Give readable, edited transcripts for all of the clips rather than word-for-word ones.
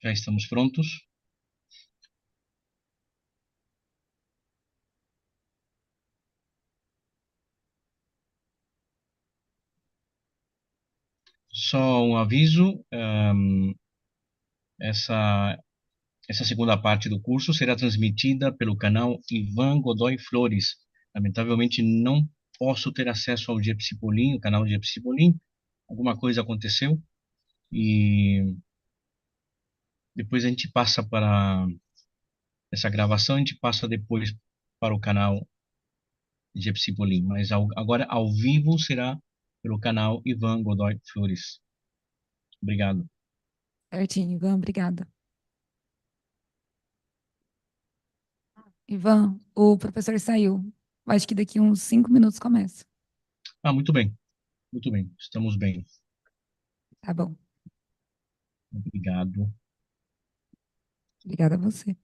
Já estamos prontos. Só um aviso, essa, essa segunda parte do curso será transmitida pelo canal Ivan Godoy Flores. Lamentavelmente, não posso ter acesso ao Diepsipolim, o canal Diepsipolim. Alguma coisa aconteceu e depois a gente passa para essa gravação, a gente passa depois para o canal Diepsipolim. Mas agora, ao vivo, será pelo canal Ivan Godoy Flores. Obrigado. Certinho, Ivan, obrigada. Ivan, o professor saiu. Acho que daqui uns 5 minutos começa. Ah, muito bem, muito bem. Estamos bem. Tá bom. Obrigado. Obrigada a você.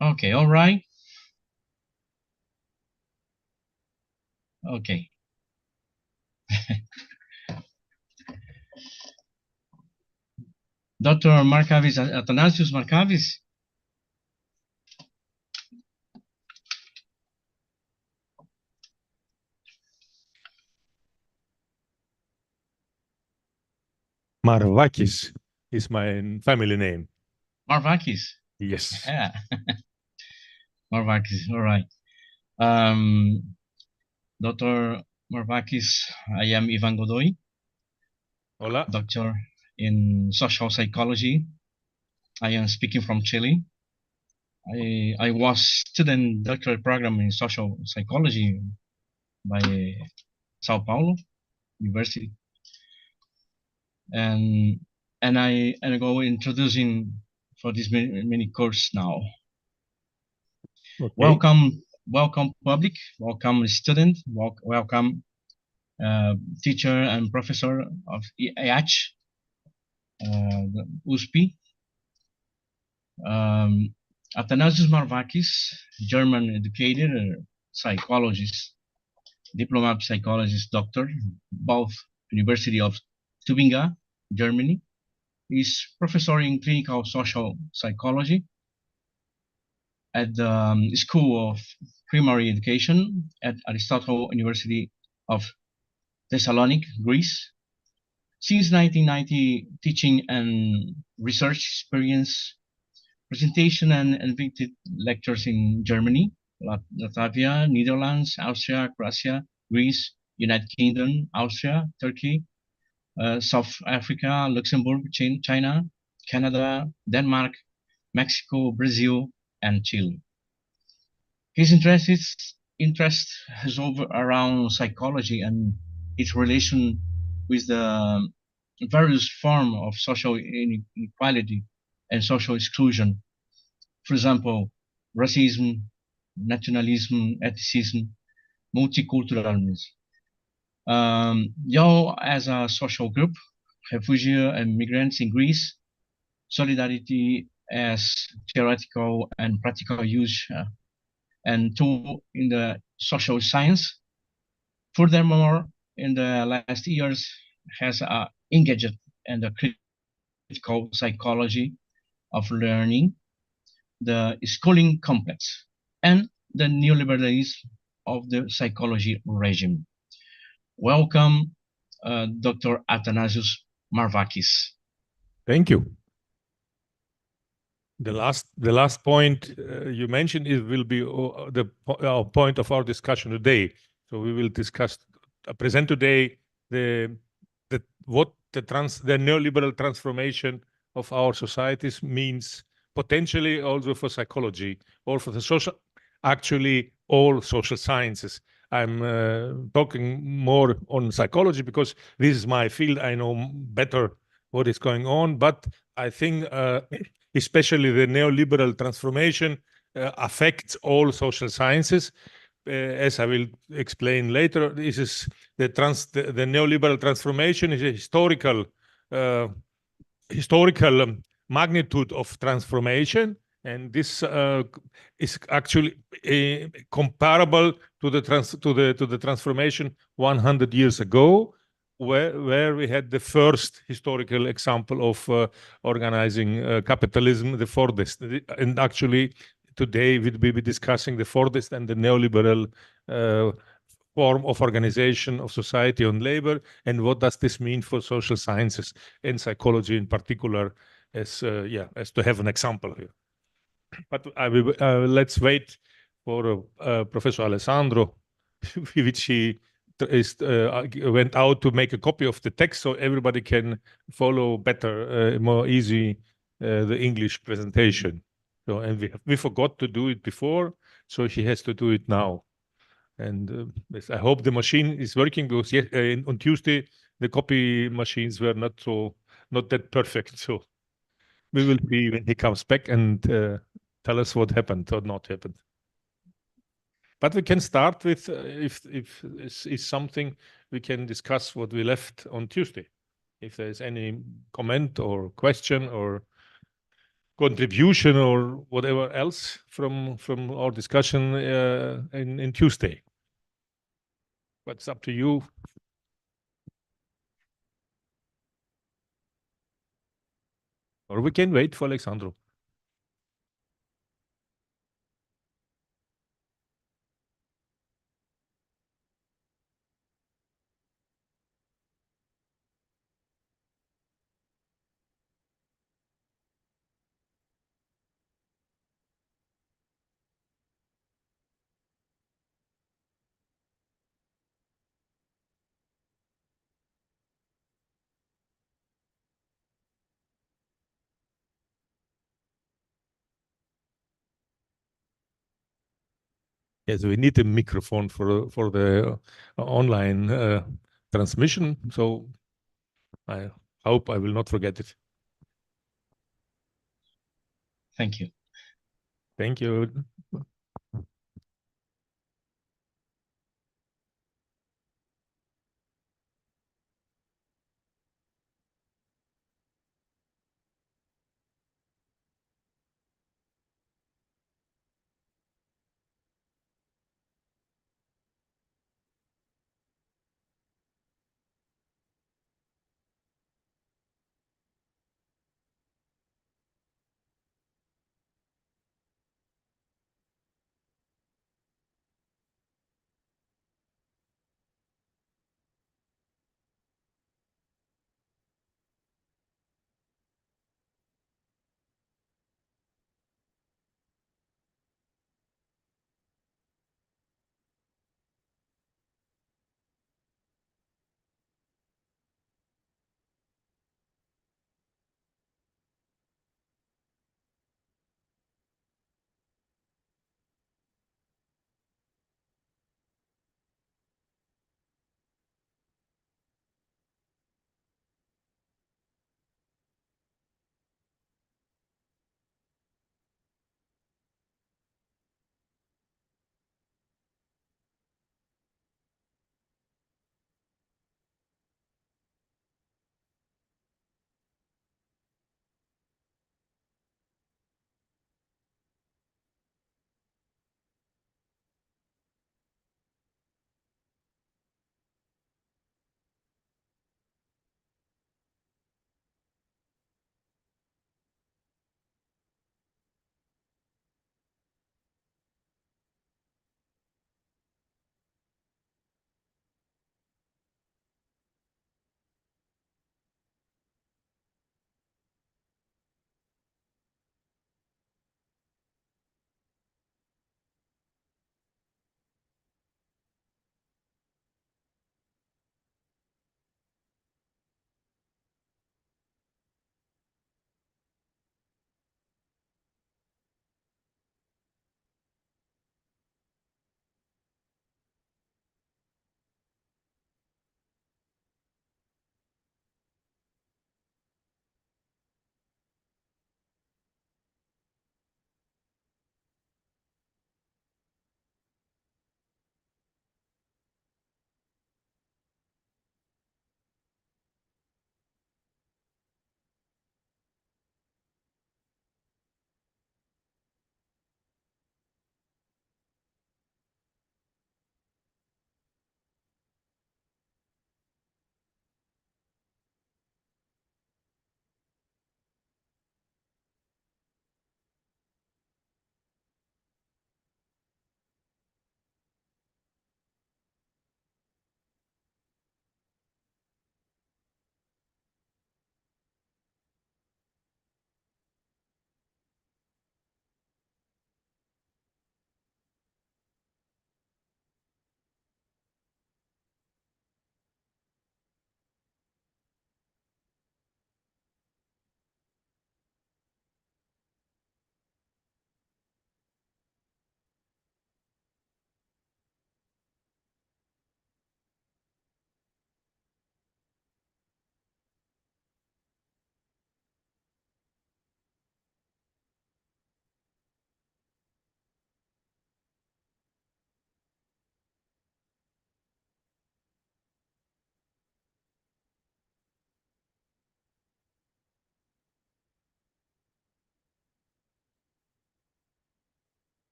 Okay, all right. Okay. Dr. Marvakis, Athanasios Marvakis. Marvakis is my family name. Marvakis. Yes. Yeah. Marvakis, all right. Dr. Marvakis, I am Ivan Godoy, Hola. doctor in social psychology. I am speaking from Chile. I was student doctorate program in social psychology by Sao Paulo University, and I go introducing for this mini course now. Okay. Welcome public, welcome student, welcome teacher and professor of EH, USP. Athanasios Marvakis, German educated psychologist, diploma psychologist, doctor, both University of Tübingen, Germany. Is professor in clinical social psychology at the School of Primary Education at Aristotle University of Thessaloniki, Greece. Since 1990, teaching and research experience, presentation and invited lectures in Germany, Latvia, Netherlands, Austria, Croatia, Greece, United Kingdom, Austria, Turkey, South Africa, Luxembourg, China, Canada, Denmark, Mexico, Brazil, and Chile. His interest has over around psychology and its relation with the various forms of social inequality and social exclusion. For example, racism, nationalism, ethnicism, multiculturalism. Y'all, as a social group, refugees and migrants in Greece, solidarity as theoretical and practical use and tool in the social science. Furthermore, in the last years, has engaged in the critical psychology of learning, the schooling complex, and the neoliberalism of the psychology regime. Welcome, Dr. Athanasios Marvakis. Thank you. The last point you mentioned will be the point of our discussion today. So we will discuss present today the neoliberal transformation of our societies means potentially also for psychology or for the social, actually all social sciences. I'm talking more on psychology because this is my field. I know better what is going on, but I think especially the neoliberal transformation affects all social sciences. As I will explain later, this is the neoliberal transformation is a historical magnitude of transformation, and this is actually comparable to the transformation 100 years ago, where we had the first historical example of organizing capitalism, the Fordist. And actually, today we'll be discussing the Fordist and the neoliberal form of organization of society on labor, and what does this mean for social sciences and psychology in particular, as to have an example here. But let's wait for Professor Alessandro, which he went out to make a copy of the text so everybody can follow better, more easy, the English presentation. So, and we forgot to do it before, so he has to do it now. And I hope the machine is working, because on Tuesday the copy machines were not that perfect. So we will see when he comes back and tell us what happened or not happened. But we can start with if is something we can discuss what we left on Tuesday. If there is any comment or question or contribution or whatever else from our discussion in Tuesday. But it's up to you. Or we can wait for Alexandro. Yes, we need a microphone for the online transmission. So I hope I will not forget it. Thank you. Thank you.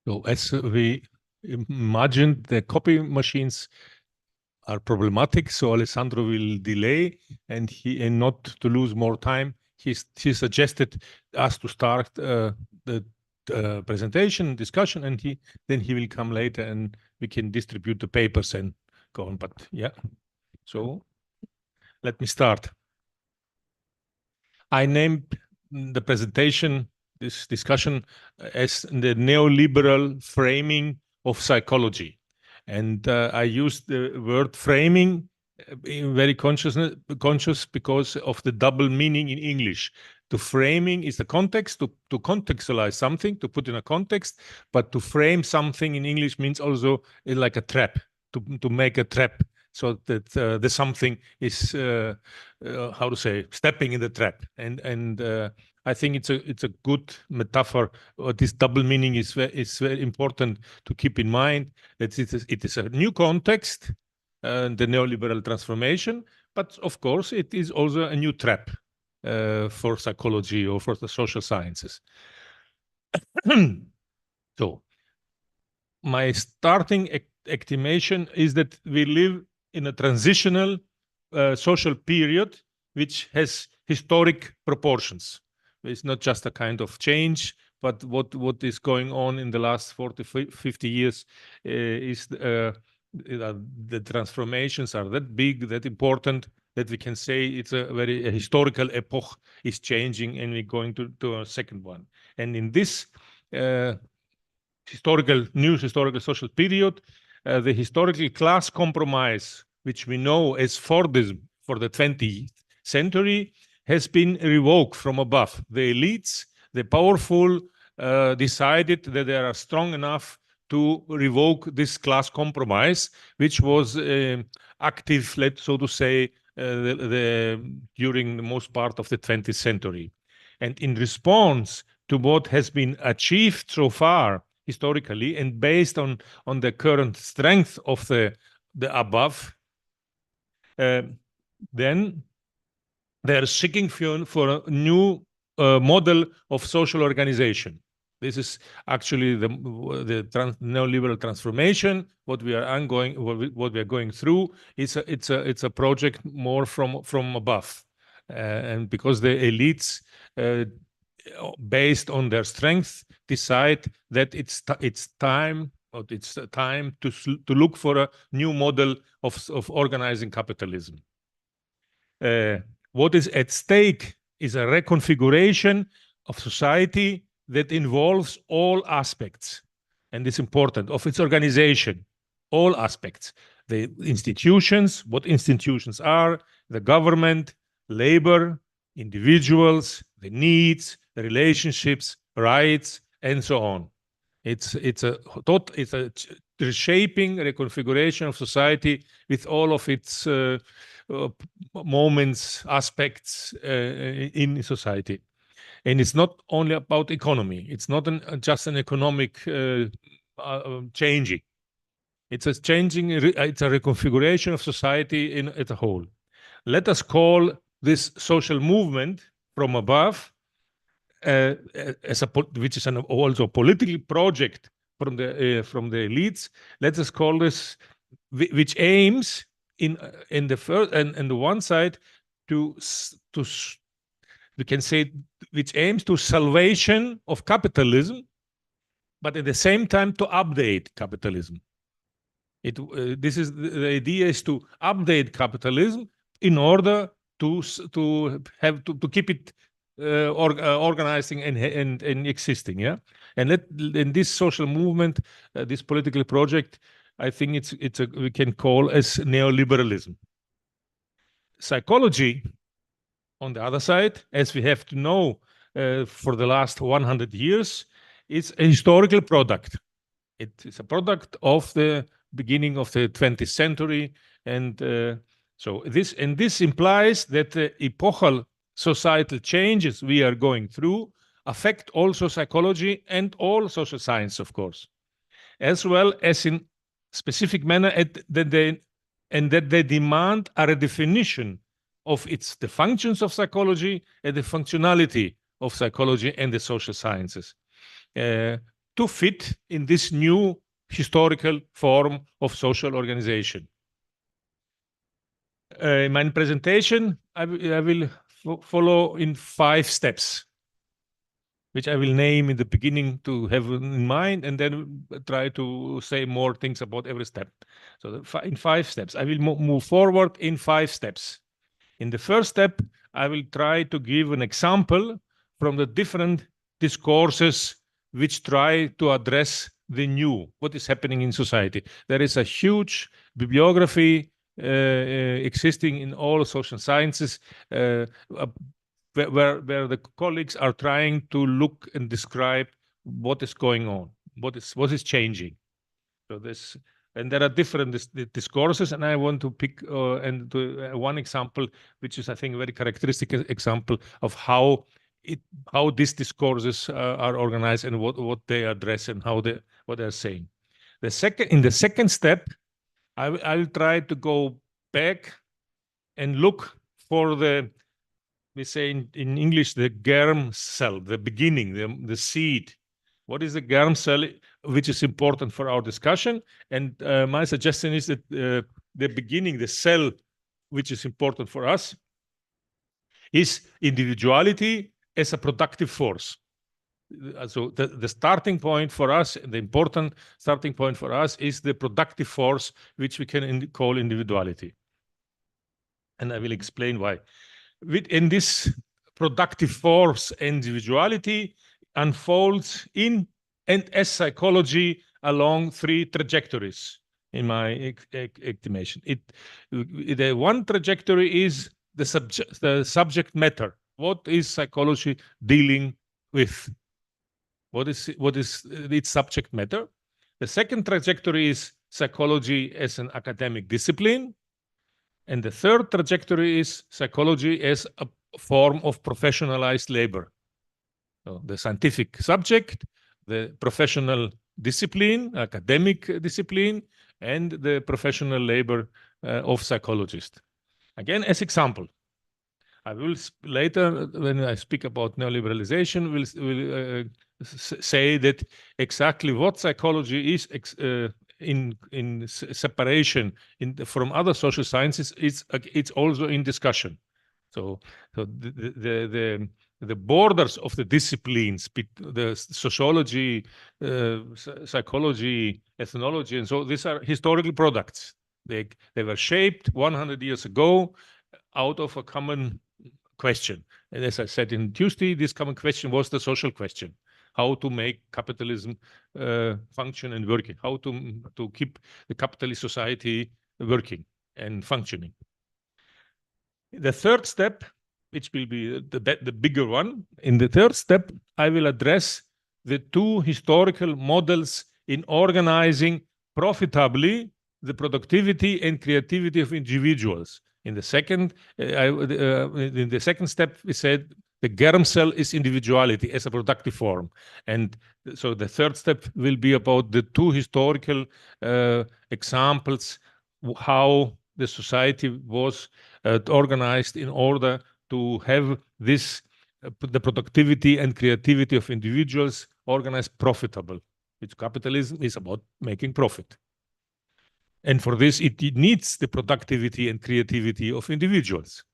So as we imagined, the copy machines are problematic, so Alessandro will delay and not to lose more time. He suggested us to start the presentation discussion, and then he will come later and we can distribute the papers and go on. But yeah, so let me start. I named the presentation, this discussion, as the neoliberal framing of psychology. And I used the word framing very conscious because of the double meaning in English. To framing is the context, to contextualize something, to put in a context, but to frame something in English means also like a trap, to make a trap, so that the something is how to say, stepping in the trap. And I think it's a good metaphor. This double meaning is very important to keep in mind, that it is a new context, the neoliberal transformation, but of course it is also a new trap for psychology or for the social sciences. So my starting estimation is that we live in a transitional social period which has historic proportions. It's not just a kind of change, but what is going on in the last 40, 50 years is the transformations are that big, that important, that we can say it's a very historical epoch is changing, and we're going to a second one. And in this new historical social period, the historical class compromise, which we know as Fordism for the 20th century, has been revoked from above. The elites, the powerful, decided that they are strong enough to revoke this class compromise, which was active, so to say, during the most part of the 20th century. And in response to what has been achieved so far historically, and based on the current strength of the above, then they are seeking for a new model of social organization. This is actually the neoliberal transformation. What we are going through, it's a project more from above, and because the elites, based on their strength, decide that it's time to look for a new model of organizing capitalism. What is at stake is a reconfiguration of society that involves all aspects, and it's important, of its organization, all aspects. The institutions, what institutions are, the government, labor, individuals, the needs, the relationships, rights, and so on. It's a reshaping, reconfiguration of society with all of its moments, aspects in society. And it's not only about economy. It's not just an economic changing. It's a changing. It's a reconfiguration of society as a whole. Let us call this social movement from above, which is also a political project from the elites. Let us call this, which aims in the one side to we can say, which aims to salvation of capitalism, but at the same time to update capitalism. This is the idea, is to update capitalism in order to keep it organizing and existing. Yeah, and in this social movement, this political project, I think we can call as neoliberalism. Psychology, on the other side, as we have to know for the last 100 years, is a historical product. It is a product of the beginning of the 20th century, and so this implies that the epochal societal changes we are going through affect also psychology and all social science, of course, as well as in specific manner, that they demand a redefinition of the functions of psychology and the functionality of psychology and the social sciences, to to fit in this new historical form of social organization. In my presentation, I will follow in 5 steps, which I will name in the beginning to have in mind, and then try to say more things about every step. So in 5 steps, I will move forward in 5 steps. In the first step, I will try to give an example from the different discourses which try to address the new, what is happening in society. There is a huge bibliography existing in all social sciences where the colleagues are trying to look and describe what is going on, what is changing. So this, and there are different discourses, and I want to pick one example, which is, I think, a very characteristic example of how these discourses are organized and what they address and what they're saying. In the second step, I will try to go back and look for we say in English, the germ cell, the beginning, the seed. What is the germ cell, which is important for our discussion? And my suggestion is that the beginning, the cell, which is important for us, is individuality as a productive force. So the starting point for us, the important starting point for us, is the productive force, which we can call individuality. And I will explain why. In this productive force, individuality unfolds in and as psychology along 3 trajectories in my estimation. The one trajectory is the subject matter. What is psychology dealing with? What is its subject matter? The second trajectory is psychology as an academic discipline. And the third trajectory is psychology as a form of professionalized labor. So the scientific subject, the professional discipline, academic discipline, and the professional labor of psychologists. Again, as example, I will later, when I speak about neoliberalization, will say that exactly what psychology is in separation from other social sciences, it's also in discussion. So the borders of the disciplines, the sociology, psychology, ethnology, and so these are historical products. They were shaped 100 years ago out of a common question. And as I said in Tuesday, this common question was the social question. How to make capitalism function and working, how to keep the capitalist society working and functioning. The third step, which will be the bigger one, in the third step, I will address the 2 historical models in organizing profitably the productivity and creativity of individuals. In the second step, we said the germ cell is individuality as a productive form. And so the third step will be about the 2 historical examples, how the society was organized in order to have this, the productivity and creativity of individuals organized profitable, which capitalism is about making profit. And for this, it needs the productivity and creativity of individuals.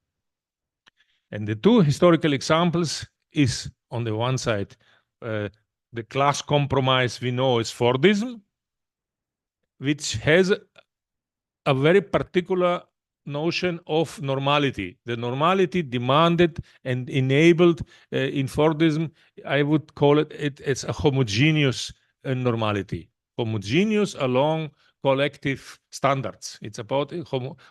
And the 2 historical examples is, on the one side, the class compromise we know as Fordism, which has a very particular notion of normality. The normality demanded and enabled in Fordism, I would call it as a homogeneous normality. Homogeneous along collective standards. It's about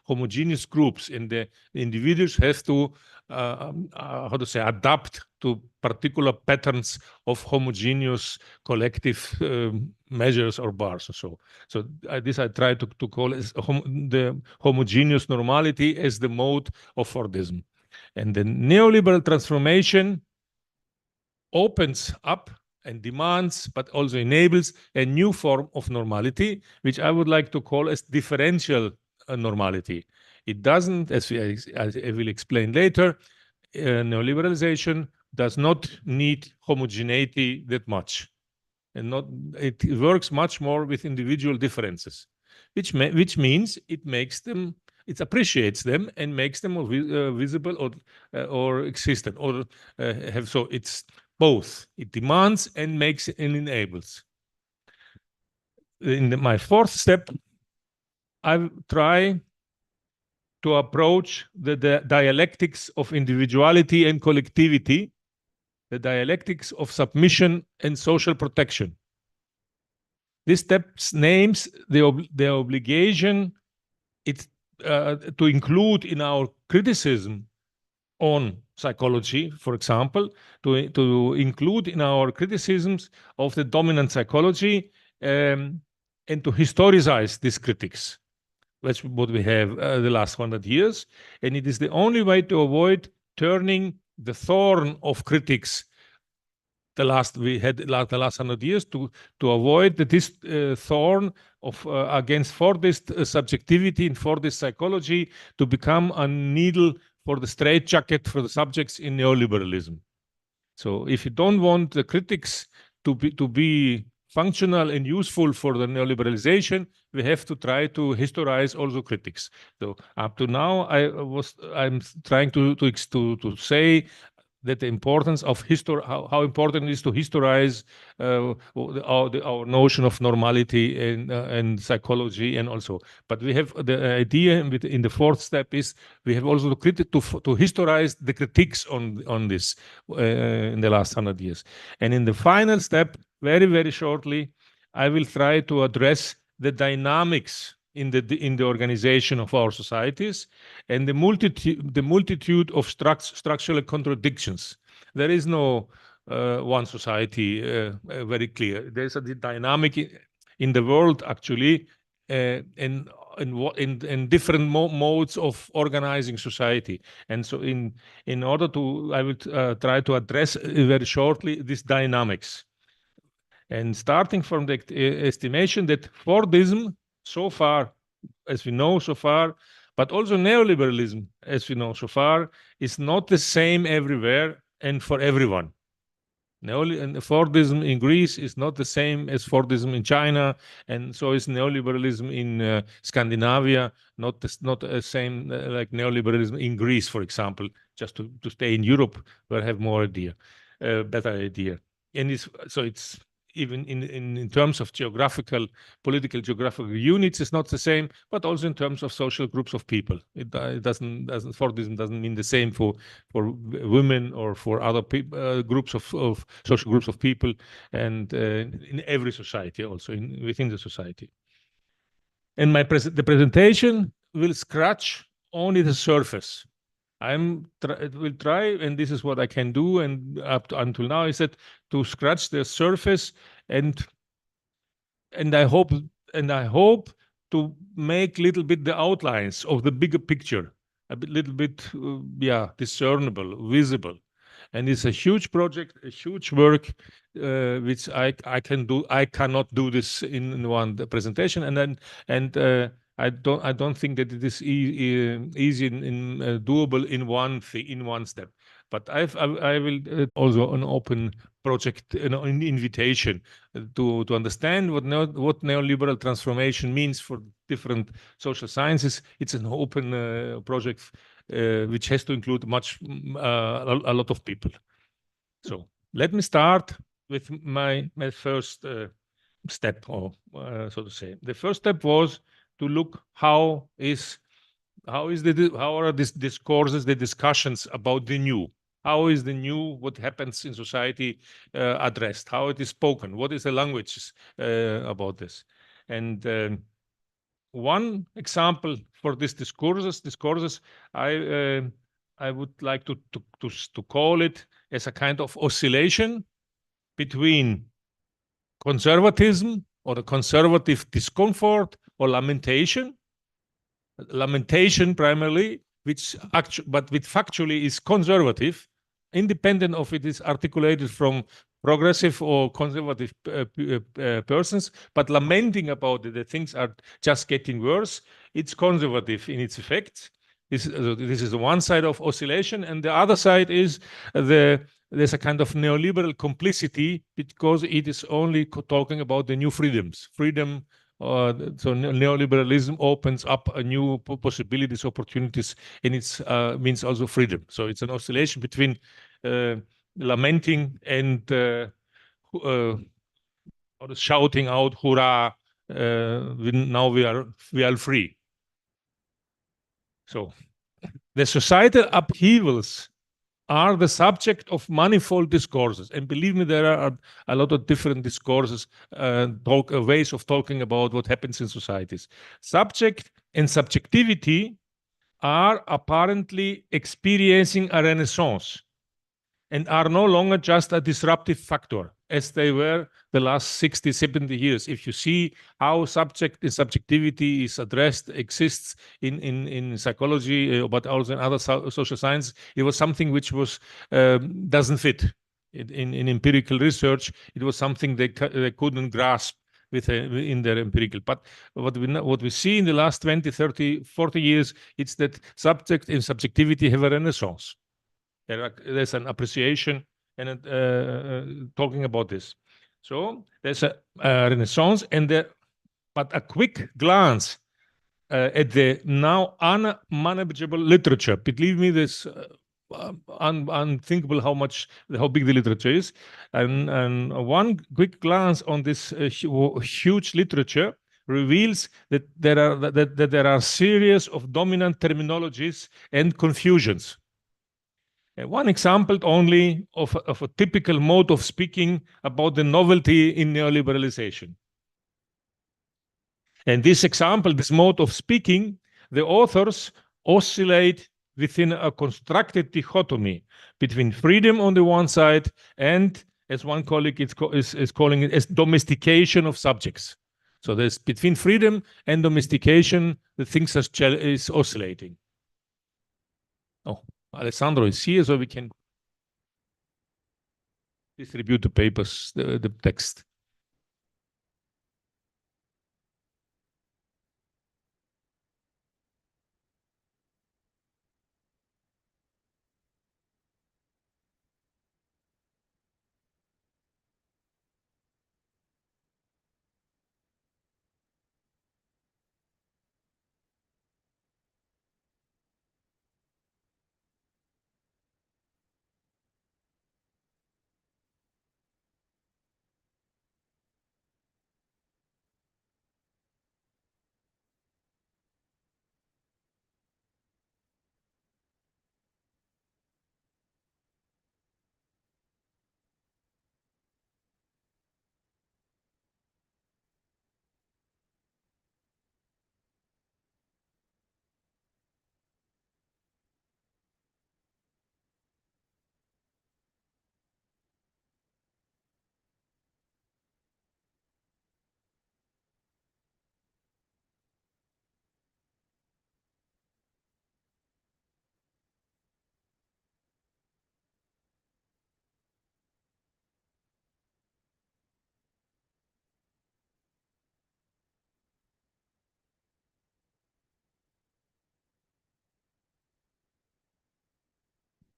homogeneous groups, and the individuals have to adapt to particular patterns of homogeneous collective measures or bars or so. So this I try to call as the homogeneous normality as the mode of Fordism. And the neoliberal transformation opens up and demands, but also enables a new form of normality, which I would like to call as differential normality. It doesn't, as I will explain later, neoliberalization does not need homogeneity that much. and not it works much more with individual differences, which means it makes them, it appreciates them and makes them visible or existent or have. So it's both. It demands and makes and enables. In my fourth step, I try to approach the dialectics of individuality and collectivity, the dialectics of submission and social protection. This step names the obligation to include in our criticism on psychology, for example, to include in our criticisms of the dominant psychology and to historicize these critics. That's what we have the last 100 years. And it is the only way to avoid turning the thorn of critics the last 100 years to avoid this thorn of against Fordist subjectivity and Fordist psychology to become a needle for the straitjacket for the subjects in neoliberalism. So if you don't want the critics to be functional and useful for the neoliberalization, we have to try to historize also critics. So up to now, I'm trying to say that the importance of how important it is to historize our notion of normality and psychology, and also. But we have the idea in the fourth step is we have also to historize the critiques on this in the last 100 years. And in the final step, very, very shortly, I will try to address the dynamics in the organization of our societies and the multitude of structural contradictions. There is no one society very clear. There's a dynamic in the world actually, in different modes of organizing society. And so in order to, I will try to address very shortly these dynamics. And starting from the estimation that Fordism, so far, as we know so far, but also neoliberalism, as we know so far, is not the same everywhere and for everyone. Fordism in Greece is not the same as Fordism in China, and so is neoliberalism in Scandinavia, not the same like neoliberalism in Greece, for example, just to stay in Europe, where I have more idea, better idea. And it's even in terms of political geographical units, it's not the same, but also in terms of social groups of people. Fordism doesn't mean the same for women or for other groups of social groups of people, and in every society, also within the society. And the presentation will scratch only the surface. Will try, and this is what I can do, and until now, is that to scratch the surface, and I hope to make little bit the outlines of the bigger picture, little bit, discernible, visible. And it's a huge project, a huge work, which I cannot do this in one presentation, I don't think that it is easy and doable in one step. But I will also an open project, an invitation to understand what neoliberal transformation means for different social sciences. It's an open project which has to include a lot of people. So let me start with my first step, or so to say. The first step was to look how are these discourses, the discussions about the new. How is the new, what happens in society addressed? How it is spoken? What is the language about this? And one example for these discourses, I would like to call it as a kind of oscillation between conservatism or the conservative discomfort or lamentation primarily, which factually is conservative, independent of it is articulated from progressive or conservative persons, but lamenting about it, that things are just getting worse. It's conservative in its effects. This is the one side of oscillation, and the other side is the there's a kind of neoliberal complicity because it is only talking about the new freedoms. Freedom, so neoliberalism opens up a new possibilities, opportunities, and it means also freedom. So it's an oscillation between lamenting and shouting out, "Hurrah! Now we are free." So the societal upheavals are the subject of manifold discourses. And believe me, there are a lot of different discourses, ways of talking about what happens in societies. Subject and subjectivity are apparently experiencing a renaissance and are no longer just a disruptive factor as they were the last 60, 70 years. If you see how subject and subjectivity is addressed, exists in psychology, but also in other social science, it was something which was doesn't fit. In empirical research, it was something they couldn't grasp in their empirical. But what we see in the last 20, 30, 40 years, it's that subject and subjectivity have a renaissance. There's an appreciation and talking about this. So there's a renaissance, but a quick glance at the now unmanageable literature. Believe me, this unthinkable how big the literature is, and one quick glance on this huge literature reveals that there are series of dominant terminologies and confusions. One example only of a typical mode of speaking about the novelty in neoliberalization. And this example, this mode of speaking, the authors oscillate within a constructed dichotomy between freedom on the one side and, as one colleague is calling it, as domestication of subjects. So there's between freedom and domestication, the things is oscillating. Oh, Alessandro is here, so we can distribute the papers, the text.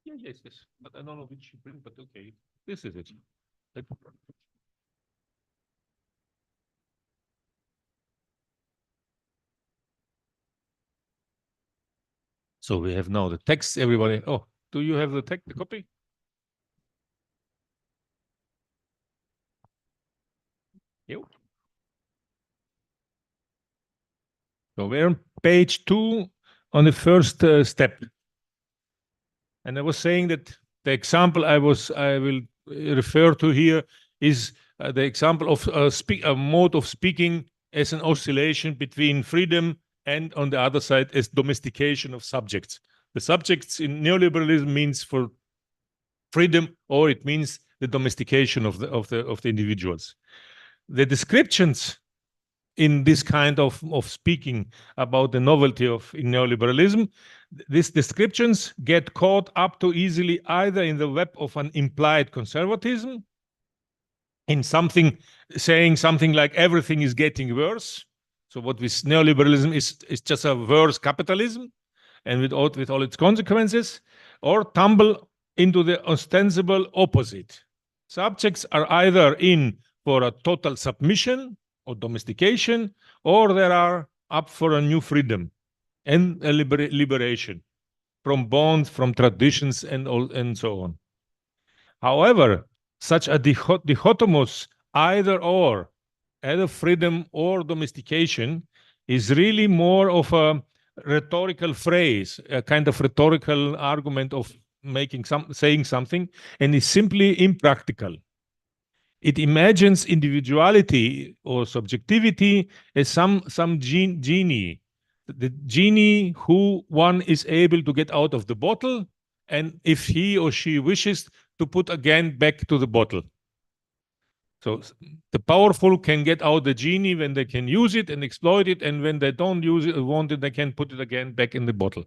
Yes, but I don't know which you bring, but okay, this is it. So we have now the text, everybody. Oh, do you have the text, the copy? You. So we're on page 2 on the first step. And I was saying that the example I will refer to here is the example of a mode of speaking as an oscillation between freedom and, on the other side, as domestication of subjects. The subjects in neoliberalism means for freedom, or it means the domestication of the individuals. The descriptions in this kind of speaking about the novelty of in neoliberalism, these descriptions get caught up too easily either in the web of an implied conservatism, in something saying something like everything is getting worse. So what with neoliberalism is just a worse capitalism, and with all its consequences, or tumble into the ostensible opposite. Subjects are either in for a total submission or domestication, or they are up for a new freedom and a liberation from bonds, from traditions, and so on. However, such a dichotomous either freedom or domestication, is really more of a rhetorical phrase, a kind of rhetorical argument of saying something, and is simply impractical. It imagines individuality or subjectivity as some genie, the genie who one is able to get out of the bottle, and if he or she wishes, to put again back to the bottle. So the powerful can get out the genie when they can use it and exploit it, and when they don't use it or want it, they can put it again back in the bottle.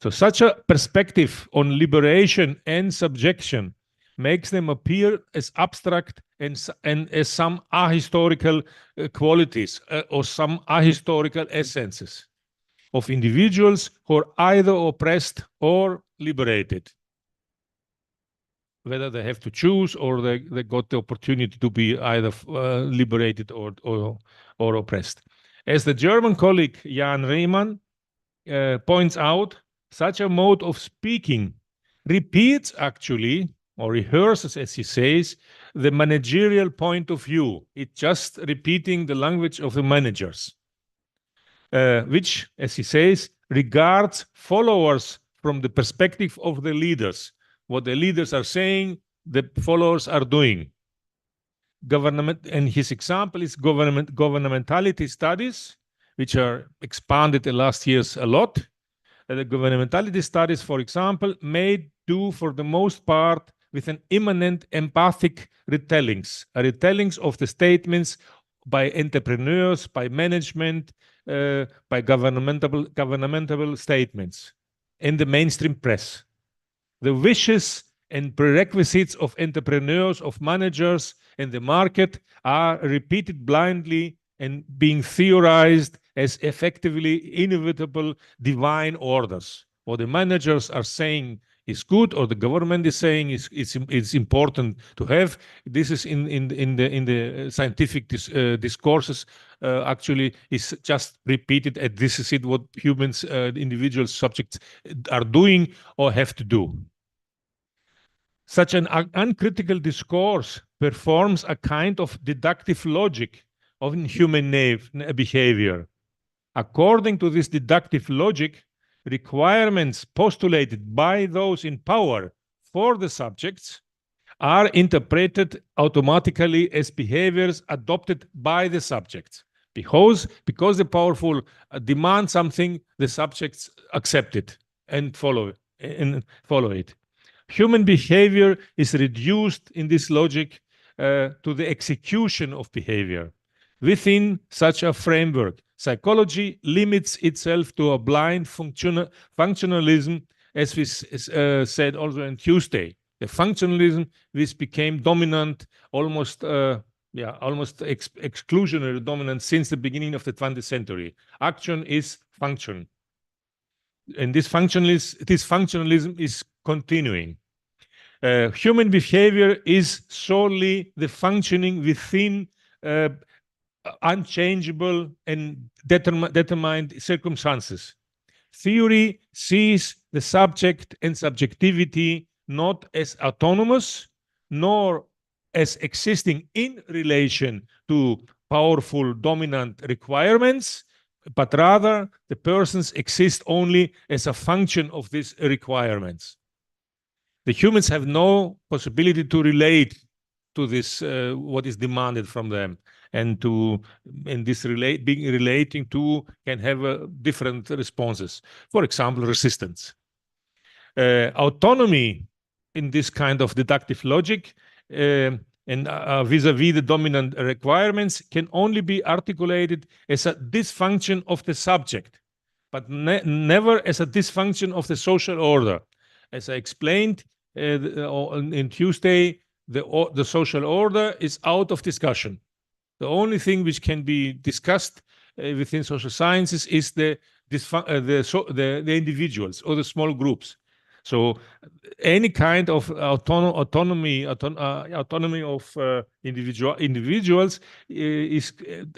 So such a perspective on liberation and subjection makes them appear as abstract and as some ahistorical qualities or some ahistorical essences of individuals who are either oppressed or liberated, whether they have to choose or they got the opportunity to be either liberated or oppressed. As the German colleague Jan Rehmann points out, such a mode of speaking repeats actually, or rehearses, as he says, the managerial point of view. It's just repeating the language of the managers, which, as he says, regards followers from the perspective of the leaders. What the leaders are saying, the followers are doing. Government, and his example is governmentality studies, which are expanded the last years a lot. The governmentality studies, for example, may do for the most part with an immanent empathic retellings of the statements by entrepreneurs, by management, by governmental statements in the mainstream press. The wishes and prerequisites of entrepreneurs, of managers in the market are repeated blindly and being theorized as effectively inevitable divine orders. What the managers are saying is good, or the government is saying it's important to have. This is in the scientific discourses actually is just repeated, and this is what humans, individual subjects are doing or have to do. Such an uncritical discourse performs a kind of deductive logic of human behavior. According to this deductive logic, requirements postulated by those in power for the subjects are interpreted automatically as behaviors adopted by the subjects. Because the powerful demand something, the subjects accept it and follow it. Human behavior is reduced in this logic to the execution of behavior. Within such a framework, psychology limits itself to a blind functionalism, as we said also on Tuesday. The functionalism which became dominant, almost exclusionary dominant since the beginning of the 20th century. Action is function. And this functionalism is continuing. Human behavior is solely the functioning within unchangeable and determined circumstances. Theory sees the subject and subjectivity not as autonomous, nor as existing in relation to powerful dominant requirements, but rather the persons exist only as a function of these requirements. The humans have no possibility to relate to this, what is demanded from them, and relating to can have different responses. For example, resistance. Autonomy in this kind of deductive logic and vis-a-vis the dominant requirements can only be articulated as a dysfunction of the subject, but never as a dysfunction of the social order. As I explained in Tuesday, the social order is out of discussion. The only thing which can be discussed within social sciences is the individuals or the small groups. So any kind of autonomy of individuals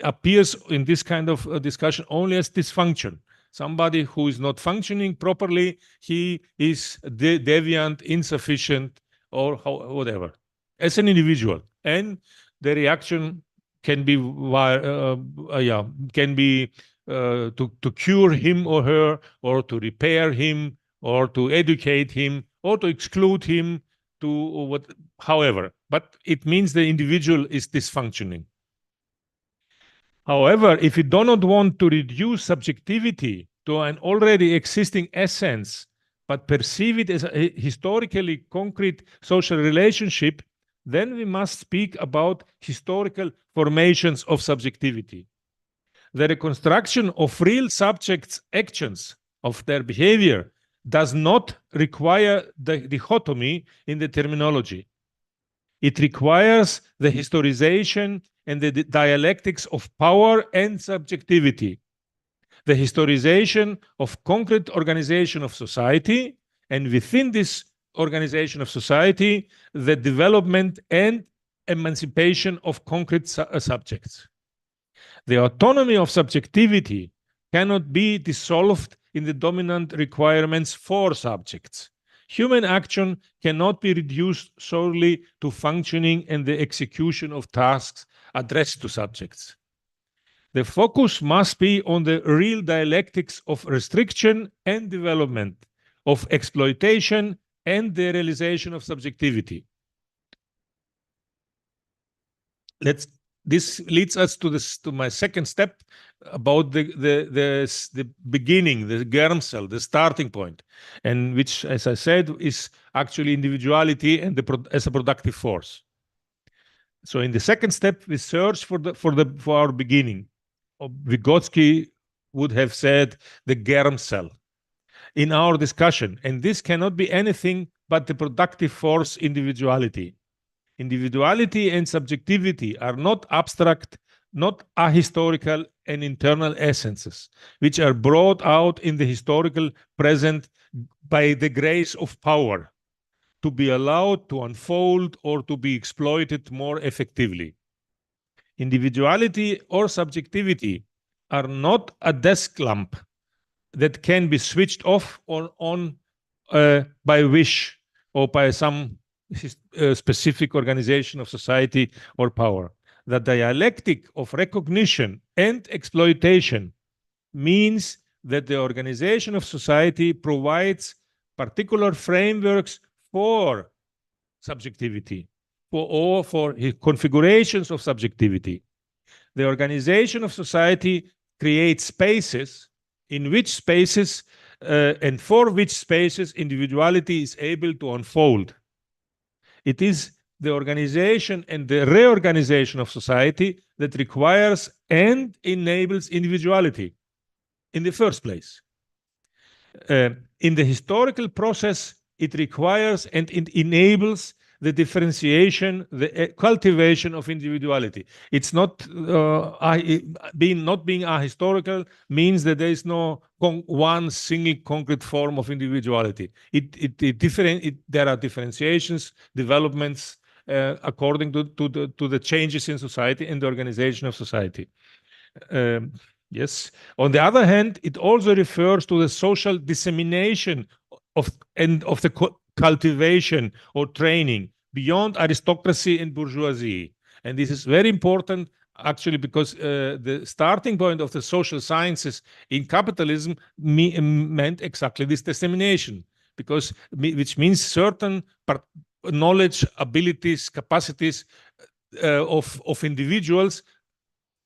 appears in this kind of discussion only as dysfunction. Somebody who is not functioning properly, he is deviant, insufficient, or whatever, as an individual. And the reaction can be to cure him or her, or to repair him, or to educate him, or to exclude him, however. But it means the individual is dysfunctioning. However, if you do not want to reduce subjectivity to an already existing essence, but perceive it as a historically concrete social relationship, then we must speak about historical formations of subjectivity. The reconstruction of real subjects' actions, of their behavior, does not require the dichotomy in the terminology. It requires the historization and the dialectics of power and subjectivity, the historization of concrete organization of society, and within this organization of society, the development and emancipation of concrete subjects. The autonomy of subjectivity cannot be dissolved in the dominant requirements for subjects. Human action cannot be reduced solely to functioning and the execution of tasks addressed to subjects. The focus must be on the real dialectics of restriction and development, of exploitation and the realization of subjectivity. This leads us to my second step about the beginning, the germ cell, the starting point, and which, as I said, is actually individuality and as a productive force. So in the second step, we search for our beginning. Vygotsky would have said the germ cell in our discussion, and this cannot be anything but the productive force individuality. Individuality and subjectivity are not abstract, not ahistorical and internal essences, which are brought out in the historical present by the grace of power, to be allowed to unfold or to be exploited more effectively. Individuality or subjectivity are not a desk lamp that can be switched off or on by wish or by some specific organization of society or power. The dialectic of recognition and exploitation means that the organization of society provides particular frameworks for subjectivity, for configurations of subjectivity. The organization of society creates spaces in which spaces and for which spaces individuality is able to unfold. It is the organization and the reorganization of society that requires and enables individuality in the first place. In the historical process, it requires and it enables the differentiation, the cultivation of individuality. It's not being ahistorical means that there is no one single concrete form of individuality. There are differentiations, developments according to the changes in society and the organization of society. Yes. On the other hand, it also refers to the social dissemination of the cultivation or training beyond aristocracy and bourgeoisie. And this is very important, actually, because the starting point of the social sciences in capitalism meant exactly this dissemination, which means certain knowledge, abilities, capacities of individuals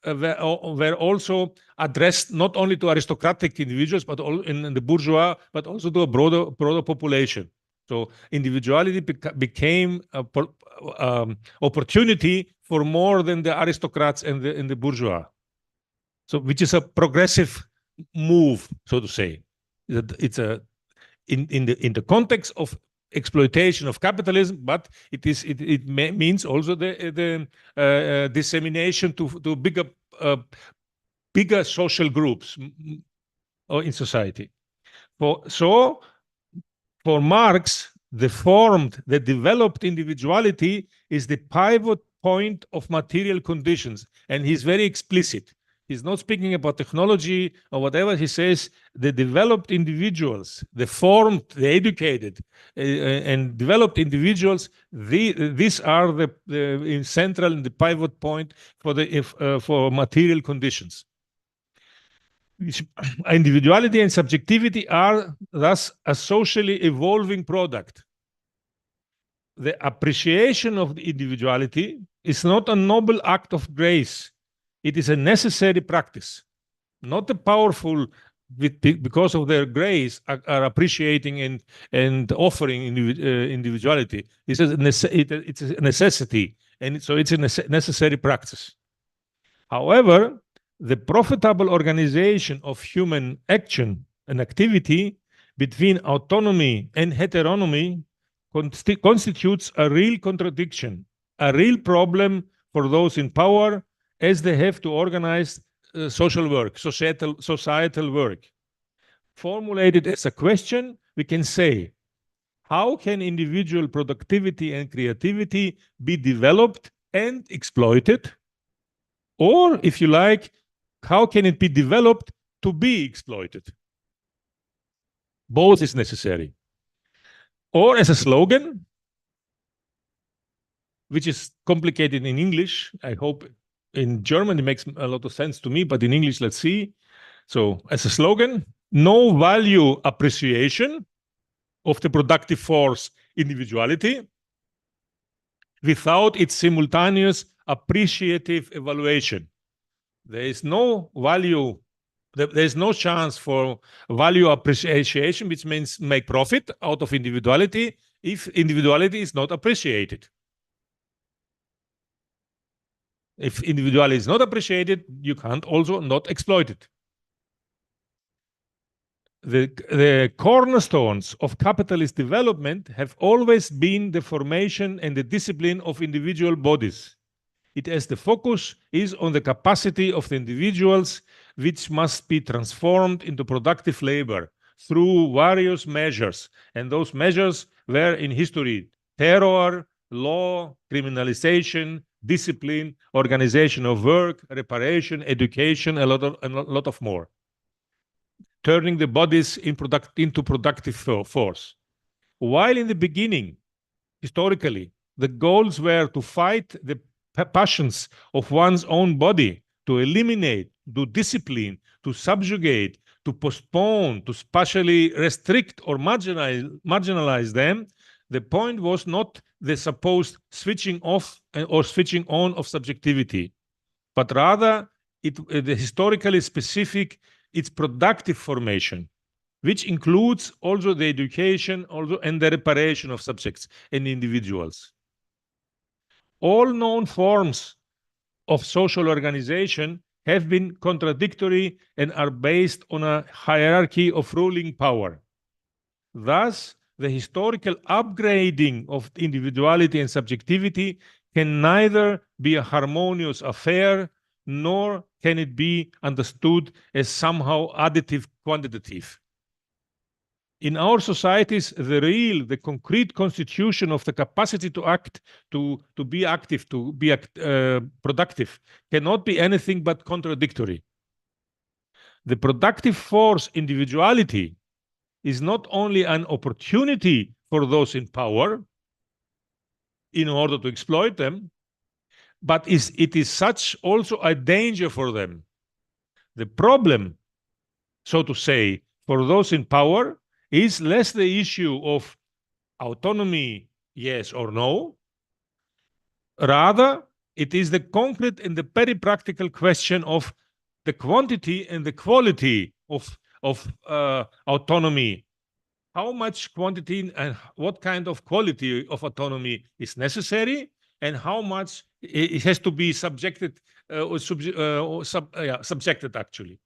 were also addressed not only to aristocratic individuals, but in the bourgeois, but also to a broader population. So individuality became an opportunity for more than the aristocrats and the bourgeois. So, which is a progressive move, so to say. It's in the context of exploitation of capitalism, but it means also the dissemination to bigger social groups in society. So For Marx, the developed individuality is the pivot point of material conditions, and he's very explicit. He's not speaking about technology or whatever. He says the developed individuals, the formed, the educated, and developed individuals, these are the central and the pivot point for material conditions. Individuality and subjectivity are thus a socially evolving product. The appreciation of the individuality is not a noble act of grace. It is a necessary practice. Not the powerful, because of their grace, are appreciating and offering individuality. It's a necessity, and so it's a necessary practice. However, the profitable organization of human action and activity between autonomy and heteronomy constitutes a real contradiction, a real problem for those in power, as they have to organize social work, societal work. Formulated as a question, we can say, how can individual productivity and creativity be developed and exploited? Or, if you like, how can it be developed to be exploited? Both is necessary. Or as a slogan, which is complicated in English. I hope in German it makes a lot of sense to me, but in English, let's see. So as a slogan, no value appreciation of the productive force individuality without its simultaneous appreciative evaluation. There is no value, there is no chance for value appreciation, which means make profit out of individuality, if individuality is not appreciated. If individuality is not appreciated, you can't also not exploit it. The cornerstones of capitalist development have always been the formation and the discipline of individual bodies. It as the focus is on the capacity of the individuals, which must be transformed into productive labor through various measures. And those measures were in history terror, law, criminalization, discipline, organization of work, reparation, education, a lot of more. Turning the bodies into productive force. While in the beginning, historically, the goals were to fight the passions of one's own body, to eliminate, to discipline, to subjugate, to postpone, to spatially restrict or marginalize them, the point was not the supposed switching off or switching on of subjectivity, but rather the historically specific, its productive formation, which includes also the education and the reparation of subjects and individuals. All known forms of social organization have been contradictory and are based on a hierarchy of ruling power. Thus, the historical upgrading of individuality and subjectivity can neither be a harmonious affair, nor can it be understood as somehow additive quantitative. In our societies, the concrete constitution of the capacity to act, to be active, to be productive, cannot be anything but contradictory. The productive force individuality is not only an opportunity for those in power in order to exploit them, but it is such also a danger for them. The problem, so to say, for those in power is less the issue of autonomy, yes or no. Rather, it is the concrete and the very practical question of the quantity and the quality of autonomy. How much quantity and what kind of quality of autonomy is necessary, and how much it has to be subjected subjected actually.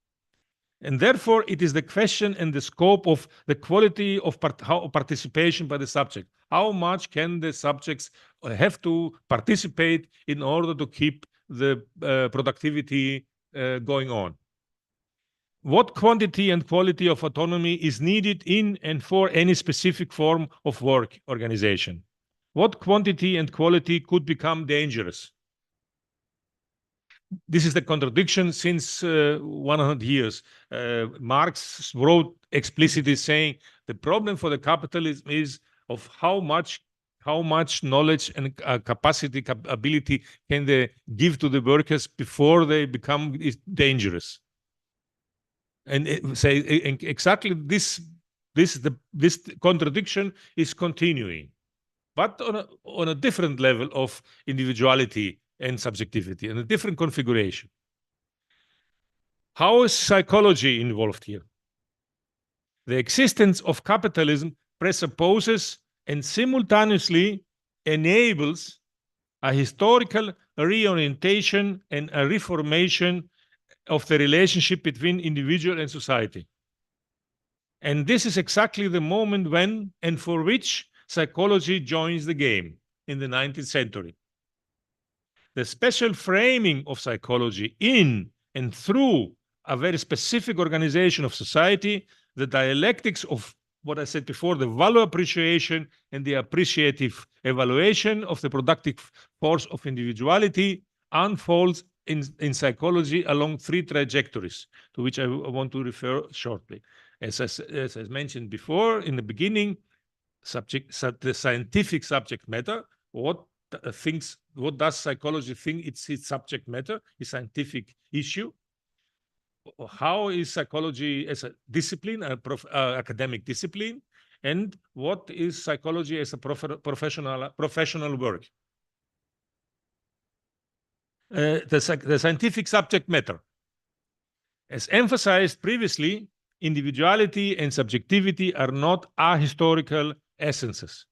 And therefore, it is the question and the scope of the quality of participation by the subject. How much can the subjects have to participate in order to keep the productivity going on? what quantity and quality of autonomy is needed in and for any specific form of work organization? What quantity and quality could become dangerous? This is the contradiction since 100 years. Marx wrote explicitly saying the problem for the capitalism is of how much knowledge and ability can they give to the workers before they become dangerous. And exactly this contradiction is continuing, but on a different level of individuality and subjectivity, and a different configuration. How is psychology involved here? The existence of capitalism presupposes and simultaneously enables a historical reorientation and a reformation of the relationship between individual and society. And this is exactly the moment when and for which psychology joins the game in the 19th century. The special framing of psychology in and through a very specific organization of society, the dialectics of what I said before, the value appreciation and the appreciative evaluation of the productive force of individuality unfolds in psychology along three trajectories, to which I want to refer shortly. As I mentioned before in the beginning, the scientific subject matter, what does psychology think it's its subject matter, a scientific issue? How is psychology as a discipline, academic discipline, and what is psychology as a professional work? The scientific subject matter. As emphasized previously, individuality and subjectivity are not ahistorical essences.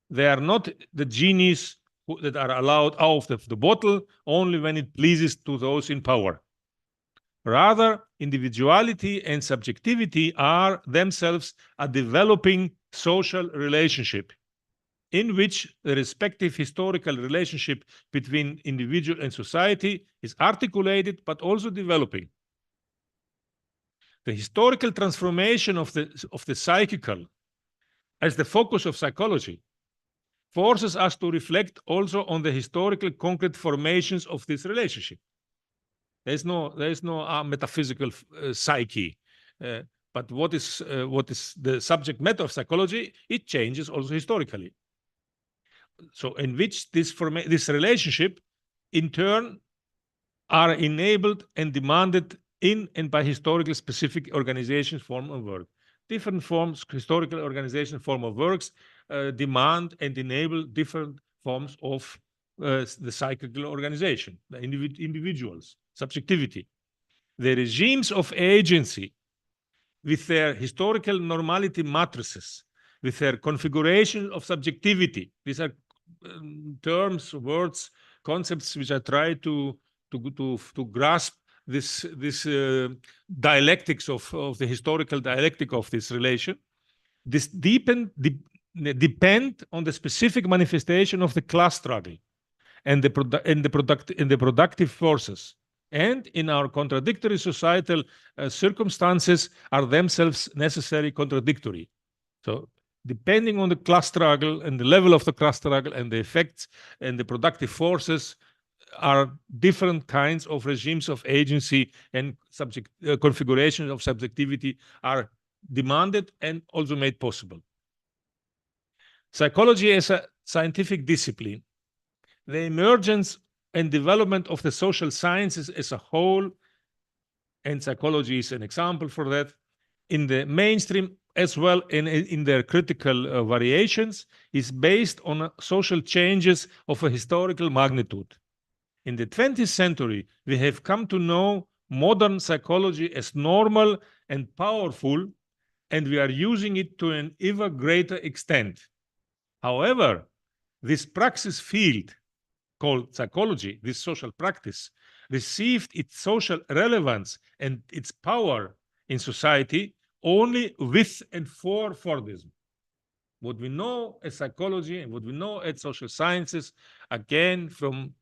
They are not the genies that are allowed out of the bottle only when it pleases to those in power. Rather, individuality and subjectivity are themselves a developing social relationship in which the respective historical relationship between individual and society is articulated but also developing. The historical transformation of the psychical as the focus of psychology forces us to reflect also on the historical concrete formations of this relationship. There is no metaphysical psyche, but what is the subject matter of psychology? It changes also historically. So, in which this relationship, in turn, are enabled and demanded in and by historical specific organization, form of work. Different forms, historical organization, form of works demand and enable different forms of the psychical organization, the individuals, subjectivity. The regimes of agency with their historical normality matrices, with their configuration of subjectivity. These are terms, words, concepts which I try to grasp this dialectics of the historical dialectic of this relation. This depend on the specific manifestation of the class struggle and the productive forces, and in our contradictory societal circumstances are themselves necessarily contradictory. So depending on the class struggle and the level of the class struggle and the effects and the productive forces are different kinds of regimes of agency and configurations of subjectivity are demanded and also made possible. Psychology as a scientific discipline, the emergence and development of the social sciences as a whole, and psychology is an example for that, in the mainstream as well in their critical variations, is based on social changes of a historical magnitude. In the 20th century, we have come to know modern psychology as normal and powerful, and we are using it to an even greater extent. However, this praxis field called psychology, this social practice, received its social relevance and its power in society only with and for Fordism. What we know as psychology and what we know as social sciences, again, from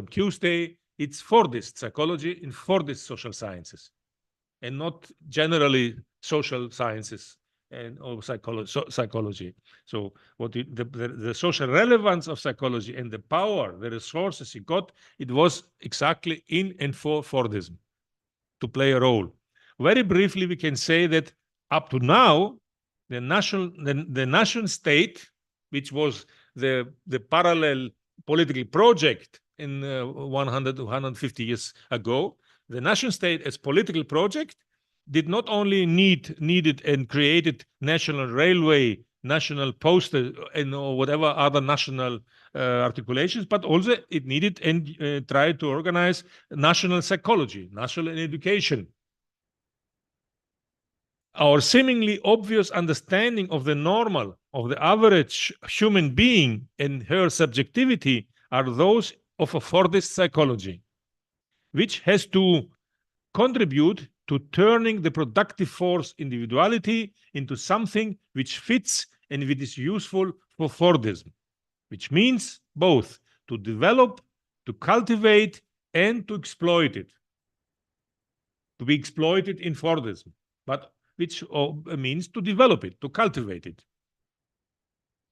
Tuesday, it's Fordist psychology and Fordist social sciences. and not generally social sciences and or psychology. So what the social relevance of psychology and the power, the resources it got, it was exactly in and for Fordism to play a role. Very briefly, we can say that up to now, the national state, which was the parallel political project in 100 to 150 years ago, the nation state as political project did not only needed and created national railway, national post, and whatever other national articulations, but also it needed and tried to organize national psychology, national education. Our seemingly obvious understanding of the normal, of the average human being and her subjectivity are those of a Fordist psychology, which has to contribute to turning the productive force individuality into something which fits and which is useful for Fordism, which means both to develop, to cultivate, and to exploit it. To be exploited in Fordism, but which means to develop it, to cultivate it.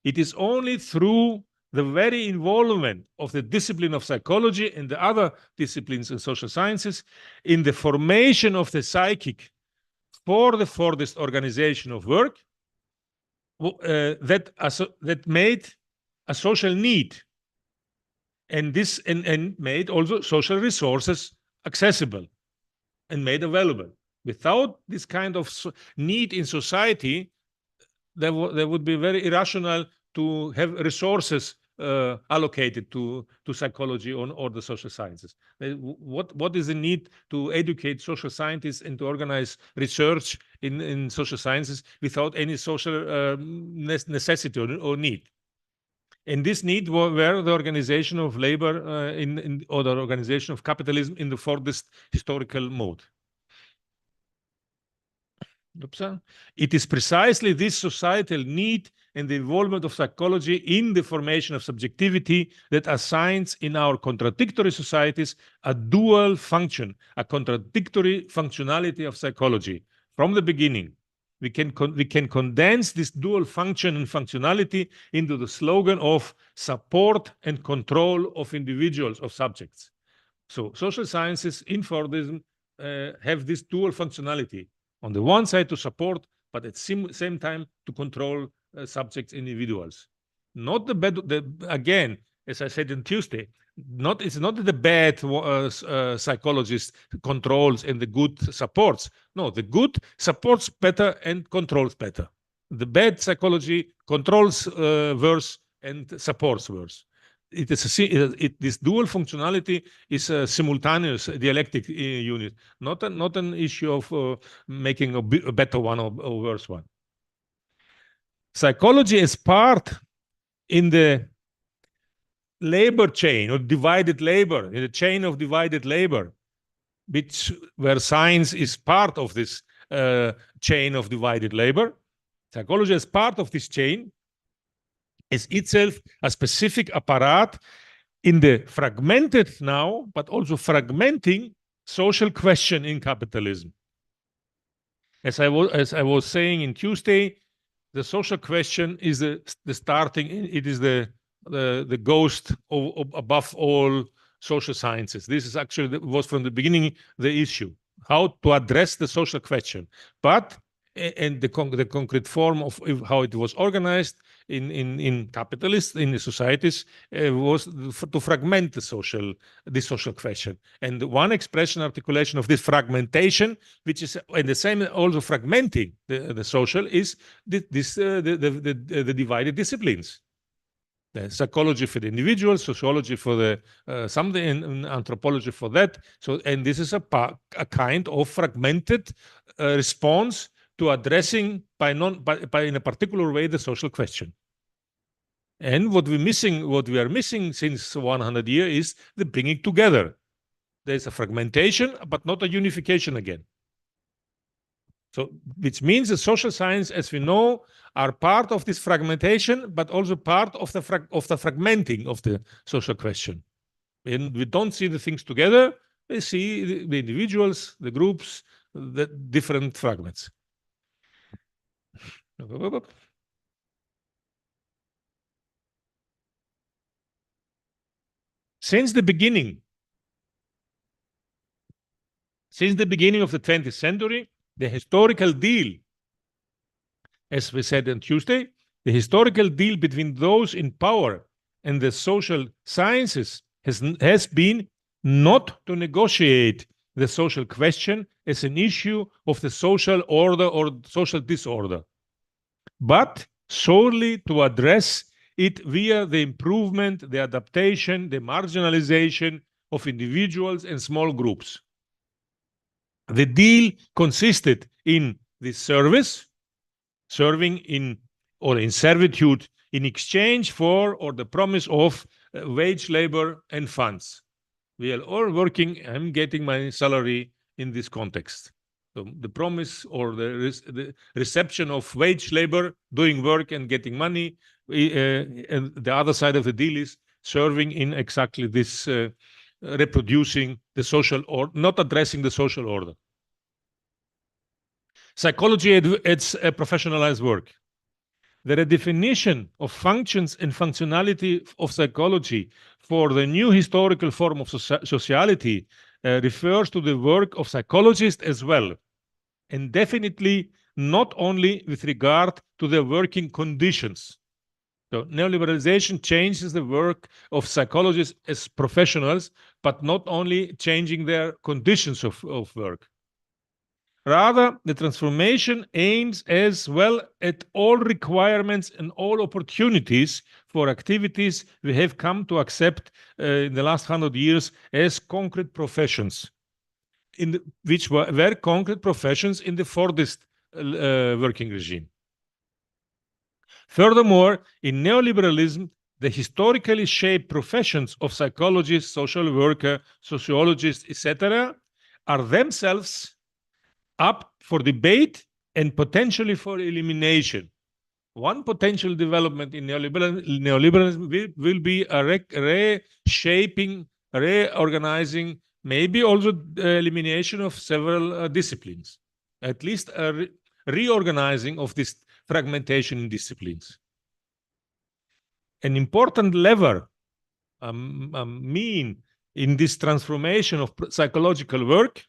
It is only through the very involvement of the discipline of psychology and the other disciplines in social sciences in the formation of the psychic for the Fordist organization of work that made a social need and made also social resources accessible and made available. Without this kind of need in society, there would be very irrational to have resources allocated to psychology or the social sciences. What is the need to educate social scientists and to organize research in social sciences without any social necessity or need? And this need were the organization of labor or the organization of capitalism in the Fordist historical mode. It is precisely this societal need and the involvement of psychology in the formation of subjectivity that assigns in our contradictory societies a dual function, a contradictory functionality of psychology. From the beginning, we can condense this dual function and functionality into the slogan of support and control of individuals, of subjects. So social sciences in Fordism have this dual functionality. On the one side to support, but at the same time to control subjects, individuals. Not the bad, again, as I said on Tuesday, it's not that the bad psychologist controls and the good supports. No, the good supports better and controls better. The bad psychology controls worse and supports worse. This dual functionality is a simultaneous dialectic unit, not an issue of making a better one or worse one. Psychology is part in the labor chain or divided labor, in the chain of divided labor, where science is part of this chain of divided labor. Psychology is part of this chain, is itself a specific apparat in the fragmented now, but also fragmenting social question in capitalism. As I was saying in Tuesday, the social question is the starting. It is the ghost above all social sciences. This is actually was from the beginning the issue: how to address the social question, but and the concrete form of how it was organized in capitalists, in the societies, was to fragment the social question. And one expression, articulation of this fragmentation, which is in the same also fragmenting the social, is the divided disciplines. The psychology for the individual, sociology for the something, and anthropology for that. So, and this is a kind of fragmented response to addressing by in a particular way the social question. And what we are missing since 100 years is the bringing together. There's a fragmentation, but not a unification again. So, which means that social science, as we know, are part of this fragmentation, but also part of the fragmenting of the social question. And we don't see the things together. We see the individuals, the groups, the different fragments. Since the beginning of the 20th century, the historical deal, as we said on Tuesday, the historical deal between those in power and the social sciences has been not to negotiate the social question as an issue of the social order or social disorder, but solely to address it via the improvement, the adaptation, the marginalization of individuals and small groups. The deal consisted in the serving in or in servitude in exchange for or the promise of wage labor and funds. We are all working, I'm getting my salary in this context. So the promise or the reception of wage labor, doing work and getting money, and the other side of the deal is serving in exactly this reproducing the social or not addressing the social order. Psychology, it's a professionalized work. The redefinition of functions and functionality of psychology for the new historical form of sociality refers to the work of psychologists as well, and definitely not only with regard to their working conditions. So neoliberalization changes the work of psychologists as professionals, but not only changing their conditions of work. Rather, the transformation aims as well at all requirements and all opportunities for activities we have come to accept in the last 100 years as concrete professions, which were concrete professions in the Fordist working regime. Furthermore, in neoliberalism, the historically shaped professions of psychologists, social worker, sociologists, etc., are themselves up for debate and potentially for elimination. One potential development in neoliberalism will be a reshaping, reorganizing, maybe also elimination of several disciplines, at least a reorganizing of this fragmentation in disciplines. An important lever, mean in this transformation of psychological work,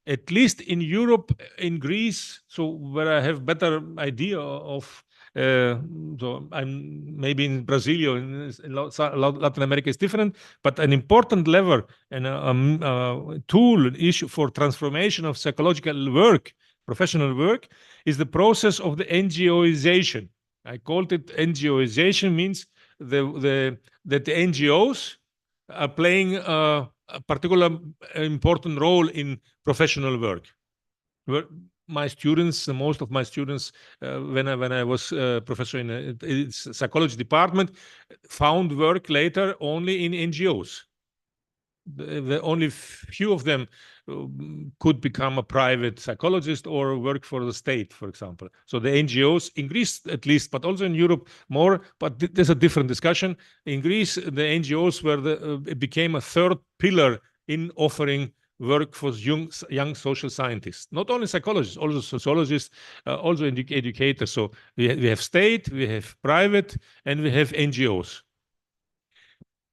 at least in Europe, in Greece, so where I have better idea of, so I'm maybe in Brazil or in Latin America is different, but an important lever and a tool, issue for transformation of psychological work, professional work, is the process of the NGOization. I called it NGOization, means that the NGOs are playing a particular important role in professional work. My students, most of my students, when I was professor in a psychology department, found work later only in NGOs. The only few of them could become a private psychologist or work for the state, for example. So the NGOs, in Greece at least, but also in Europe more, but there's a different discussion. In Greece, the NGOs became a third pillar in offering work for young social scientists, not only psychologists, also sociologists, also educators. So we have state, we have private, and we have NGOs.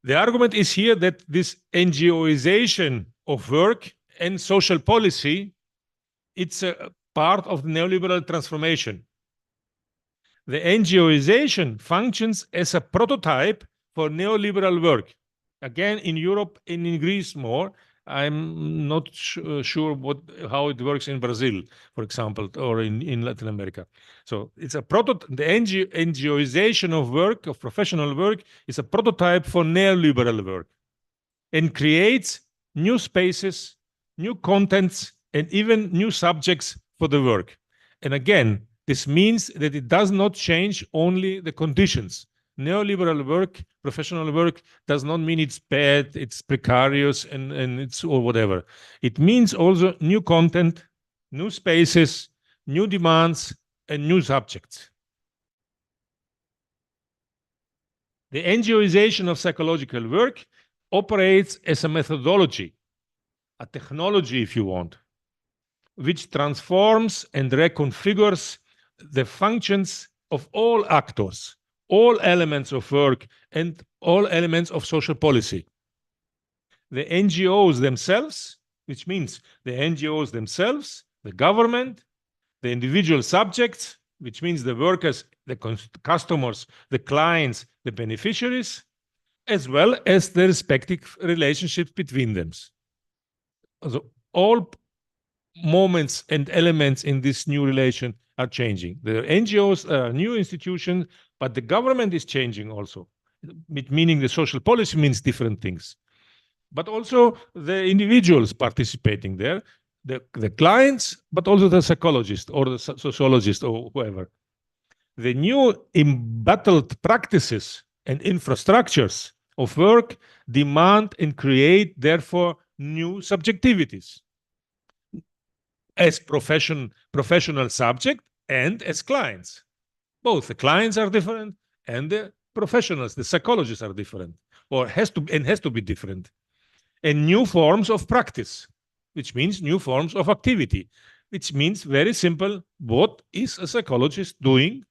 The argument is here that this NGOization of work and social policy, it's a part of the neoliberal transformation. The NGOization functions as a prototype for neoliberal work. Again, in Europe and in Greece more. I'm not sure how it works in Brazil, for example, or in Latin America. So it's a prototype. The NGOization of work, of professional work, is a prototype for neoliberal work, and creates new spaces, new contents, and even new subjects for the work. And again, this means that it does not change only the conditions. Neoliberal work, professional work, does not mean it's bad, it's precarious, and it's or whatever. It means also new content, new spaces, new demands, and new subjects. The NGOization of psychological work operates as a methodology, a technology, if you want. which transforms and reconfigures the functions of all actors, all elements of work, and all elements of social policy. The NGOs themselves, which means the NGOs themselves, the government, the individual subjects, which means the workers, the customers, the clients, the beneficiaries, as well as the respective relationships between them. So all moments and elements in this new relation are changing. The NGOs are new institutions, but the government is changing also, meaning the social policy means different things. But also the individuals participating there, the clients, but also the psychologist or the sociologist or whoever. The new embattled practices and infrastructures of work demand and create, therefore, new subjectivities as professional subject and as clients. Both the clients are different and the professionals, the psychologists are different, or has to be different. And new forms of practice, which means new forms of activity, which means very simple, what is a psychologist doing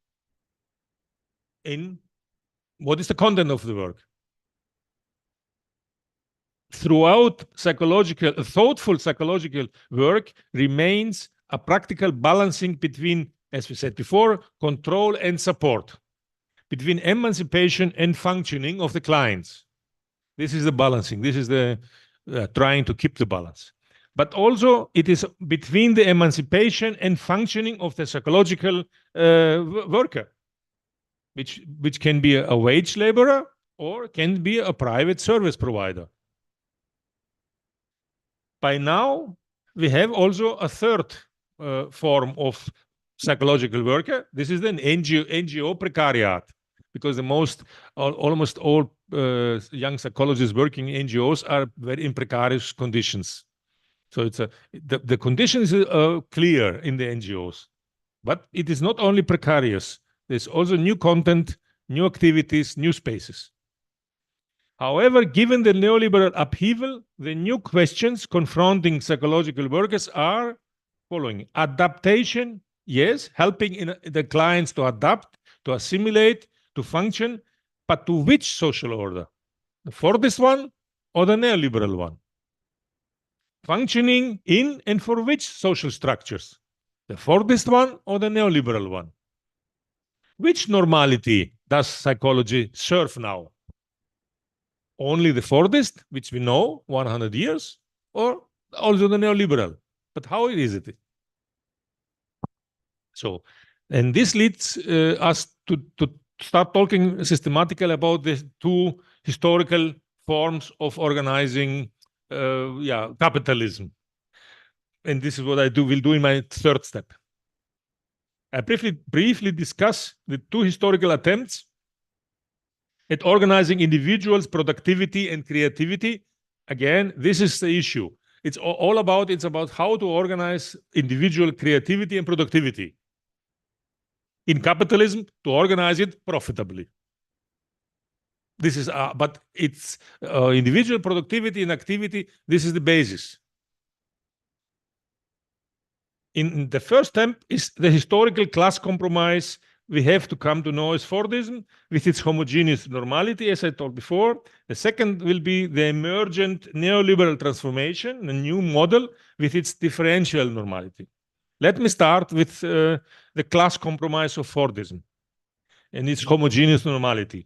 in what is the content of the work? Throughout thoughtful psychological work remains a practical balancing between, as we said before, control and support, between emancipation and functioning of the clients. This is the balancing. This is the trying to keep the balance. But also it is between the emancipation and functioning of the psychological worker, which can be a wage laborer or can be a private service provider. By now, we have also a third form of psychological worker. This is an NGO precariat, because almost all young psychologists working in NGOs are very in precarious conditions. So it's the conditions are clear in the NGOs, but it is not only precarious. There's also new content, new activities, new spaces. However, given the neoliberal upheaval, the new questions confronting psychological workers are following: adaptation, yes, helping the clients to adapt, to assimilate, to function, but to which social order? The Fordist one or the neoliberal one? Functioning in and for which social structures? The Fordist one or the neoliberal one? Which normality does psychology serve now? Only the Fordist, which we know 100 years, or also the neoliberal? But how is it? So, and this leads us to start talking systematically about the two historical forms of organizing capitalism. And this is what I will do in my third step. I briefly discuss the two historical attempts at organizing individuals' productivity and creativity. Again, this is the issue. It's about how to organize individual creativity and productivity in capitalism, to organize it profitably. This is, but it's individual productivity and activity. This is the basis. In the first step is the historical class compromise we have to come to know as Fordism, with its homogeneous normality, as I told before. The second will be the emergent neoliberal transformation, a new model with its differential normality. Let me start with the class compromise of Fordism and its homogeneous normality.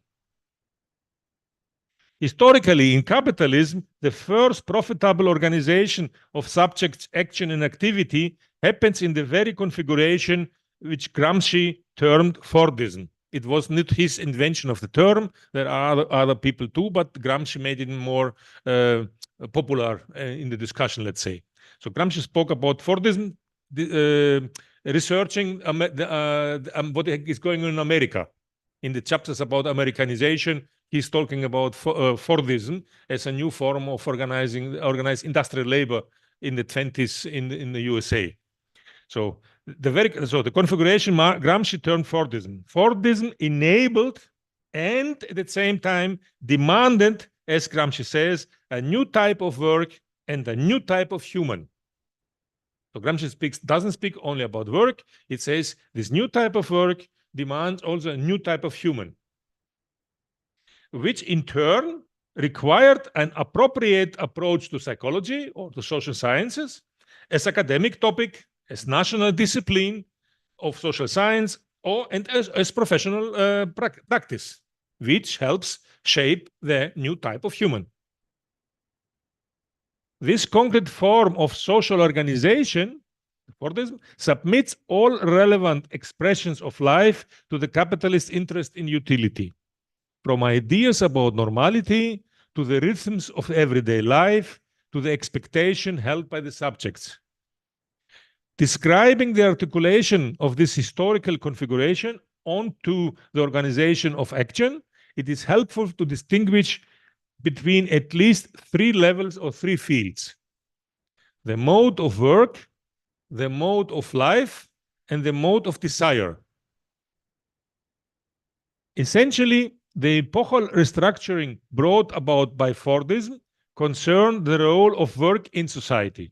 Historically, in capitalism, the first profitable organization of subjects' action and activity happens in the very configuration which Gramsci termed Fordism. It was not his invention of the term. There are other people too, but Gramsci made it more popular in the discussion, let's say. So Gramsci spoke about Fordism, researching what is going on in America. In the chapters about Americanization, he's talking about Fordism as a new form of organized industrial labor in the 20s in the USA. So the configuration Gramsci termed Fordism. Fordism enabled and at the same time demanded, as Gramsci says, a new type of work and a new type of human. So Gramsci doesn't speak only about work. It says this new type of work demands also a new type of human, which in turn required an appropriate approach to psychology or to social sciences as academic topic, as national discipline of social science, and as professional practice, which helps shape the new type of human. This concrete form of social organization Fordism submits all relevant expressions of life to the capitalist interest in utility, from ideas about normality to the rhythms of everyday life to the expectation held by the subjects. Describing the articulation of this historical configuration onto the organization of action, it is helpful to distinguish between at least three levels or three fields: the mode of work, the mode of life, and the mode of desire. Essentially, the epochal restructuring brought about by Fordism concerned the role of work in society.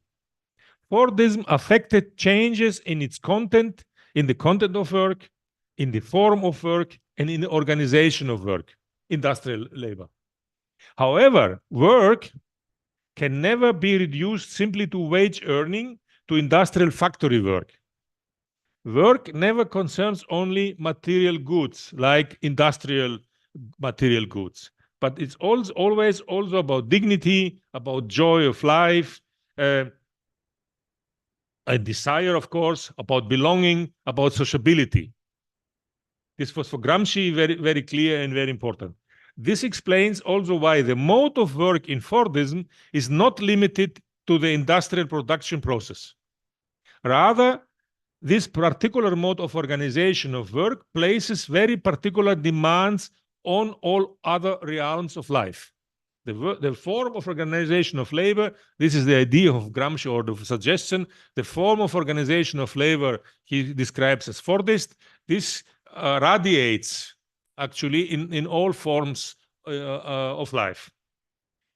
Fordism affected changes in its content, in the content of work, in the form of work, and in the organization of work, industrial labor. However, work can never be reduced simply to wage earning, to industrial factory work. Work never concerns only material goods, like industrial material goods, but it's always also about dignity, about joy of life, a desire, of course, about belonging, about sociability. This was for Gramsci very, very clear and very important. This explains also why the mode of work in Fordism is not limited to the industrial production process. Rather, this particular mode of organization of work places very particular demands on all other realms of life. The form of organization of labor, this is the idea of Gramsci, or the suggestion. The form of organization of labor he describes as Fordist. This radiates actually in all forms of life,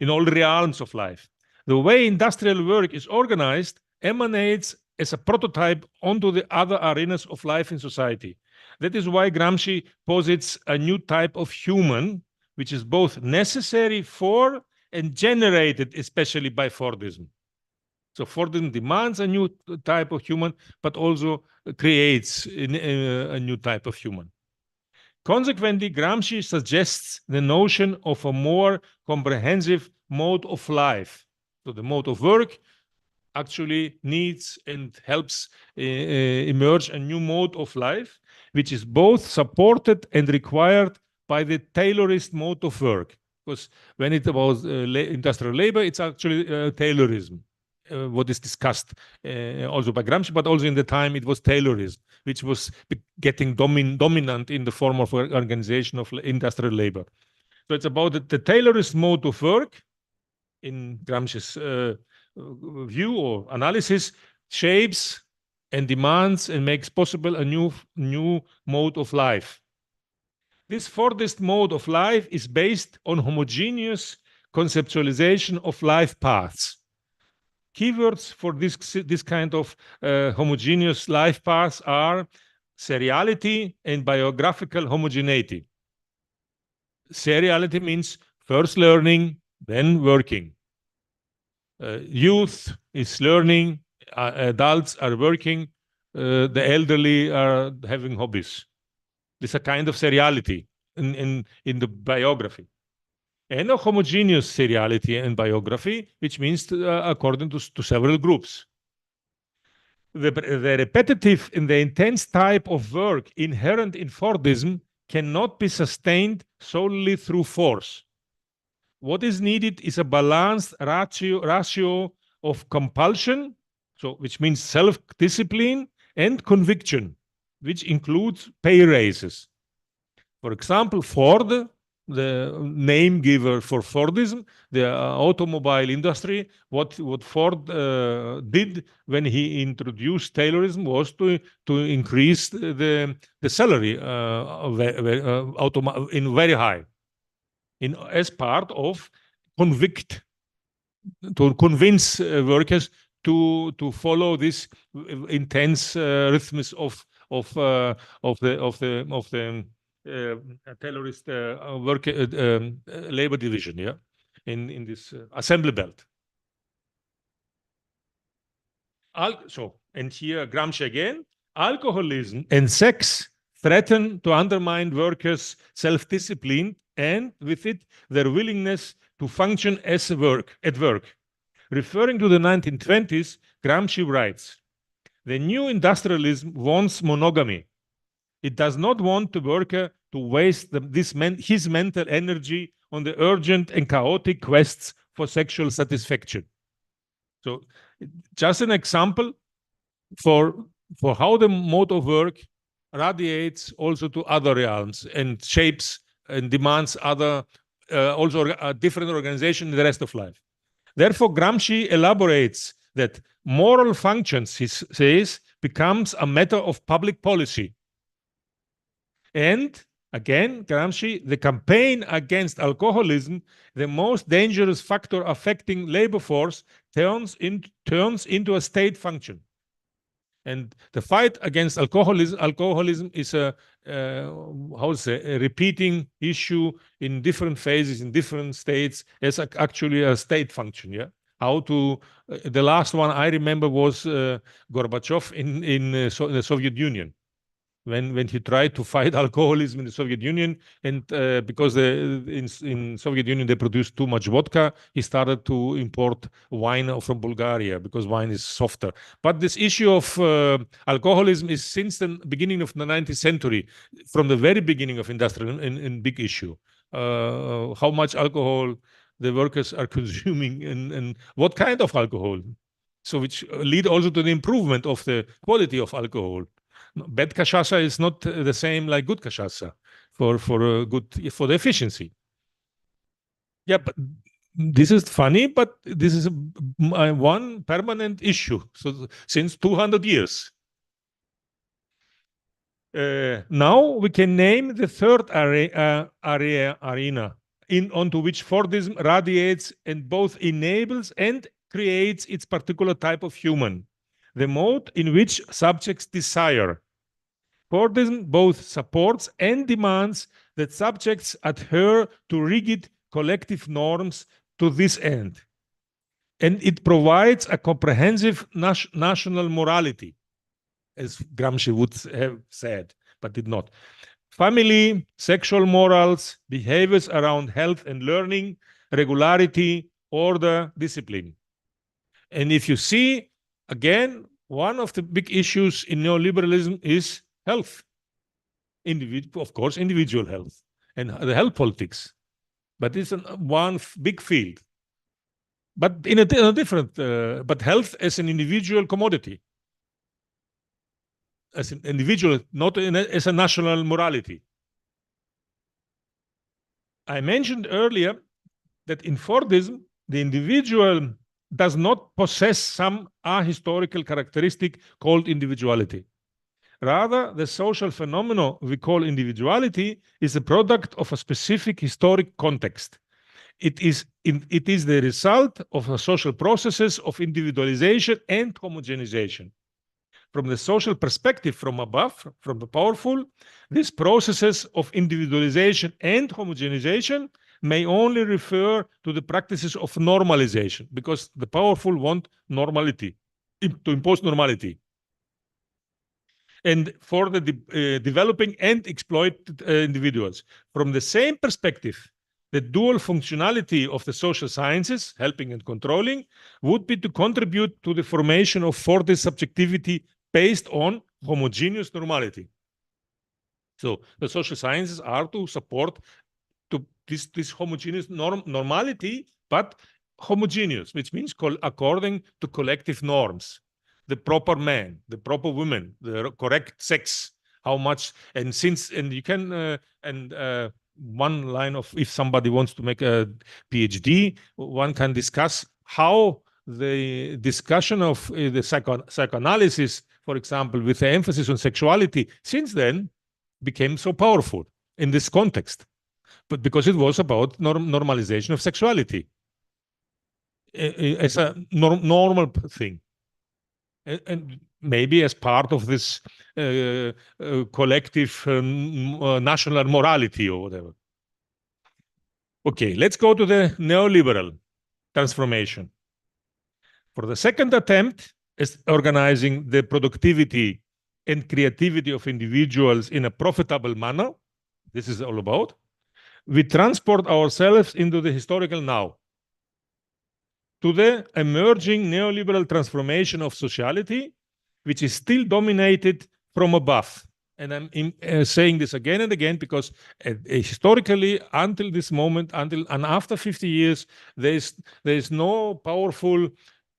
in all realms of life. The way industrial work is organized emanates as a prototype onto the other arenas of life in society. That is why Gramsci posits a new type of human, which is both necessary for and generated especially by Fordism. So Fordism demands a new type of human, but also creates a new type of human. Consequently, Gramsci suggests the notion of a more comprehensive mode of life. So the mode of work actually needs and helps emerge a new mode of life, which is both supported and required by the Taylorist mode of work. Because when it's about industrial labor, it's actually Taylorism, what is discussed also by Gramsci, but also in the time it was Taylorism, which was getting dominant in the form of organization of industrial labor. So it's about the Taylorist mode of work in Gramsci's view or analysis, shapes and demands and makes possible a new mode of life. This Fordist mode of life is based on homogeneous conceptualization of life paths. Keywords for this kind of homogeneous life paths are seriality and biographical homogeneity. Seriality means first learning, then working. Youth is learning, adults are working, the elderly are having hobbies. This is a kind of seriality in the biography. And a homogeneous seriality and biography, which means according to several groups. The repetitive and the intense type of work inherent in Fordism cannot be sustained solely through force. What is needed is a balanced ratio of compulsion, which means self-discipline, and conviction, which includes pay raises. For example, Ford, the name giver for Fordism, the automobile industry, what Ford did when he introduced Taylorism was to increase the salary in very high, as part of to convince workers to follow this intense rhythms of the Taylorist work labor division, yeah, in this assembly belt. And here Gramsci again, alcoholism and sex threaten to undermine workers' self-discipline and with it their willingness to function at work. Referring to the 1920s, Gramsci writes, "The new industrialism wants monogamy. It does not want the worker to waste his mental energy on the urgent and chaotic quests for sexual satisfaction." So just an example for how the mode of work radiates also to other realms and shapes and demands other also a different organization in the rest of life. Therefore, Gramsci elaborates that moral functions, he says, becomes a matter of public policy. And again, Gramsci, the campaign against alcoholism, the most dangerous factor affecting labor force, turns into a state function. And the fight against alcoholism is a repeating issue in different phases, in different states, as actually a state function. Yeah, the last one I remember was Gorbachev in the Soviet Union. When he tried to fight alcoholism in the Soviet Union, and because in Soviet Union they produced too much vodka, he started to import wine from Bulgaria because wine is softer. But this issue of alcoholism is since the beginning of the 19th century, from the very beginning of industrial, and big issue. How much alcohol the workers are consuming and what kind of alcohol. So which lead also to the improvement of the quality of alcohol. Bad cachaça is not the same like good cachaça for the efficiency. Yeah, but this is funny, but this is one permanent issue. So since 200 years. Now we can name the third arena onto which Fordism radiates and both enables and creates its particular type of human. The mode in which subjects desire. Fordism both supports and demands that subjects adhere to rigid collective norms to this end. And it provides a comprehensive national morality, as Gramsci would have said, but did not. Family, sexual morals, behaviors around health and learning, regularity, order, discipline. And if you see, again, one of the big issues in neoliberalism is health. Of course, individual health and the health politics. But it's one big field. But in a different, but health as an individual commodity. As an individual, not as a national morality. I mentioned earlier that in Fordism, the individual does not possess some ahistorical characteristic called individuality. Rather, the social phenomenon we call individuality is a product of a specific historic context. It is the result of the social processes of individualization and homogenization. From the social perspective from above, from the powerful, these processes of individualization and homogenization may only refer to the practices of normalization, because the powerful want normality, to impose normality. And for the developing and exploited individuals. From the same perspective, the dual functionality of the social sciences, helping and controlling, would be to contribute to the formation of Fordist subjectivity based on homogeneous normality. So the social sciences are to support this homogeneous normality, but homogeneous, which means according to collective norms. The proper man, the proper woman, the correct sex, how much, and you can, one line of, if somebody wants to make a PhD, one can discuss how the discussion of the psychoanalysis, for example, with the emphasis on sexuality, since then became so powerful in this context. But because it was about normalization of sexuality as a normal thing. and maybe as part of this collective national morality or whatever. Okay, let's go to the neoliberal transformation. For the second attempt is organizing the productivity and creativity of individuals in a profitable manner. This is all about. We transport ourselves into the historical now, to the emerging neoliberal transformation of sociality, which is still dominated from above. And I'm saying this again and again because historically, until this moment, and after 50 years, there is no powerful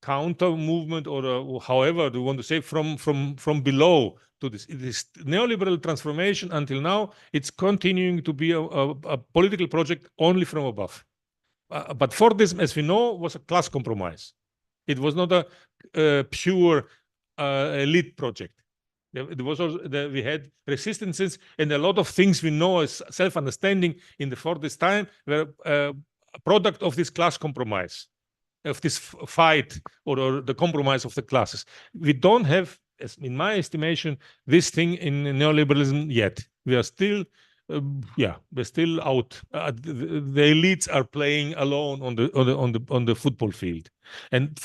counter movement, or however you want to say, from below to this. This neoliberal transformation until now, it's continuing to be a political project only from above. But for this, as we know, was a class compromise. It was not a pure elite project. It was also we had resistances, and a lot of things we know as self-understanding for this time were a product of this class compromise, of this fight or the compromise of the classes. We don't have, in my estimation, this thing in neoliberalism yet. We are still we're still out. The elites are playing alone on the football field, and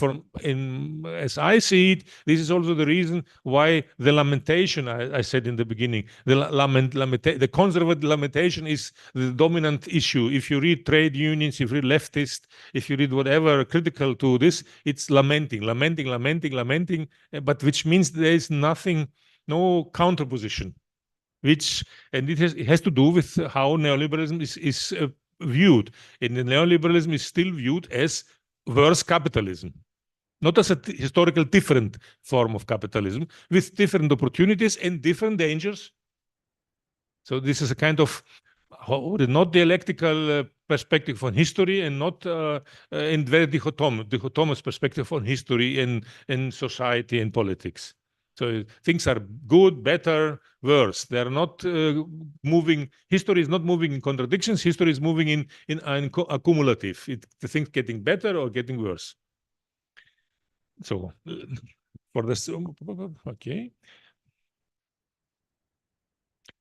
as I see it, this is also the reason why the lamentation I said in the beginning, the conservative lamentation is the dominant issue. If you read trade unions, if you read leftist, if you read whatever critical to this, it's lamenting, but which means there is nothing, no counterposition. And it has to do with how neoliberalism is viewed. And the neoliberalism is still viewed as worse capitalism, not as a historical different form of capitalism with different opportunities and different dangers. So this is a kind of not dialectical perspective on history, and not and very dichotomous perspective on history and society and politics. So things are good, better, worse. They are not moving. History is not moving in contradictions. History is moving in accumulative. The things getting better or getting worse. So for this, okay,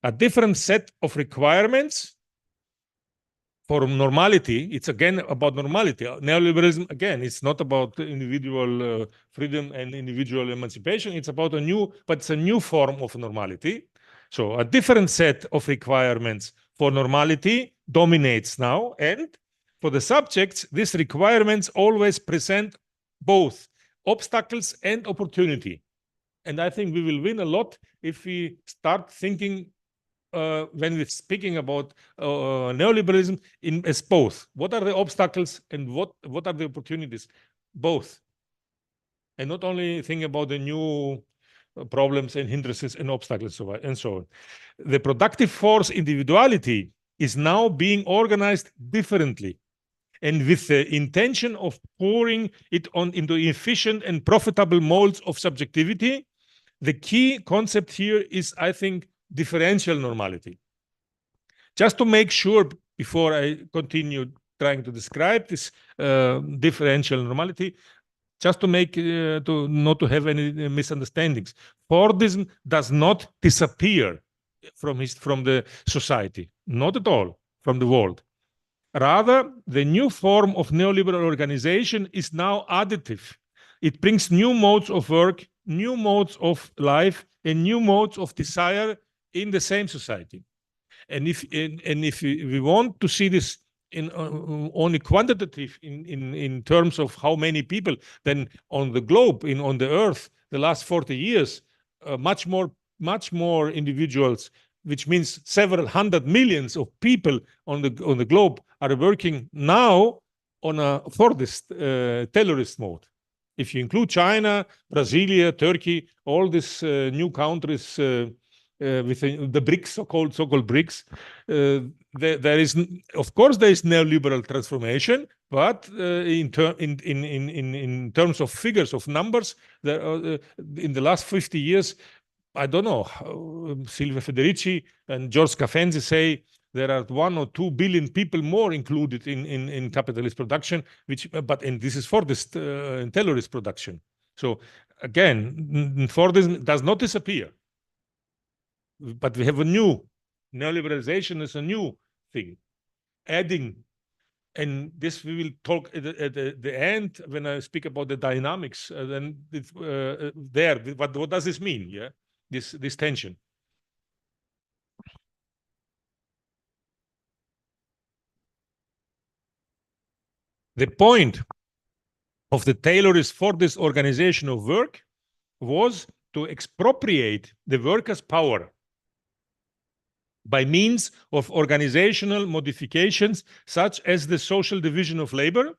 a different set of requirements for normality. It's again about normality. Neoliberalism, again, it's not about individual freedom and individual emancipation. It's about it's a new form of normality. So a different set of requirements for normality dominates now. And for the subjects, these requirements always present both obstacles and opportunity. And I think we will win a lot if we start thinking when we're speaking about neoliberalism as both. What are the obstacles and what are the opportunities? Both. And not only think about the new problems and hindrances and obstacles and so on. The productive force individuality is now being organized differently, and with the intention of pouring it into efficient and profitable molds of subjectivity. The key concept here is, I think, differential normality. Just to make sure, before I continue trying to describe this differential normality, just to make not to have any misunderstandings. Fordism does not disappear from the society, not at all, from the world. Rather, the new form of neoliberal organization is now additive. It brings new modes of work, new modes of life, and new modes of desire in the same society. And if we want to see this in only quantitative in terms of how many people, then on the globe, on the earth, the last 40 years, much more individuals, which means several hundred millions of people on the globe are working now on a Fordist Taylorist mode. If you include China, Brasilia, Turkey, all these new countries with the BRICS, so-called BRICS, there is, of course, there is neoliberal transformation, but in terms of figures, of numbers, in the last 50 years, I don't know, Silvia Federici and George Cafenzi say there are 1 or 2 billion people more included in capitalist production, and this is for this Taylorist production. So again, Fordism does not disappear, but we have a new neoliberalization is a new thing, adding, and this we will talk at the end when I speak about the dynamics. Then it's, there, what does this mean? Yeah, this tension. The point of the Taylorist Fordist organization of work was to expropriate the workers' power by means of organizational modifications such as the social division of labor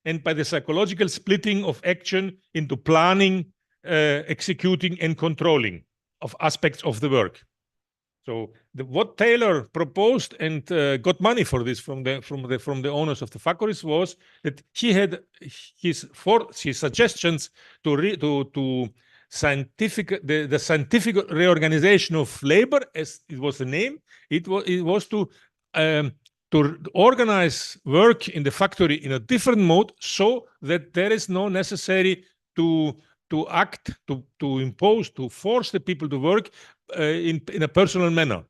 and by the psychological splitting of action into planning, executing, and controlling of aspects of the work. So what Taylor proposed and got money for this from the owners of the factories was that he had his suggestions to the scientific reorganization of labor, as it was the name. It was to organize work in the factory in a different mode, so that there is no necessary to act, to impose, to force the people to work in a personal manner.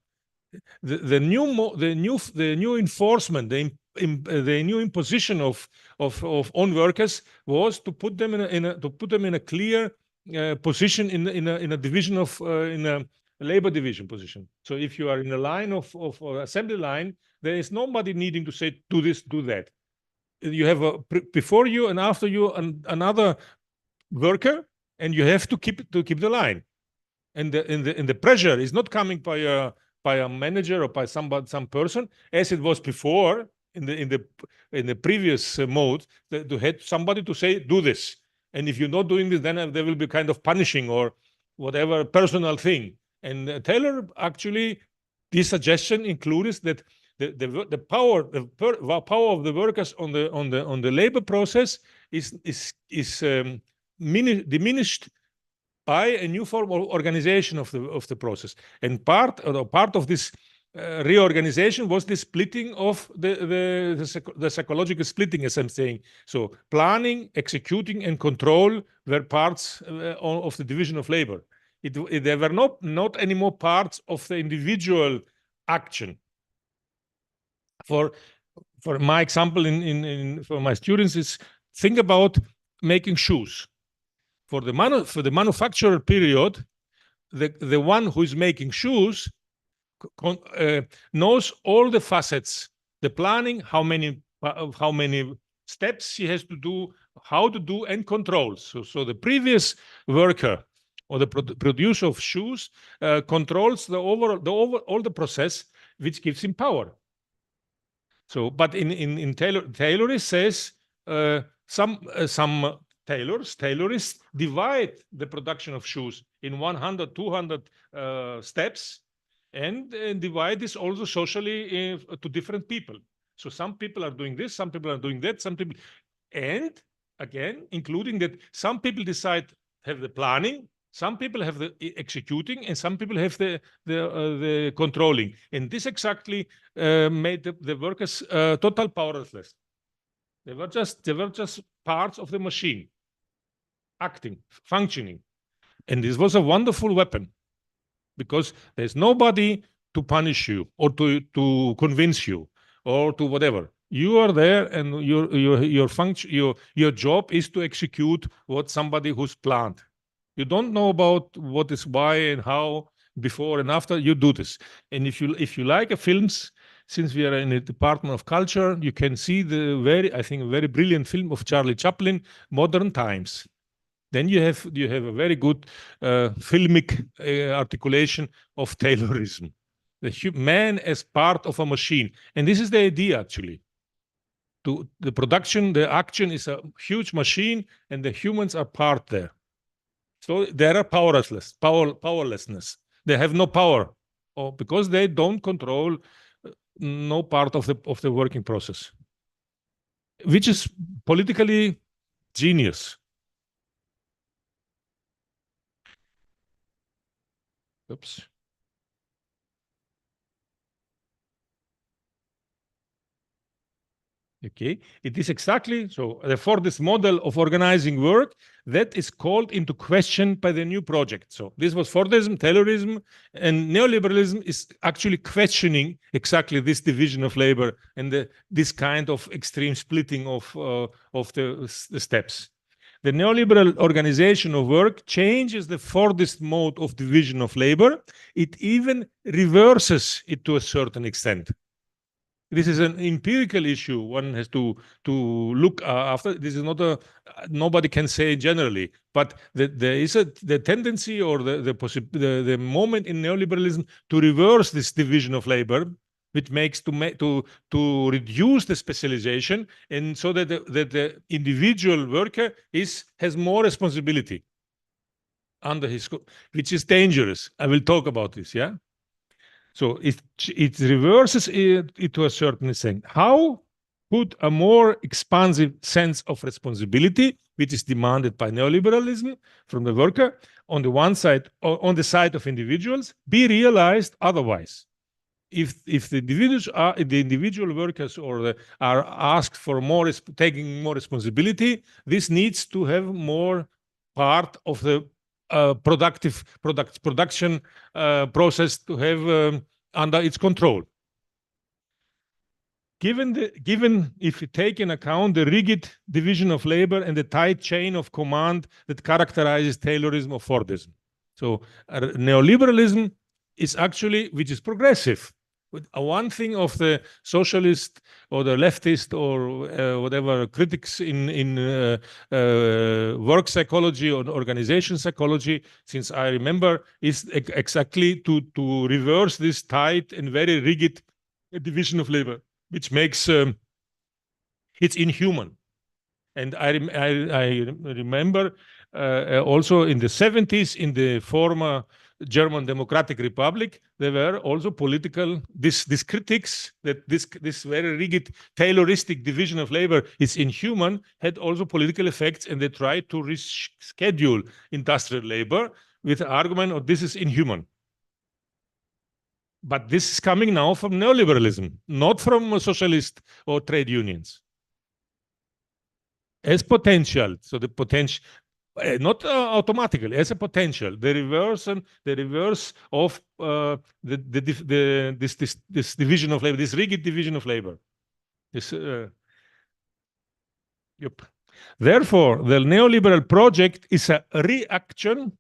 The new enforcement, the new imposition of on workers was to put them in a clear position in a division of in a labor division position. So if you are in a line of assembly line, there is nobody needing to say do this, do that. You have before you and after you another worker, and you have to keep the line. And the pressure is not coming by a manager or by some person, as it was before in the previous mode. To had somebody to say do this, and if you're not doing this, then there will be kind of punishing or whatever personal thing. And Taylor actually, this suggestion includes that the power of the workers on the labor process is diminished by a new form of organization of the process. And part of this reorganization was the splitting of the psychological splitting, as I'm saying. So planning, executing, and control were parts of the division of labor. There were not anymore parts of the individual action. For my example, for my students, is think about making shoes. For the manufacturer period, the one who is making shoes knows all the facets, the planning, how many steps he has to do, how to do, and controls. So the previous worker or the producer of shoes controls all the process, which gives him power. So, but in Taylor says some tailorists divide the production of shoes in 100, 200 steps, and divide this also socially to different people. So some people are doing this, some people are doing that, some people, and again, including that some people have the planning, some people have the executing, and some people have the controlling. And this exactly made the workers total powerless. They were just parts of the machine, acting, functioning. And this was a wonderful weapon, because there's nobody to punish you or to convince you or to whatever. You are there, and your job is to execute what somebody who's planned. You don't know about what is why and how before and after. You do this. And if you like films, since we are in the Department of Culture, you can see the very brilliant film of Charlie Chaplin, Modern Times. Then you have a very good filmic articulation of Taylorism, the man as part of a machine. And this is the idea, actually. The production, the action is a huge machine, and the humans are part there. So they are powerlessness. They have no power, because they don't control no part of the working process, which is politically genius. Oops. Okay, it is exactly so. For this model of organizing work, that is called into question by the new project. So this was Fordism, Taylorism, and neoliberalism is actually questioning exactly this division of labor and this kind of extreme splitting of the steps. The neoliberal organization of work changes the Fordist mode of division of labor. It even reverses it to a certain extent. This is an empirical issue. One has to look after. This is not nobody can say generally, but there is the tendency or the moment in neoliberalism to reverse this division of labor, which makes to reduce the specialization, and so that the individual worker has more responsibility under his, which is dangerous. I will talk about this. Yeah. So it reverses it to a certain extent. How could a more expansive sense of responsibility, which is demanded by neoliberalism from the worker, on the one side, or on the side of individuals, be realized otherwise? If the individual workers are asked for taking more responsibility, this needs to have more part of the production process to have under its control. Given if you take in account the rigid division of labor and the tight chain of command that characterizes Taylorism or Fordism. So neoliberalism is actually, which is progressive. One thing of the socialist or the leftist or whatever critics in work psychology or organization psychology, since I remember, is exactly to reverse this tight and very rigid division of labor, which makes it's inhuman. And I remember also in the 70s, in the former German Democratic Republic, there were also political, this critics that this very rigid Tayloristic division of labor is inhuman, had also political effects, and they tried to reschedule industrial labor with the argument of this is inhuman. But this is coming now from neoliberalism, not from socialist or trade unions. As potential, so the potential, not automatically, as a potential, the reverse of this division of labor, this rigid division of labor. Yep. Therefore, the neoliberal project is a reaction.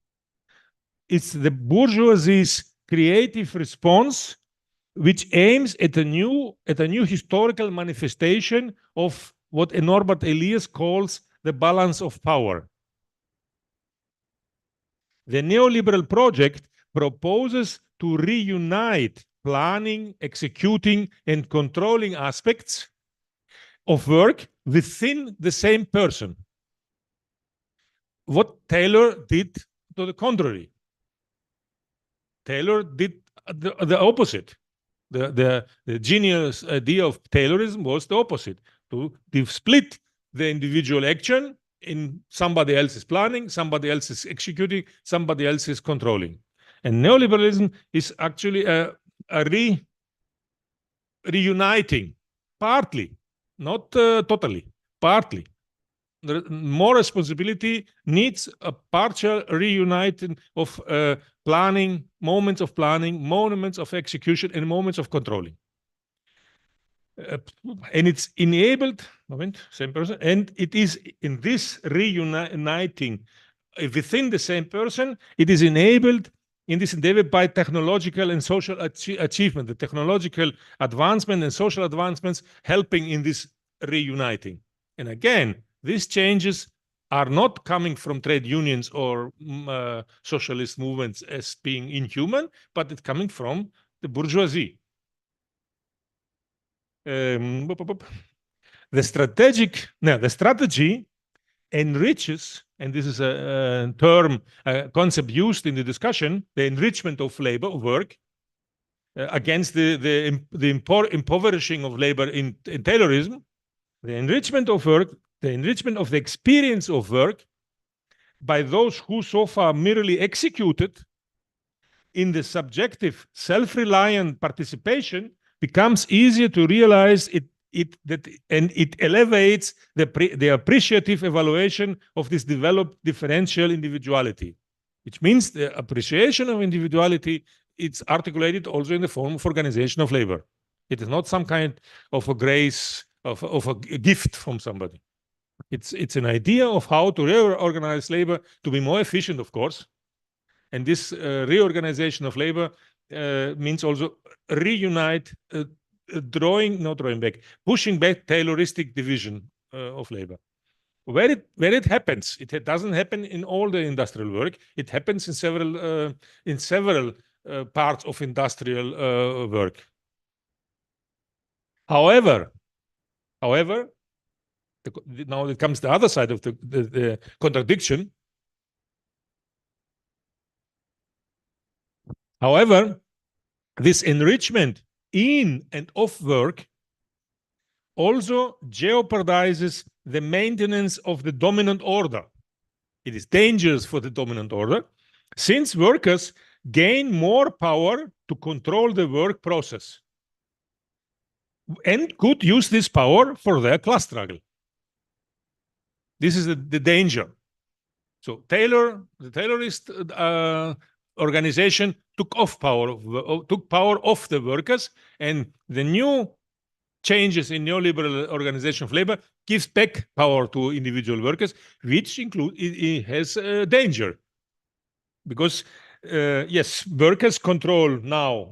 It's the bourgeoisie's creative response, which aims at a new historical manifestation of what Norbert Elias calls the balance of power. The neoliberal project proposes to reunite planning, executing, and controlling aspects of work within the same person. What Taylor did to the contrary. Taylor did the opposite. The genius idea of Taylorism was the opposite, to split the individual action in somebody else is planning, somebody else is executing, somebody else is controlling. And neoliberalism is actually a reuniting, partly, not totally, partly. More responsibility needs a partial reuniting of planning, moments of planning, moments of execution, and moments of controlling. And it's enabled, same person, and it is in this reuniting within the same person, it is enabled in this endeavor by technological and social achievement, the technological advancement and social advancements helping in this reuniting. And again, these changes are not coming from trade unions or socialist movements as being inhuman, but it's coming from the bourgeoisie. The strategy enriches, and this is a term, a concept used in the discussion, the enrichment of labor, of work, against the impoverishing of labor in Taylorism, the enrichment of work, the enrichment of the experience of work by those who so far merely executed in the subjective, self-reliant participation becomes easier to realize it it elevates the appreciative evaluation of this developed differential individuality, which means the appreciation of individuality. It's articulated also in the form of organization of labor. It is not some kind of a grace of a gift from somebody. It's an idea of how to reorganize labor to be more efficient, of course. And this reorganization of labor means also pushing back Tayloristic division of labor. Where it happens, it doesn't happen in all the industrial work. It happens in several parts of industrial work. However, now it comes the other side of the contradiction. However, this enrichment in and of work also jeopardizes the maintenance of the dominant order. It is dangerous for the dominant order, since workers gain more power to control the work process and could use this power for their class struggle. This is the danger. So the Taylorist organization took power off the workers, and the new changes in neoliberal organization of labor gives back power to individual workers, which it has danger. Because yes, workers control now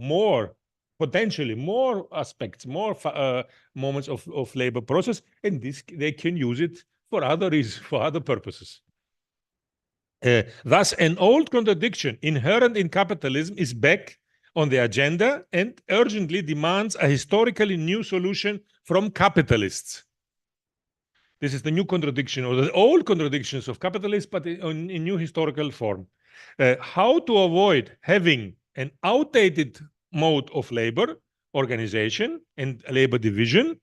potentially more aspects, more moments of labor process, and they can use it for other reasons, for other purposes. Thus, an old contradiction inherent in capitalism is back on the agenda and urgently demands a historically new solution from capitalists. This is the new contradiction, or the old contradictions of capitalists, but in new historical form. How to avoid having an outdated mode of labor organization and labor division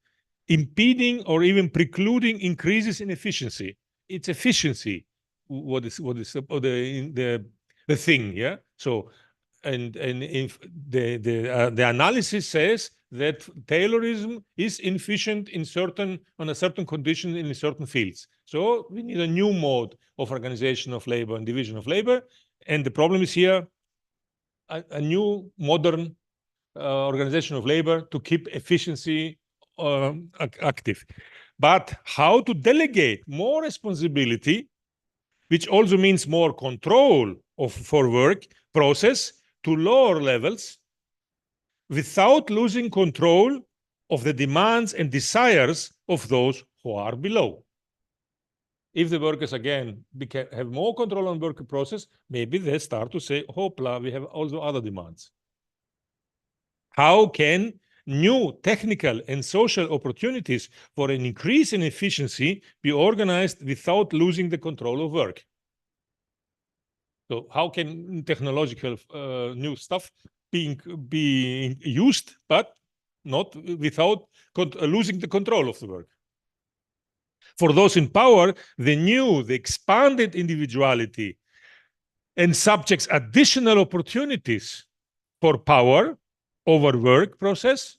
impeding or even precluding increases in efficiency. It's efficiency what is the thing, yeah. So and if the analysis says that Taylorism is inefficient on a certain condition in certain fields. So we need a new mode of organization of labor and division of labor, and the problem is here a new modern organization of labor to keep efficiency active. But how to delegate more responsibility, which also means more control for work process to lower levels without losing control of the demands and desires of those who are below. If the workers again have more control on work process, maybe they start to say, "Hopla, we have also other demands." How can new technical and social opportunities for an increase in efficiency be organized without losing the control of work? So how can technological new stuff be used, but not without losing the control of the work? For those in power, the expanded individuality and subjects additional opportunities for power over work process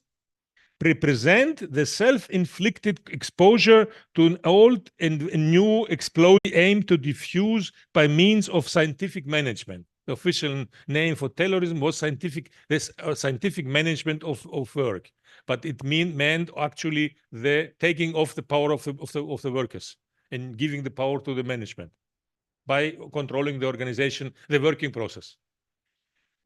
represent the self-inflicted exposure to an old and new explosive aim to diffuse by means of scientific management. The official name for Taylorism was scientific management of work, but it meant actually the taking off the power of the workers and giving the power to the management by controlling the organization, the working process.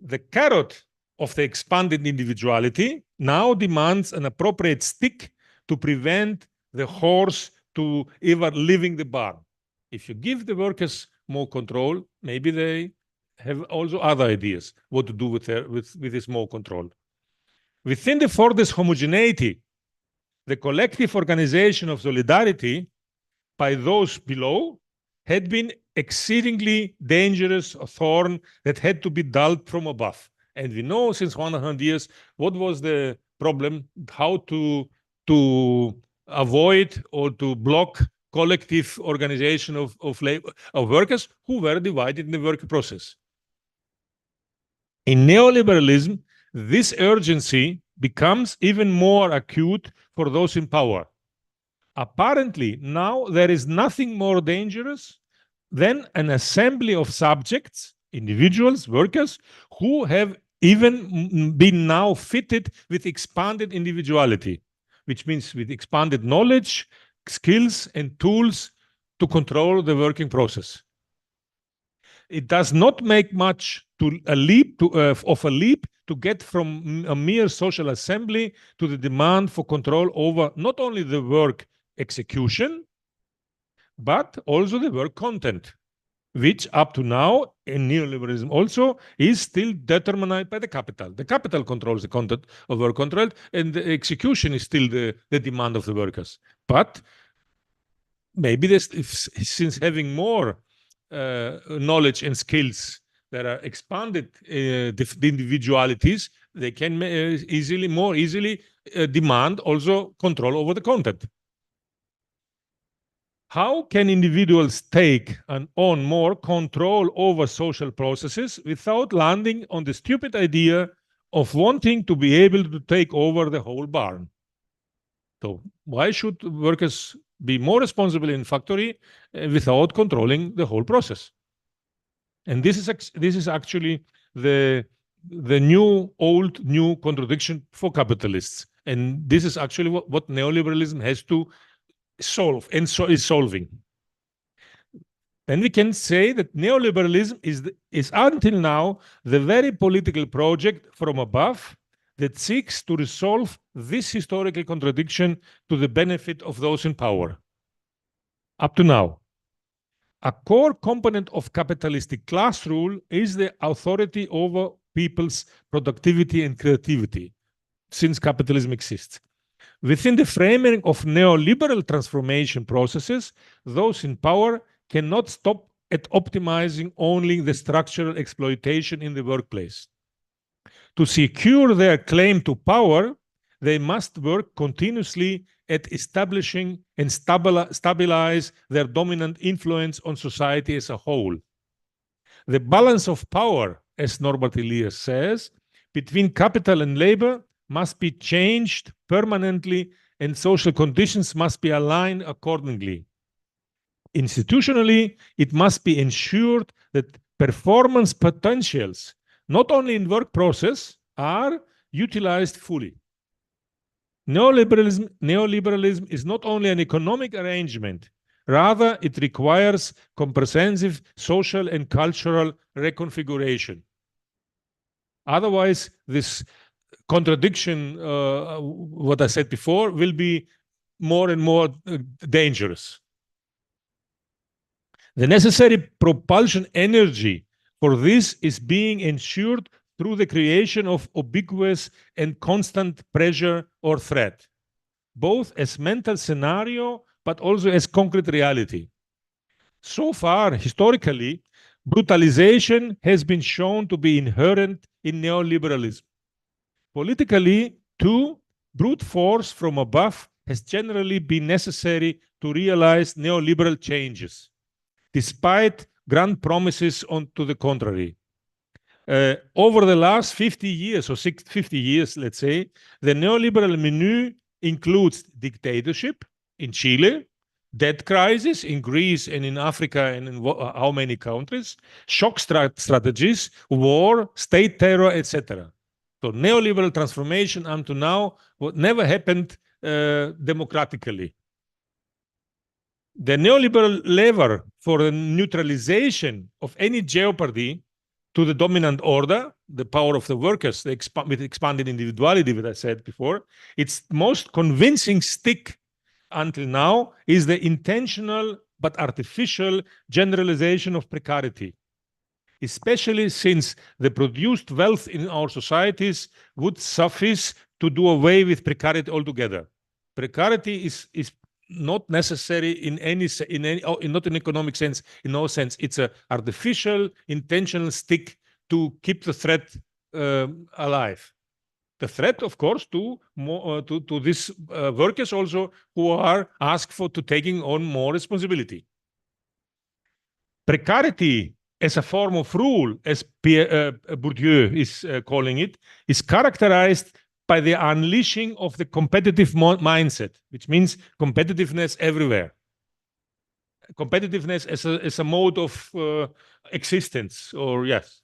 The carrot of the expanded individuality now demands an appropriate stick to prevent the horse to ever leaving the barn. If you give the workers more control, maybe they have also other ideas what to do with this more control. Within the Fordist homogeneity, the collective organization of solidarity by those below had been exceedingly dangerous thorn that had to be dulled from above. And we know since 100 years what was the problem, how to avoid or to block collective organization of workers who were divided in the work process. In neoliberalism, this urgency becomes even more acute for those in power. Apparently, now there is nothing more dangerous than an assembly of subjects, individuals, workers, who have even been now fitted with expanded individuality, which means with expanded knowledge, skills, and tools to control the working process. It does not make much of a leap to get from a mere social assembly to the demand for control over not only the work execution, but also the work content, which up to now in neoliberalism also is still determined by the capital. The capital controls the content of work control, and the execution is still the demand of the workers. But maybe this, since having more knowledge and skills that are expanded the individualities, they can more easily demand also control over the content. How can individuals take on more control over social processes without landing on the stupid idea of wanting to be able to take over the whole barn? So why should workers be more responsible in factory without controlling the whole process? And this is actually the new contradiction for capitalists. And this is actually what neoliberalism has to solve, and so is solving. Then we can say that neoliberalism is until now the very political project from above that seeks to resolve this historical contradiction to the benefit of those in power. Up to now, a core component of capitalistic class rule is the authority over people's productivity and creativity, since capitalism exists. Within the framing of neoliberal transformation processes, those in power cannot stop at optimizing only the structural exploitation in the workplace. To secure their claim to power, they must work continuously at establishing and stabilize their dominant influence on society as a whole. The balance of power, as Norbert Elias says, between capital and labor must be changed permanently, and social conditions must be aligned accordingly. Institutionally, it must be ensured that performance potentials, not only in work process, are utilized fully. Neoliberalism is not only an economic arrangement, rather it requires comprehensive social and cultural reconfiguration. Otherwise, this contradiction, what I said before, will be more and more dangerous. The necessary propulsion energy for this is being ensured through the creation of ubiquitous and constant pressure or threat, both as mental scenario, but also as concrete reality. So far, historically, brutalization has been shown to be inherent in neoliberalism. Politically, too, brute force from above has generally been necessary to realize neoliberal changes, despite grand promises to the contrary. Over the last 50 years, or 50 years, let's say, the neoliberal menu includes dictatorship in Chile, debt crisis in Greece and in Africa and in how many countries, shock strategies, war, state terror, etc. So neoliberal transformation until now never happened democratically. The neoliberal lever for the neutralization of any jeopardy to the dominant order, the power of the workers, with expanded individuality that I said before, its most convincing stick until now is the intentional but artificial generalization of precarity, especially since the produced wealth in our societies would suffice to do away with precarity altogether. Precarity is not necessary not in economic sense, in no sense. It's an artificial, intentional stick to keep the threat alive. The threat, of course, to these workers also who are asked to taking on more responsibility. Precarity as a form of rule, as Bourdieu is calling it, is characterized by the unleashing of the competitive mindset, which means competitiveness everywhere. Competitiveness as a mode of existence, or yes.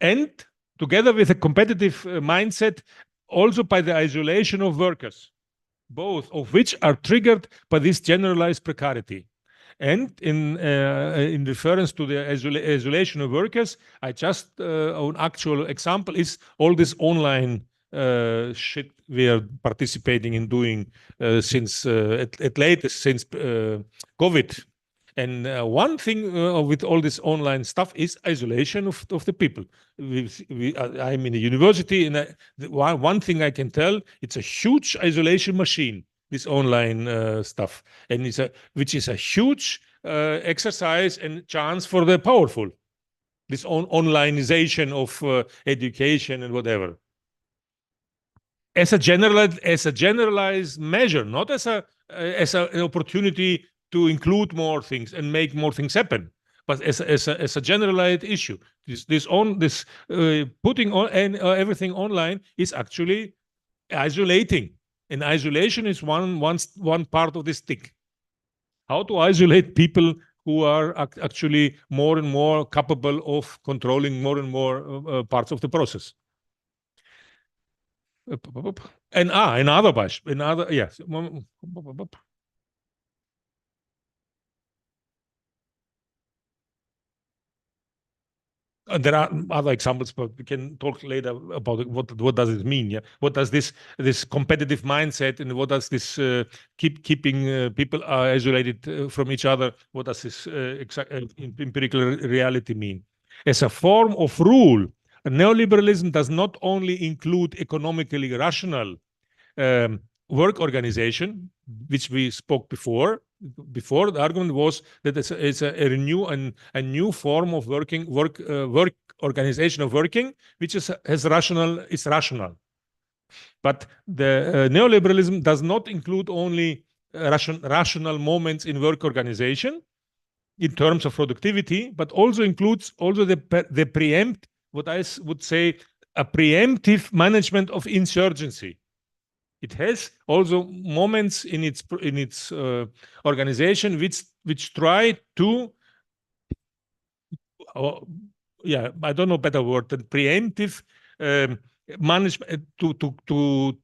And together with a competitive mindset, also by the isolation of workers, both of which are triggered by this generalized precarity. And in reference to the isolation of workers, I just, an actual example is all this online shit we are participating in doing since, at latest, since COVID. And one thing with all this online stuff is isolation of the people. I'm in a university, and one thing I can tell, it's a huge isolation machine, this online stuff, and which is a huge exercise and chance for the powerful, this onlineization of education and whatever. As a generalized measure, not as an opportunity to include more things and make more things happen, but as a generalized issue. This putting everything online is actually isolating, and isolation is one part of this stick. How to isolate people who are actually more and more capable of controlling more and more parts of the process. Another yes. There are other examples, but we can talk later about it. What does it mean? Yeah, what does this competitive mindset, and what does this keeping people isolated from each other? What does this empirical reality mean? As a form of rule, neoliberalism does not only include economically rational work organization, which we spoke before. The argument was that it's a new form of work organization of working, which is rational. But the neoliberalism does not include only rational moments in work organization in terms of productivity, but also includes the preempt, what I would say, a preemptive management of insurgency. It has also moments in its organization which try to, I don't know better word than preemptive management to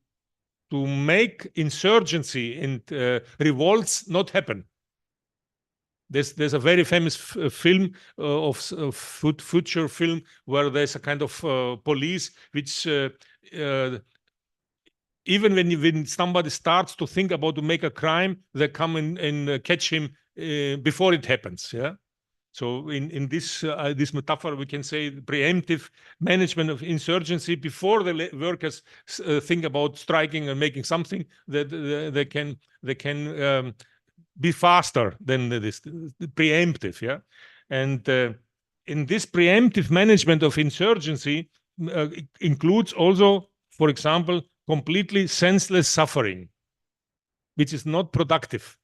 make insurgency and revolts not happen. There's a very famous film of future film where there's a kind of police which even when somebody starts to think about to make a crime, they come and catch him before it happens. Yeah. So in this metaphor, we can say preemptive management of insurgency before the workers think about striking and making something, that they can be faster than this preemptive. Yeah. And in this preemptive management of insurgency includes also, for example, completely senseless suffering, which is not productive.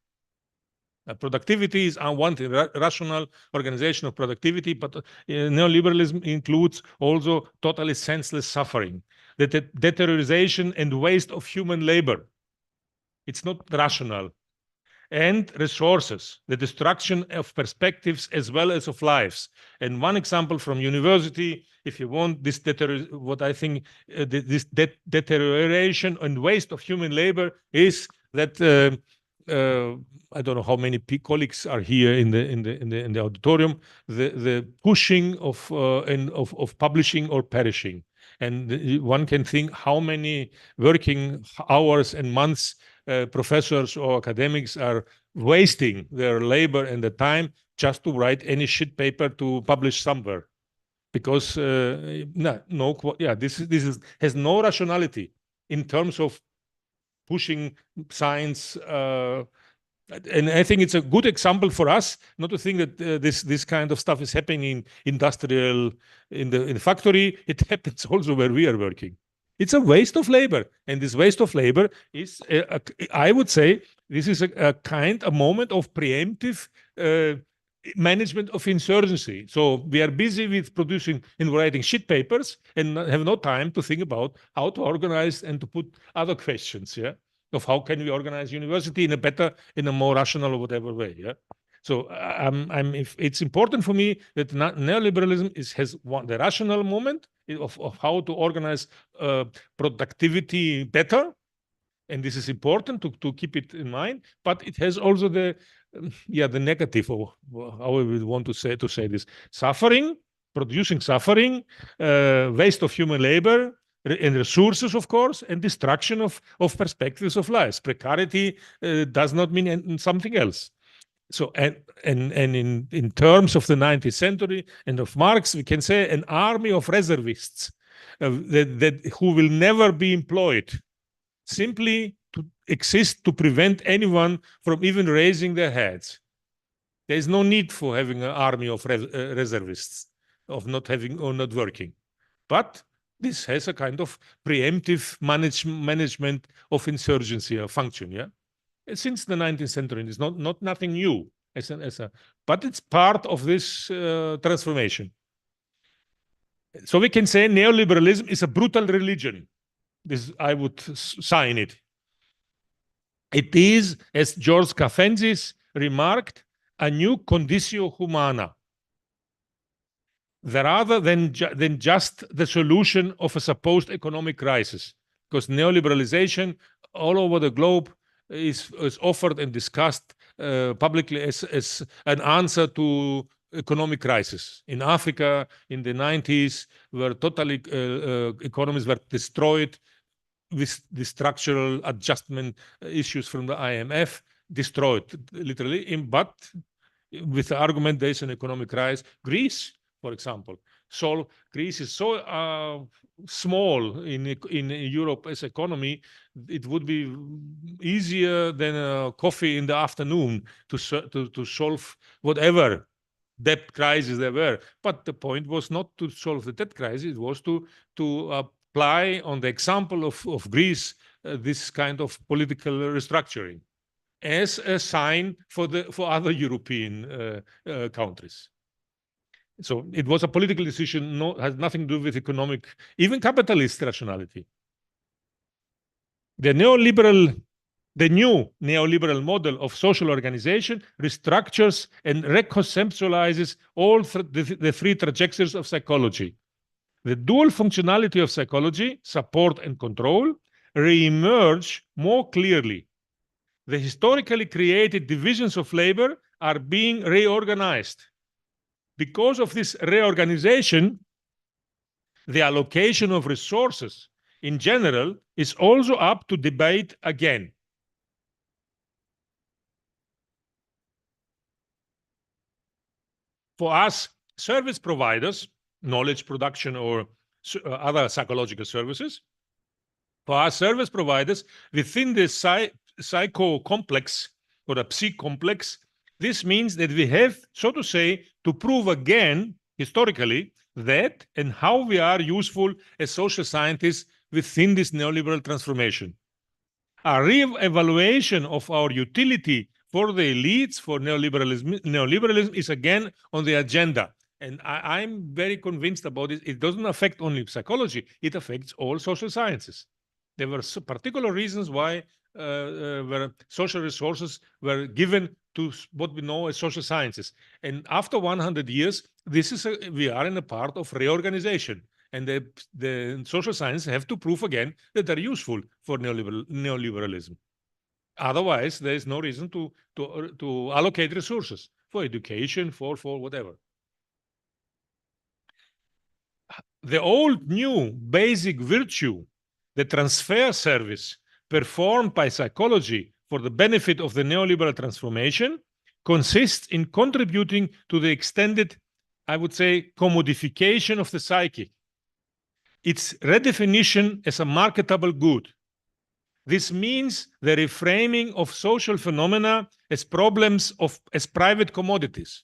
Productivity is one thing, rational organization of productivity, but neoliberalism includes also totally senseless suffering, the deterioration and waste of human labor. It's not rational. And resources, the destruction of perspectives as well as of lives. And one example from university, if you want, this what I think this deterioration and waste of human labor is that I don't know how many colleagues are here in the auditorium. The pushing of publishing or perishing, and one can think how many working hours and months professors or academics are wasting their labor and the time just to write any shit paper to publish somewhere, because this has no rationality in terms of pushing science. And I think it's a good example for us not to think that this kind of stuff is happening in the factory. It happens also where we are working. It's a waste of labor, and this waste of labor is, I would say, this is a moment of preemptive management of insurgency. So we are busy with producing and writing shit papers and have no time to think about how to organize and to put other questions, yeah, of how can we organize university in a better, in a more rational or whatever way, yeah. So it's important for me that neoliberalism has the rational moment of how to organize productivity better. And this is important to keep it in mind, but it has also the negative, or how we would want to say this: suffering, producing suffering, waste of human labor and resources, of course, and destruction of perspectives of lives. Precarity does not mean something else. So and in terms of the 19th century and of Marx, we can say an army of reservists that who will never be employed, simply to exist to prevent anyone from even raising their heads. There is no need for having an army of reservists, of not having or not working. But this has a kind of preemptive management of insurgency function, yeah? Since the 19th century. It's not nothing new, but it's part of this transformation. So we can say neoliberalism is a brutal religion. This, I would sign it. It is, as George Kafensis remarked, a new conditio humana, rather than just the solution of a supposed economic crisis. Because neoliberalization all over the globe is offered and discussed publicly as an answer to economic crisis. In Africa, in the 90s, where totally economies were destroyed, with the structural adjustment issues from the IMF, destroyed literally, but with the argument there is an economic crisis. Greece, for example, so Greece is so small in Europe as economy, it would be easier than a coffee in the afternoon to solve whatever debt crisis there were. But the point was not to solve the debt crisis; it was to apply on the example of Greece this kind of political restructuring as a sign for other European countries. So it was a political decision, has nothing to do with economic, even capitalist rationality. The new neoliberal model of social organization restructures and reconceptualizes all the three trajectories of psychology. The dual functionality of psychology, support and control, re-emerge more clearly. The historically created divisions of labor are being reorganized. Because of this reorganization, the allocation of resources in general is also up to debate again. For us, service providers, knowledge production or other psychological services, for our service providers within the psycho-complex or the psych-complex, this means that we have, so to say, to prove again, historically, that and how we are useful as social scientists within this neoliberal transformation. A re-evaluation of our utility for the elites, for neoliberalism is again on the agenda. And I'm very convinced about it. It doesn't affect only psychology, it affects all social sciences. There were particular reasons why where social resources were given to what we know as social sciences. And after 100 years, we are in a part of reorganization. And the social sciences have to prove again that they're useful for neoliberalism. Otherwise, there is no reason to allocate resources for education, for whatever. The old new basic virtue, the transfer service performed by psychology for the benefit of the neoliberal transformation, consists in contributing to the extended, I would say, commodification of the psyche, its redefinition as a marketable good. This means the reframing of social phenomena as problems as private commodities,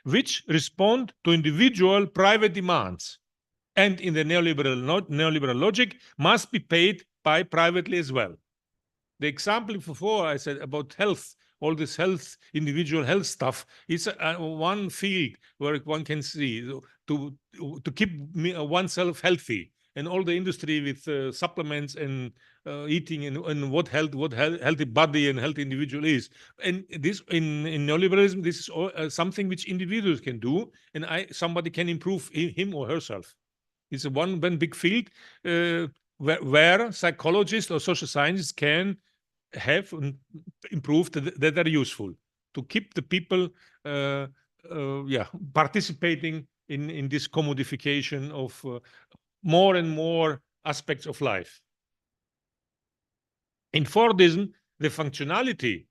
which respond to individual private demands, and in the neoliberal logic, must be paid by privately as well. The example before I said about health all this health, individual health stuff, it's one field where one can see to keep oneself healthy, and all the industry with supplements and eating and what healthy body and healthy individual is. And this in neoliberalism, this is something which individuals can do, and somebody can improve him or herself. It's one big field where psychologists or social scientists can have improved that are useful to keep the people participating in this commodification of more and more aspects of life. In Fordism, the functionality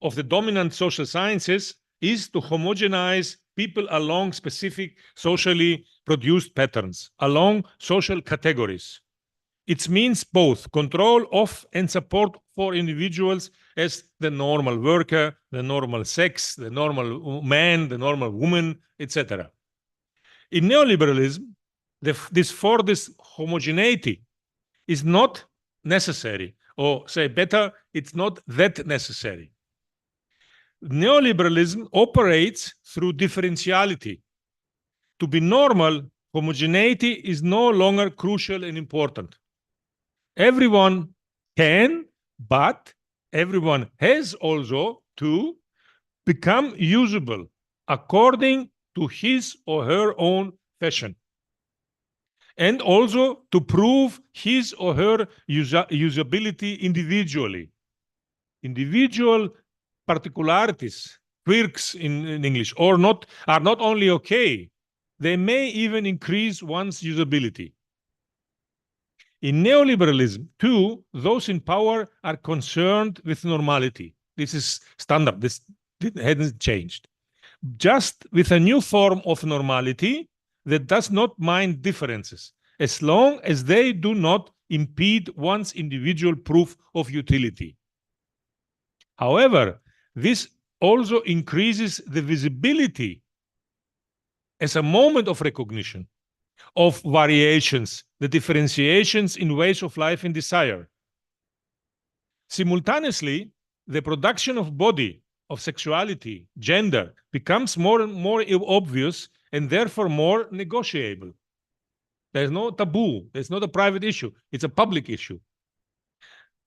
of the dominant social sciences is to homogenize people along specific socially produced patterns, along social categories. It means both control of and support for individuals as the normal worker, the normal sex, the normal man, the normal woman, etc. In neoliberalism, this homogeneity is not necessary, or say better, it's not that necessary. Neoliberalism operates through differentiality. To be normal, homogeneity is no longer crucial and important. Everyone can, but everyone has also to become usable according to his or her own fashion, and also to prove his or her usability individually. Individual particularities, quirks in English, are not only okay, they may even increase one's usability. In neoliberalism, too, those in power are concerned with normality. This is standard. This hasn't changed. Just with a new form of normality that does not mind differences, as long as they do not impede one's individual proof of utility. However, this also increases the visibility as a moment of recognition of variations, the differentiations in ways of life and desire. Simultaneously, the production of body, of sexuality, gender becomes more and more obvious and therefore more negotiable. There's no taboo. It's not a private issue. It's a public issue.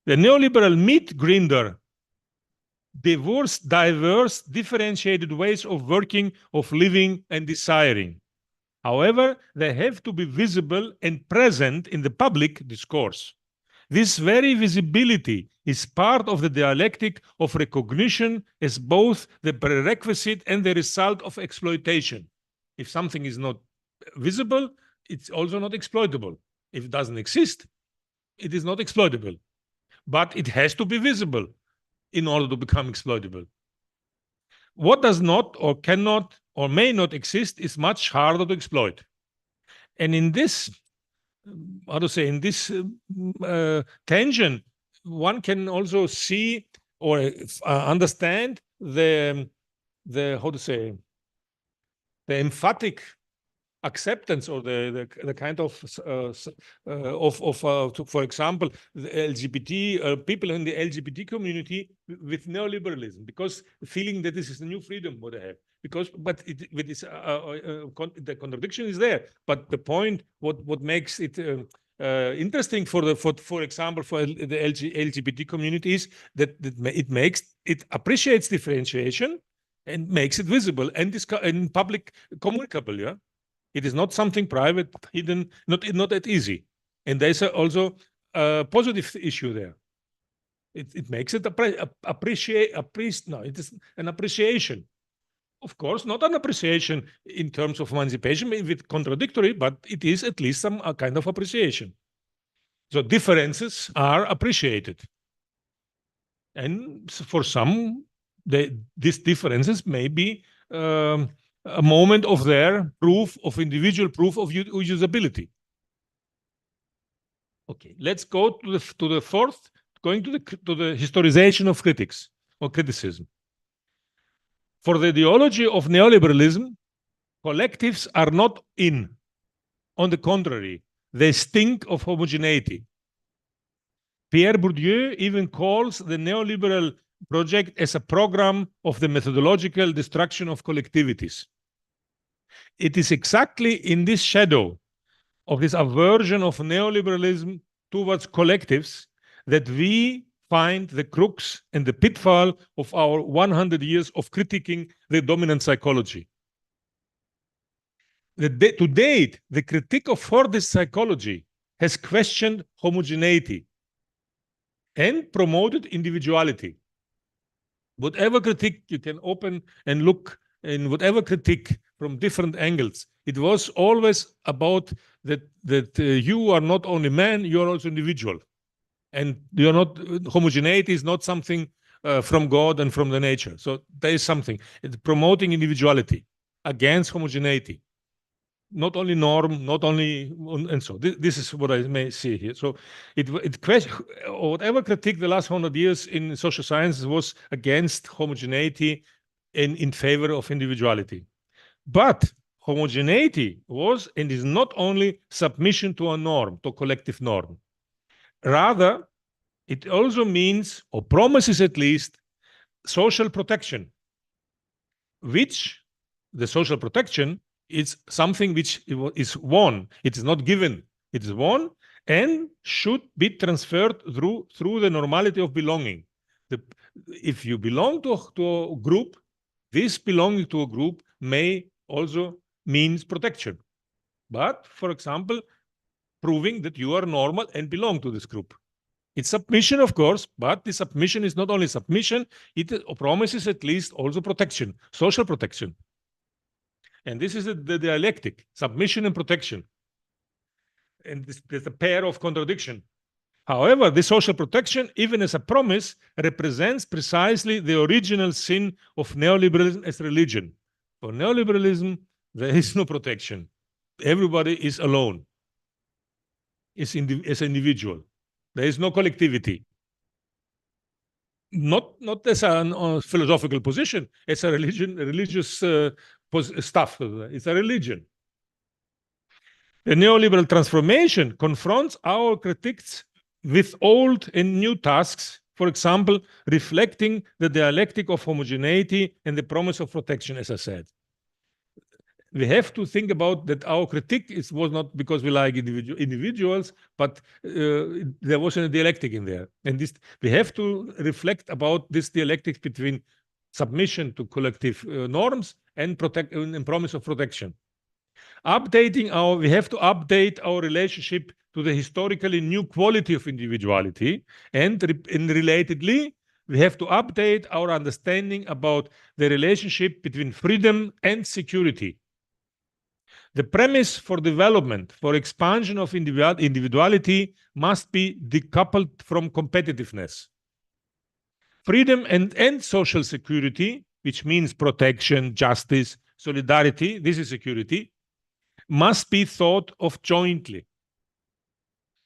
The neoliberal meat grinder diverse, differentiated ways of working, of living and desiring. However, they have to be visible and present in the public discourse. This very visibility is part of the dialectic of recognition as both the prerequisite and the result of exploitation. If something is not visible, it's also not exploitable. If it doesn't exist, it is not exploitable. But it has to be visible in order to become exploitable. What does not or cannot or may not exist is much harder to exploit. And in this, tension, one can also see or understand the emphatic acceptance or the kind of for example, the LGBT people in the LGBT community with neoliberalism, because feeling that this is a new freedom what they have. The contradiction is there. But the point, what makes it interesting for example for the LGBT community is that it appreciates differentiation and makes it visible and public communicable. Yeah. It is not something private, hidden, not that easy. And there's also a positive issue there. It makes it it is an appreciation. Of course, not an appreciation in terms of emancipation, with contradictory, but it is at least some kind of appreciation. So differences are appreciated. And for some, these differences may be a moment of their individual proof of usability. Okay, let's go to the fourth, going to the historization of critics or criticism. For the ideology of neoliberalism, collectives are not in. On the contrary, they stink of homogeneity. Pierre Bourdieu even calls the neoliberal project as a program of the methodological destruction of collectivities. It is exactly in this shadow of this aversion of neoliberalism towards collectives that we find the crux and the pitfall of our 100 years of critiquing the dominant psychology. To date, the critique of Fordist psychology has questioned homogeneity and promoted individuality. Whatever critique you can open and look in, whatever critique from different angles, it was always about that you are not only man, you are also individual. And you're not, homogeneity is not something from God and from the nature. So there is something. It's promoting individuality against homogeneity. Not only norm, not only, and so this is what I may see here. So whatever critique the last 100 years in social sciences was against homogeneity and in favor of individuality. But homogeneity was and is not only submission to a norm, to a collective norm. Rather, it also means, or promises at least, social protection, which the social protection is something which is won. It is not given. It is won and should be transferred through the normality of belonging. If you belong to a group, this belonging to a group may also means protection. But, for example, proving that you are normal and belong to this group. It's submission, of course, but the submission is not only submission, it promises at least also protection, social protection. And this is the dialectic, submission and protection. And there's a pair of contradiction. However, the social protection, even as a promise, represents precisely the original sin of neoliberalism as religion. For neoliberalism, there is no protection. Everybody is alone, as an individual. There is no collectivity. Not as a philosophical position, it's a religious stuff. It's a religion. The neoliberal transformation confronts our critics with old and new tasks, for example, reflecting the dialectic of homogeneity and the promise of protection, as I said. We have to think about that our critique was not because we like individuals, but there was a dialectic in there. And we have to reflect about this dialectic between submission to collective norms and promise of protection. We have to update our relationship to the historically new quality of individuality, and relatedly, we have to update our understanding about the relationship between freedom and security. The premise for development, for expansion of individuality must be decoupled from competitiveness. Freedom and social security, which means protection, justice, solidarity, this is security, must be thought of jointly.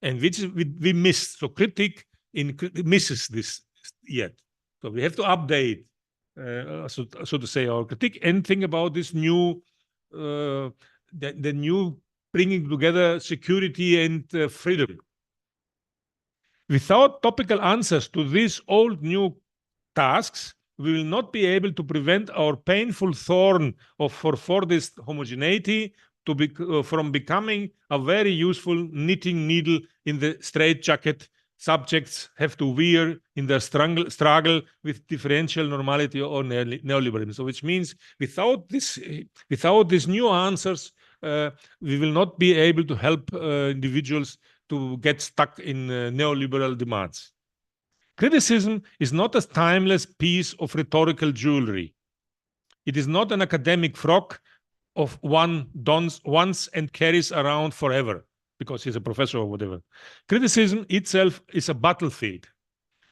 And which we missed. So critique misses this yet. So we have to update, so to say, our critique and think about this new the new bringing together security and freedom. Without topical answers to these old new tasks, we will not be able to prevent our painful thorn for Fordist homogeneity from becoming a very useful knitting needle in the straitjacket subjects have to wear in their struggle with differential normality or neoliberalism. So which means without these new answers, we will not be able to help individuals to get stuck in neoliberal demands. Criticism is not a timeless piece of rhetorical jewelry. It is not an academic frock of one dons once and carries around forever because he's a professor or whatever. Criticism itself is a battlefield.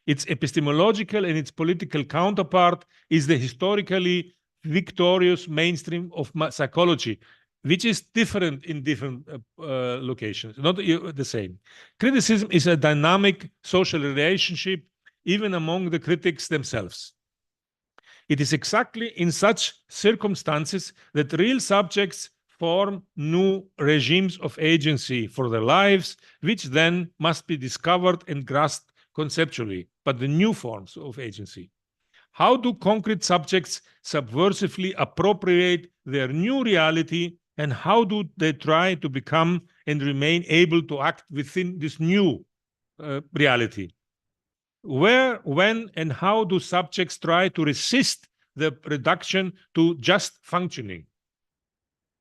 Its epistemological and its political counterpart is the historically victorious mainstream of psychology, which is different in different locations, not the same. Criticism is a dynamic social relationship, even among the critics themselves. It is exactly in such circumstances that real subjects form new regimes of agency for their lives, which then must be discovered and grasped conceptually, but the new forms of agency. How do concrete subjects subversively appropriate their new reality, and how do they try to become and remain able to act within this new reality? Where, when, and how do subjects try to resist the reduction to just functioning,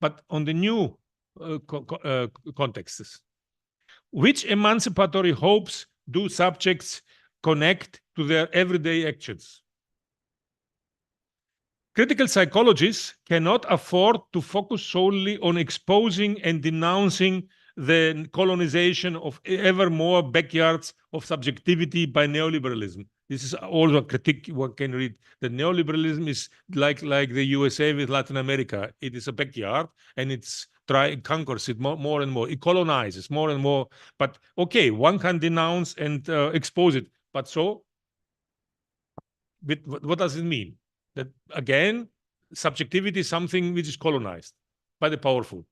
but on the new contexts? Which emancipatory hopes do subjects connect to their everyday actions? Critical psychologists cannot afford to focus solely on exposing and denouncing the colonization of ever more backyards of subjectivity by neoliberalism. This is also a critique one can read. The neoliberalism is like the USA with Latin America. It is a backyard, and it conquers it more and more. It colonizes more and more. But okay, one can denounce and expose it. But so, what does it mean? That again, subjectivity is something which is colonized by the powerful.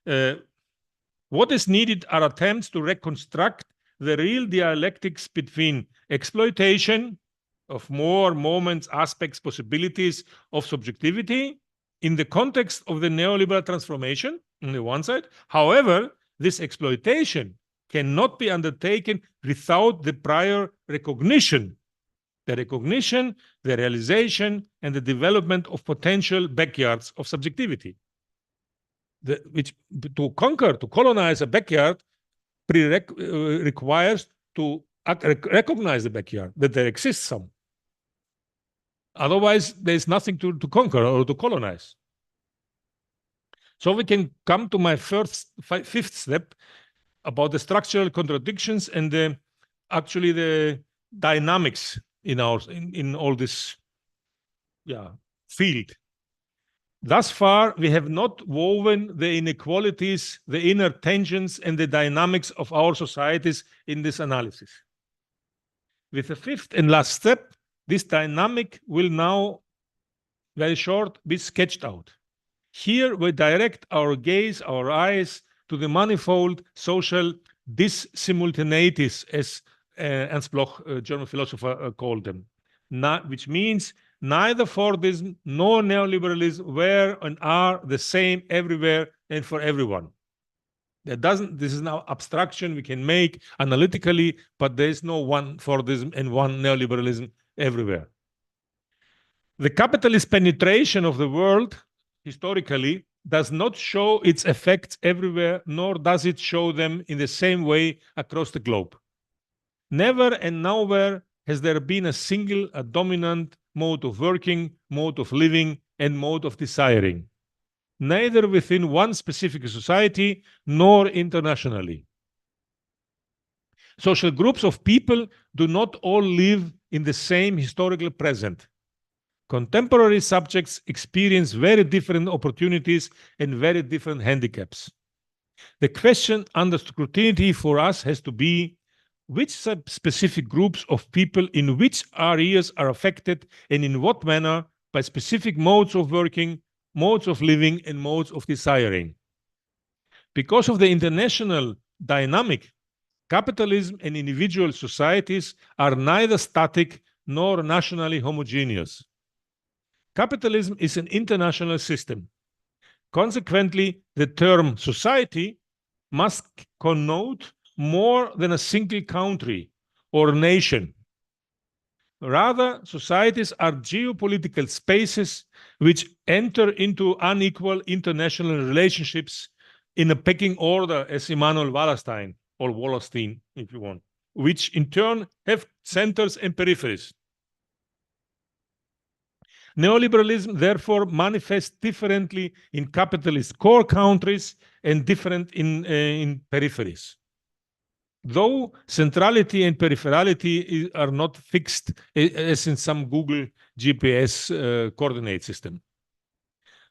What is needed are attempts to reconstruct the real dialectics between exploitation of more moments, aspects, possibilities of subjectivity in the context of the neoliberal transformation on the one side. However, this exploitation cannot be undertaken without the prior recognition, the realization, and the development of potential backyards of subjectivity. Which to colonize a backyard requires to recognize the backyard, that there exists some. Otherwise, there's nothing to conquer or to colonize. So we can come to my fifth step about the structural contradictions and the dynamics in all this field. Thus far, we have not woven the inequalities, the inner tensions, and the dynamics of our societies in this analysis. With the fifth and last step, this dynamic will now, very short, be sketched out. Here we direct our gaze, our eyes, to the manifold social dissimultaneities, as Ernst Bloch, a German philosopher, called them, which means neither Fordism nor neoliberalism were and are the same everywhere and for everyone. This is now abstraction we can make analytically, but there is no one Fordism and one neoliberalism everywhere. The capitalist penetration of the world, historically, does not show its effects everywhere, nor does it show them in the same way across the globe. Never and nowhere has there been a dominant mode of working, mode of living, and mode of desiring, neither within one specific society nor internationally. Social groups of people do not all live in the same historical present. Contemporary subjects experience very different opportunities and very different handicaps. The question under scrutiny for us has to be: which specific groups of people in which areas are affected, and in what manner, by specific modes of working, modes of living, and modes of desiring? Because of the international dynamic, capitalism and individual societies are neither static nor nationally homogeneous. Capitalism is an international system. Consequently, the term society must connote more than a single country or nation. Rather, societies are geopolitical spaces which enter into unequal international relationships in a pecking order, as Immanuel Wallerstein, or Wallerstein, if you want, which in turn have centers and peripheries. Neoliberalism, therefore, manifests differently in capitalist core countries and different in peripheries. Though centrality and peripherality are not fixed, as in some Google GPS coordinate system.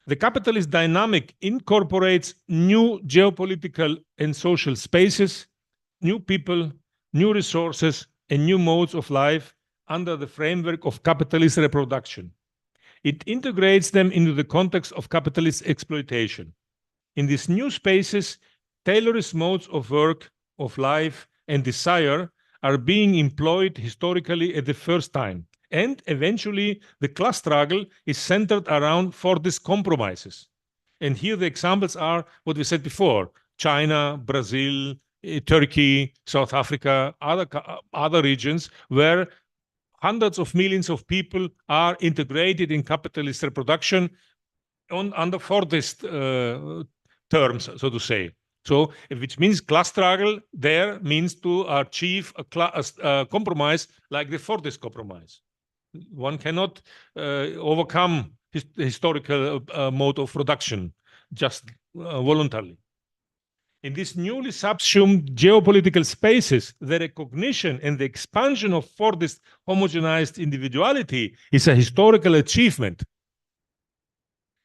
The capitalist dynamic incorporates new geopolitical and social spaces, new people, new resources, and new modes of life under the framework of capitalist reproduction. It integrates them into the context of capitalist exploitation. In these new spaces, Taylorist modes of work, of life, and desire are being employed historically at the first time, And eventually, the class struggle is centered around Fordist compromises. And here the examples are what we said before: China, Brazil, Turkey, South Africa, other regions where hundreds of millions of people are integrated in capitalist reproduction under Fordist terms, so to say. So, which means class struggle there means to achieve a compromise like the Fordist compromise. One cannot overcome historical mode of production just voluntarily. In these newly subsumed geopolitical spaces, the recognition and the expansion of Fordist homogenized individuality is a historical achievement.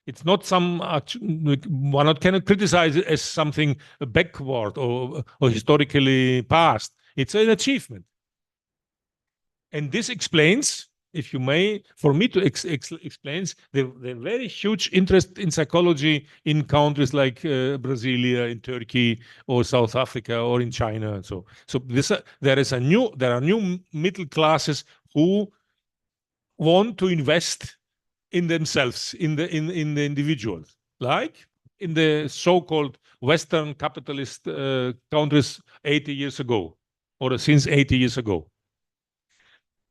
It's not some one cannot criticize it as something backward or historically past. It's an achievement. And this explains, if you may, for me to explains the very huge interest in psychology in countries like Brasilia, in Turkey, or South Africa, or in China, and so. So there are new middle classes who want to invest in themselves, in the individuals, like in the so-called Western capitalist countries 80 years ago, or since 80 years ago.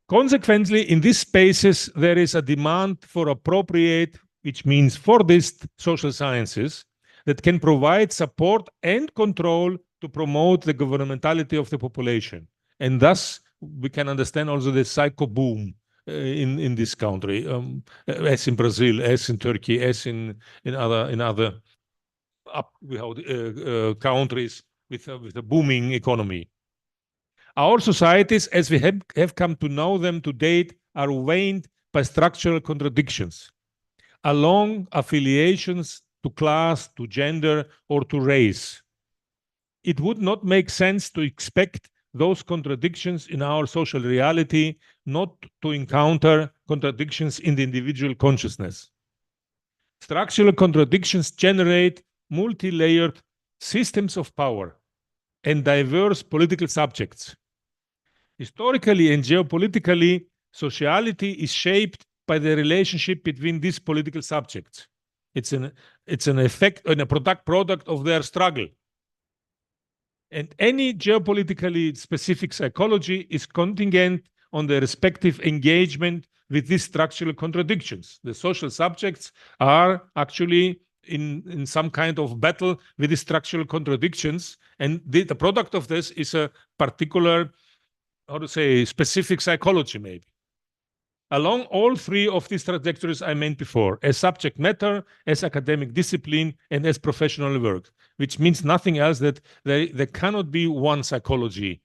Consequently, in these spaces, there is a demand for appropriate, which means Fordist social sciences that can provide support and control to promote the governmentality of the population. And thus, we can understand also the psycho boom in this country, as in Brazil, as in Turkey, as in other countries with a booming economy. Our societies, as we have come to know them to date, are waned by structural contradictions along affiliations to class, to gender, or to race. It would not make sense to expect those contradictions in our social reality not to encounter contradictions in the individual consciousness. Structural contradictions generate multi-layered systems of power and diverse political subjects. Historically and geopolitically, sociality is shaped by the relationship between these political subjects. It's an effect and a product of their struggle. And any geopolitically specific psychology is contingent on the respective engagement with these structural contradictions. The social subjects are actually in some kind of battle with these structural contradictions, and the product of this is a particular, how to say, specific psychology, maybe. Along all three of these trajectories I meant before, as subject matter, as academic discipline, and as professional work, which means nothing else that there cannot be one psychology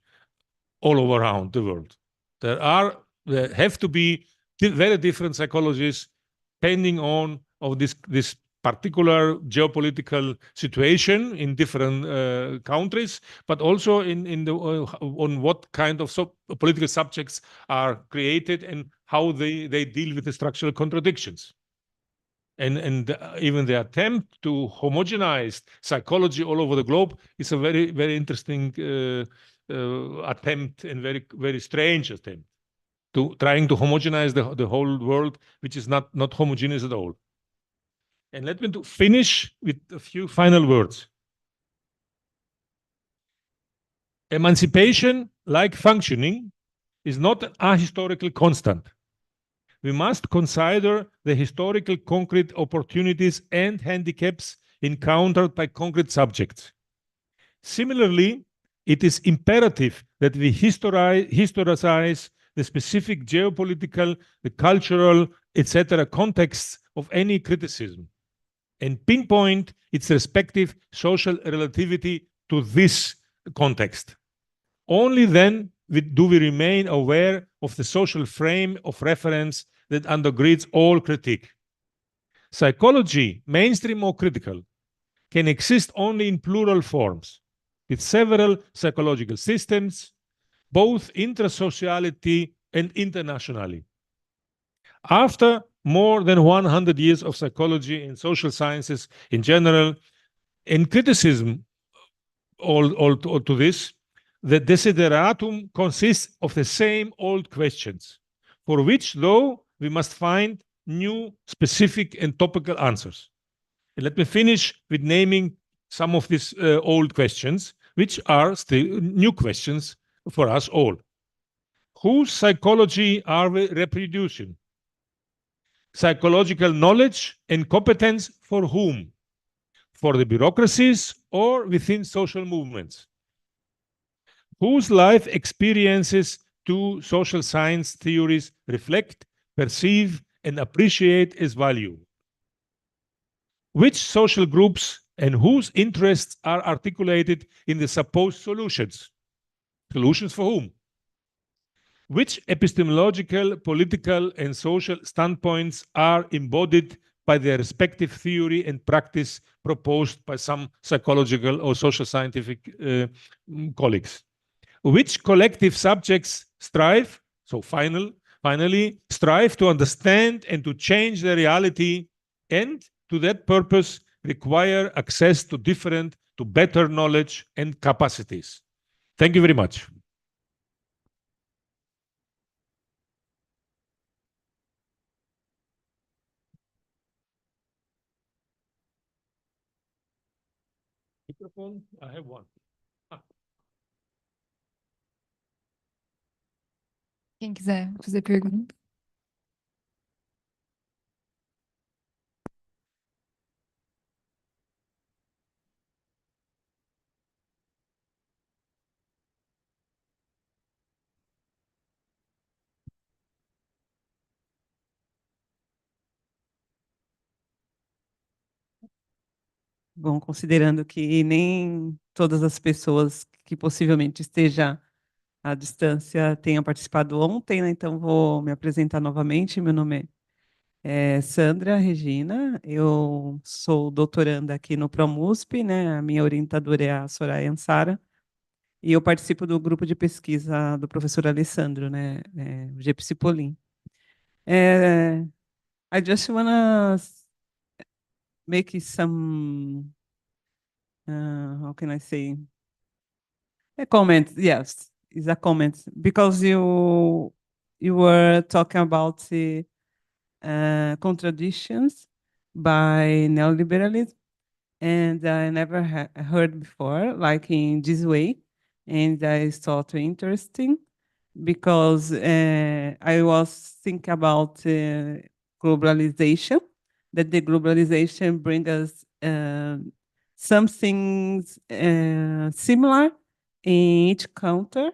all around the world. There have to be very different psychologies depending on this particular geopolitical situation in different countries, but also on what kind of political subjects are created and how they deal with the structural contradictions. And even the attempt to homogenize psychology all over the globe is a very, very interesting attempt, and very, very strange attempt to trying to homogenize the whole world, which is not homogeneous at all. And let me finish with a few final words. Emancipation, like functioning, is not an ahistorical constant. We must consider the historical concrete opportunities and handicaps encountered by concrete subjects. Similarly, it is imperative that we historicize the specific geopolitical, the cultural, etc. contexts of any criticism, and pinpoint its respective social relativity to this context. Only then do we remain aware of the social frame of reference that undergirds all critique. Psychology, mainstream or critical, can exist only in plural forms, with several psychological systems, both intrasociality and internationally. After more than 100 years of psychology and social sciences in general, and criticism all to this, the desideratum consists of the same old questions. for which, though, we must find new, specific, and topical answers. And let me finish with naming some of these old questions, which are still new questions for us all. Whose psychology are we reproducing? Psychological knowledge and competence for whom? For the bureaucracies or within social movements? Whose life experiences do social science theories reflect, perceive, and appreciate as value? Which social groups and whose interests are articulated in the supposed solutions? Solutions for whom? Which epistemological, political, and social standpoints are embodied by their respective theory and practice proposed by some psychological or social scientific colleagues? Which collective subjects strive, finally, strive to understand and to change their reality, and to that purpose require access to better knowledge and capacities. Thank you very much. Microphone, I have one. Quem quiser fazer pergunta. Bom, considerando que nem todas as pessoas que possivelmente estejam à distância tenham participado ontem, né? Então vou me apresentar novamente. Meu nome é Sandra Regina, eu sou doutoranda aqui no ProMUSP, né? A minha orientadora é a Soraya Ansara, e eu participo do grupo de pesquisa do professor Alessandro, né? O GPSIPOLIM. I just wanna make some, how can I say? A comment, yes, it's a comment, because you were talking about the contradictions by neoliberalism, and I never heard before, like in this way, and I thought interesting, because I was thinking about globalization, that the globalization brings us something similar in each country.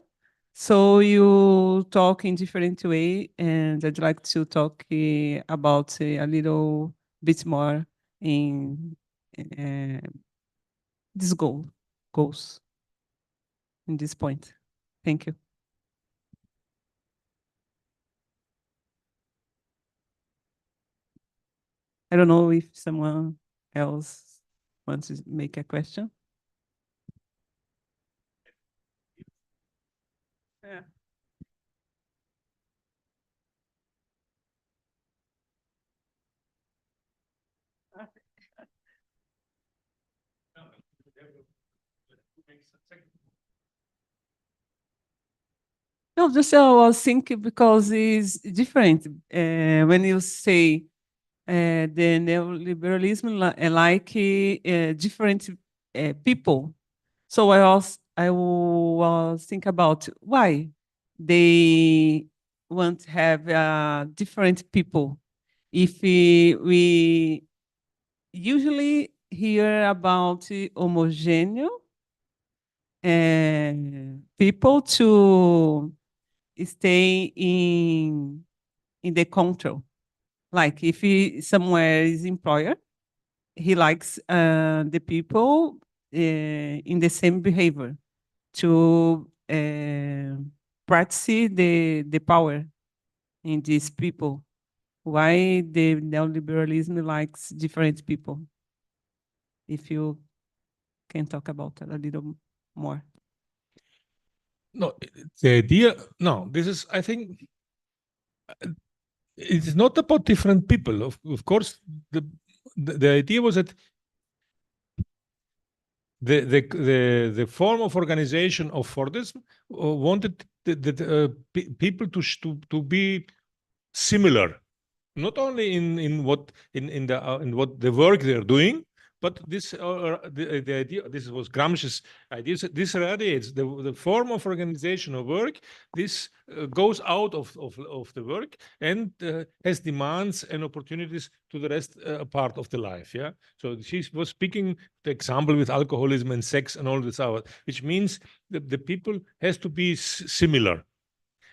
So you talk in different way, and I'd like to talk about a little bit more in this goals in this point. Thank you. I don't know if someone else wants to make a question. Yeah. No, just I was thinking because it's different when you say the neoliberalism like different people. So I was thinking about why they want to have different people. If we usually hear about homogeneous people to stay in the control. Like if he somewhere is employer, he likes the people in the same behavior to practice the power in these people. Why the neoliberalism likes different people? If you can talk about that a little more. No, the idea, no, this is, I think, it is not about different people. Of course, the idea was that the form of organization of Fordism wanted the people to be similar, not only in what the work they're doing, but this the idea. This was Gramsci's idea. This radiates the form of organization of work. This goes out of the work and has demands and opportunities to the rest part of the life. Yeah. So she was speaking the example with alcoholism and sex and all this out, which means that the people has to be similar,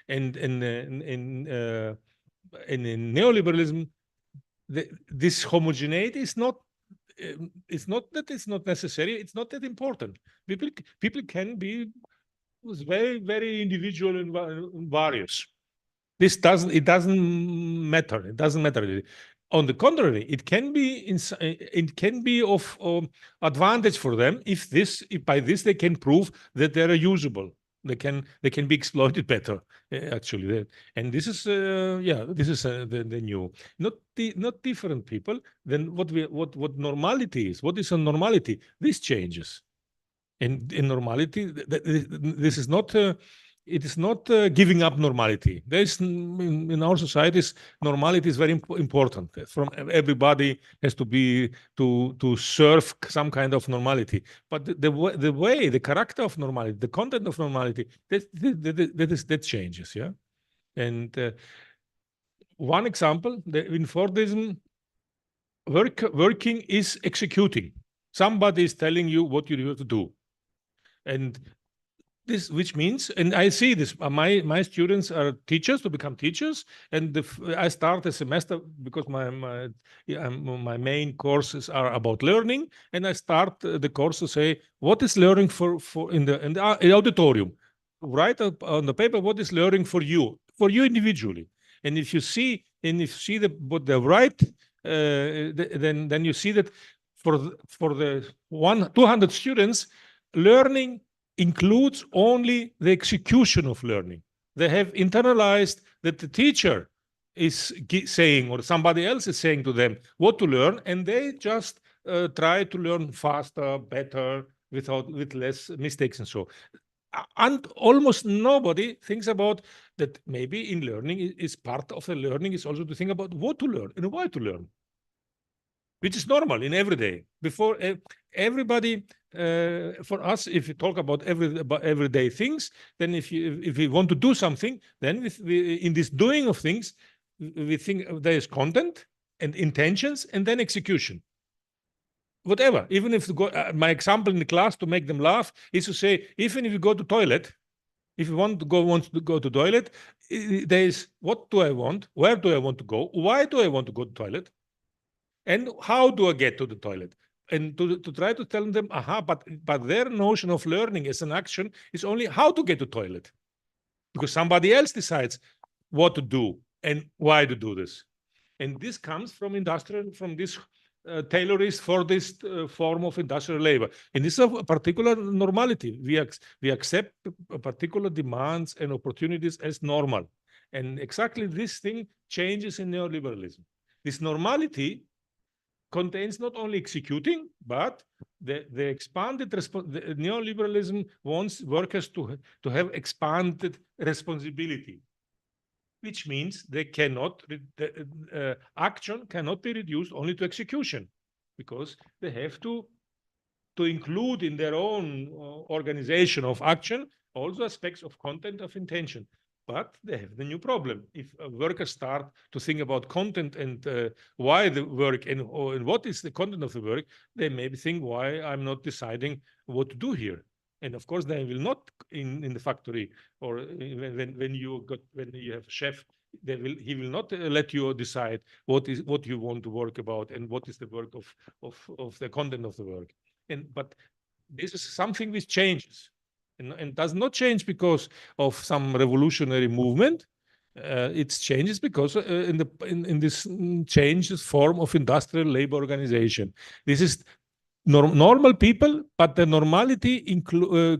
and in neoliberalism, this homogeneity is not. It's not that it's not necessary. It's not that important. People can be very, very individual and various. It doesn't matter. It doesn't matter. On the contrary, it can be of advantage for them if by this they can prove that they are usable. They can be exploited better, actually. And this is this is the new, not different people than what normality is. What is a normality? This changes. And in normality, this is not. It is not giving up normality. There is in our societies, normality is very important. From everybody has to be to serve some kind of normality. But the way, the character of normality, the content of normality, that changes. Yeah, and one example, in Fordism, working is executing. Somebody is telling you what you have to do, and this, which means, and I see this, my students are teachers to become teachers, and I start a semester because my main courses are about learning, and I start the course to say what is learning for in the auditorium. Write on the paper what is learning for you individually, and if you see what they write, then you see that for the 200 students, learning includes only the execution of learning. They have internalized that the teacher is saying, or somebody else is saying to them what to learn, and they just try to learn faster, better, with less mistakes and so. And almost nobody thinks about that. Maybe in learning is part of the learning is also to think about what to learn and why to learn, which is normal in every day. Before everybody, for us, if you talk about everyday things, then if we want to do something, then in this doing of things, we think there is content and intentions and then execution. Whatever, even if my example in the class to make them laugh is to say, even if you go to toilet, if you want to go to toilet, there is what do I want, where do I want to go, why do I want to go to toilet, and how do I get to the toilet? And to try to tell them, but their notion of learning as an action is only how to get to toilet, because somebody else decides what to do and why to do this. And this comes from this Taylorist for this form of industrial labor. And this is a particular normality. We accept particular demands and opportunities as normal. And exactly this thing changes in neoliberalism. This normality contains not only executing, but the expanded neoliberalism wants workers to have expanded responsibility, which means they cannot, action cannot be reduced only to execution, because they have to include in their own organization of action also aspects of content, of intention. But they have the new problem. If workers start to think about content and why the work and what is the content of the work, they maybe think, why I'm not deciding what to do here. And of course, they will not in the factory, or when you have a chef, he will not let you decide what you want to work about and what is the work of the content of the work. But this is something which changes. And does not change because of some revolutionary movement. It changes because in this changes form of industrial labor organization. This is normal people, but the normality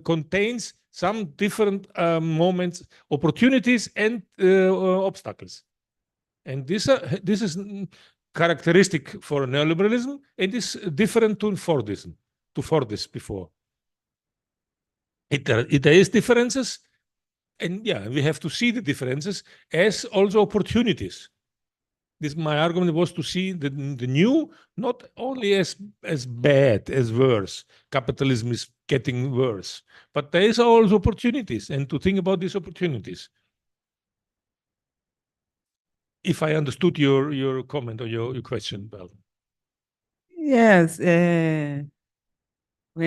contains some different moments, opportunities, and obstacles. And this is characteristic for neoliberalism, and is different to Fordism, before. There is differences, and yeah, we have to see the differences as also opportunities. This my argument was to see the new not only as bad, as worse. Capitalism is getting worse, but there is also opportunities, and to think about these opportunities. If I understood your comment or your question well. Yes, when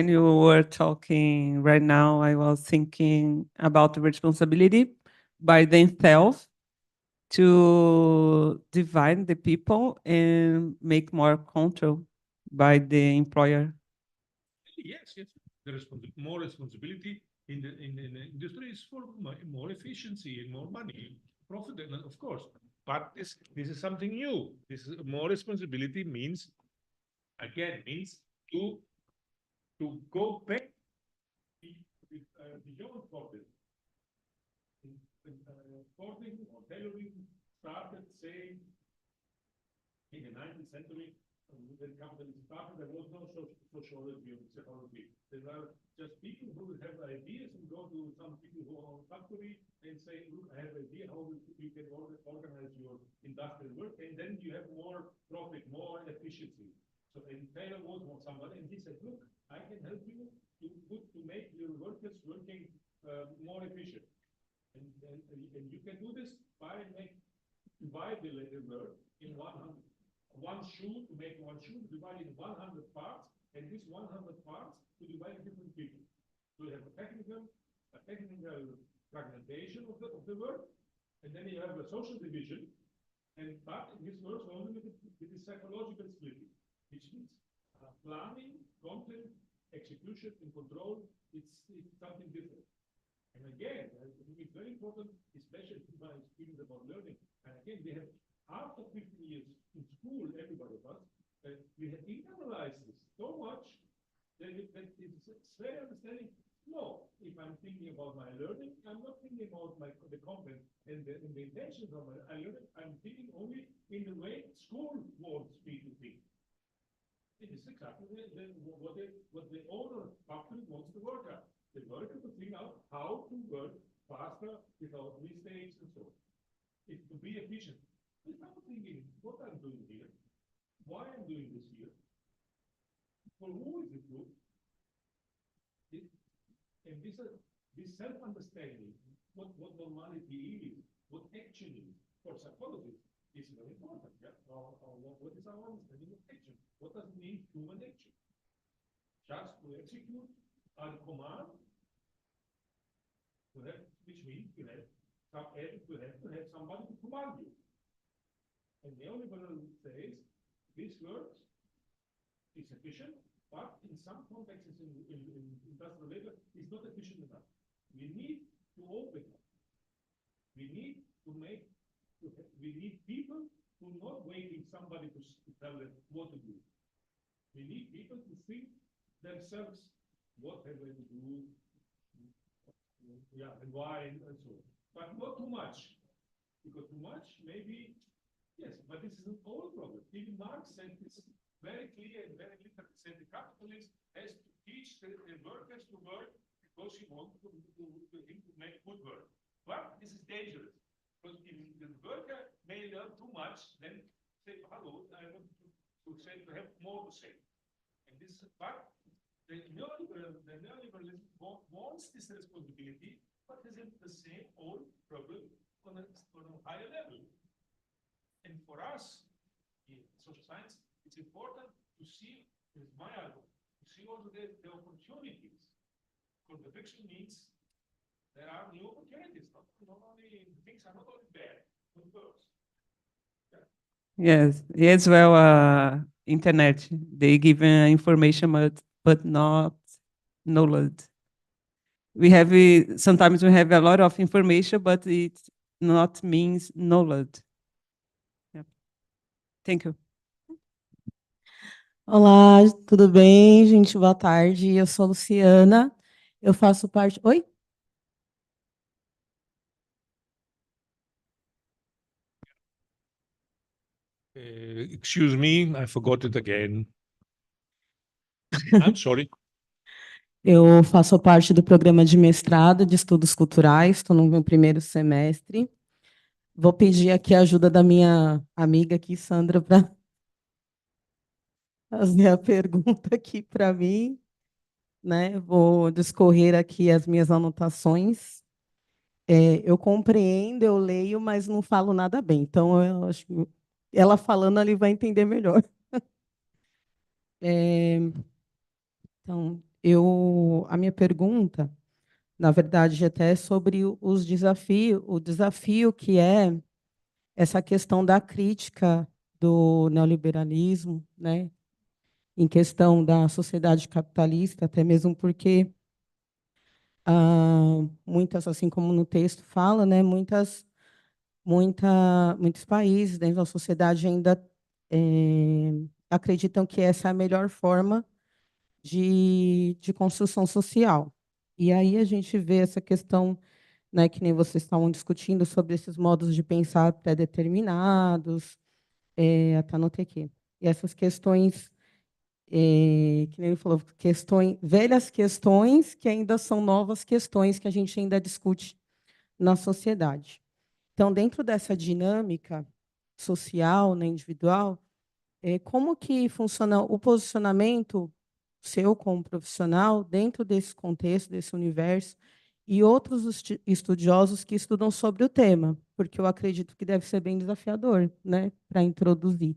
you were talking right now, I was thinking about the responsibility by themselves to divide the people and make more control by the employer. Yes, yes. More responsibility in the industry is for more efficiency and more money, profit, and of course. But this is something new. This is more responsibility means to go back beyond profit. Fording or tailoring started saying in the 19th century, when capitalism started, there was no sociology or psychology. There were just people who would have ideas and go to some people who own factory and say, look, I have an idea how you can organize your industrial work, and then you have more profit, more efficiency. So Taylor was somebody, and he said, look, I can help you to make your workers working more efficient. And you can do this by divide the labor work in 100. One shoe, to make one shoe, divided in 100 parts, and this 100 parts to divide in different people. So you have a technical fragmentation of the work, and then you have a social division, but this works only with the psychological splitting, which means planning, content, execution, and control. It's something different. And again, I think it's very important, especially in my experience about learning. And again, we have, after 50 years in school, everybody of us, we have internalized this so much that it's very understanding. No, if I'm thinking about my learning, I'm not thinking about the content and the intentions of my learning. I'm thinking only in the way school wants me to think. It is exactly what the owner factory wants the worker. The worker to figure out how to work faster without mistakes and so on. It's to be efficient. Without thinking what I'm doing here, why I'm doing this here, for who is it good? And this self-understanding, what normality is, what action is, for psychologists, is very important. Yeah? What is our understanding of action? What does it mean, human action? Just to execute a command, which means you have to have somebody to command you. And neoliberal says this works, it's efficient, but in some contexts in industrial labor, it's not efficient enough. We need to open up. We need people who are not waiting somebody to tell them what to do. We need people to think themselves what have they to do, and why, and so on. But not too much, because too much maybe, yes, but this is an old problem. Even Marx said this very clear and very literally, said the capitalist has to teach the workers to work because he wants to make good work. But this is dangerous, because if the worker may learn too much, then say, hello, I want to have more to say. And this, but the neoliberalism wants this responsibility, but has the same old problem on a higher level. And for us in social science, it's important to see, this is my argument, to see also the opportunities. Contradiction means there are new opportunities. Not only things are not only bad, but worse. Yeah. Yes, as well, internet, they give information, but not knowledge. We have sometimes we have a lot of information, but it not means knowledge. Yeah. Thank you. Olá, tudo bem, gente? Boa tarde. Eu sou a Luciana. Eu faço parte. Oi? Excuse me, I forgot it again. I'm sorry. Eu faço parte do programa de mestrado de estudos culturais, estou no meu primeiro semestre. Vou pedir aqui a ajuda da minha amiga aqui, Sandra, para fazer a pergunta aqui para mim, né? Vou discorrer aqui as minhas anotações. Eu compreendo, eu leio, mas não falo nada bem. Então, eu acho que ela falando, ele vai entender melhor. Então, a minha pergunta, na verdade, até é sobre o desafio que é essa questão da crítica do neoliberalismo, né, em questão da sociedade capitalista, até mesmo porque muitas, assim como no texto fala, né, muitos países dentro da sociedade ainda acreditam que essa é a melhor forma de construção social. E aí a gente vê essa questão, né, que nem vocês estavam discutindo sobre esses modos de pensar pré-determinados, até anotei aqui. E essas questões, que nem ele falou, velhas questões que ainda são novas questões que a gente ainda discute na sociedade. Então, dentro dessa dinâmica social, né, individual, como que funciona o posicionamento seu como profissional dentro desse contexto, desse universo, e outros estudiosos que estudam sobre o tema, porque eu acredito que deve ser bem desafiador, né, para introduzir.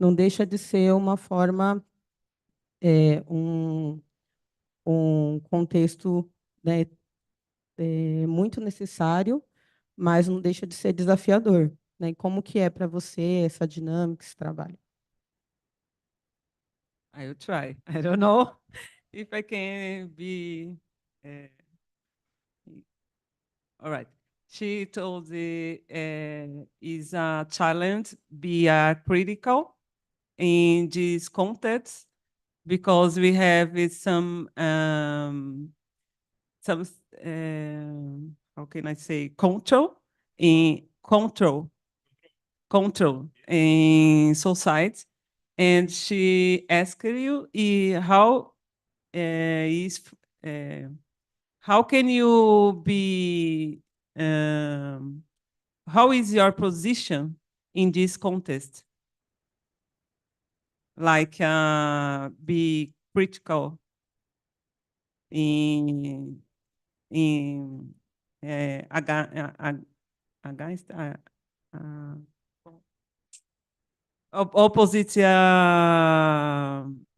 Não deixa de ser uma forma, um contexto, né, muito necessário, mas não deixa de ser desafiador. Né? E como que é para você essa dinâmica, esse trabalho? I will try. I don't know if I can be. All right. She told is a challenge be critical in this context because we have some how can I say control in society. And she asked you how can you be how is your position in this contest? Like be critical against opposite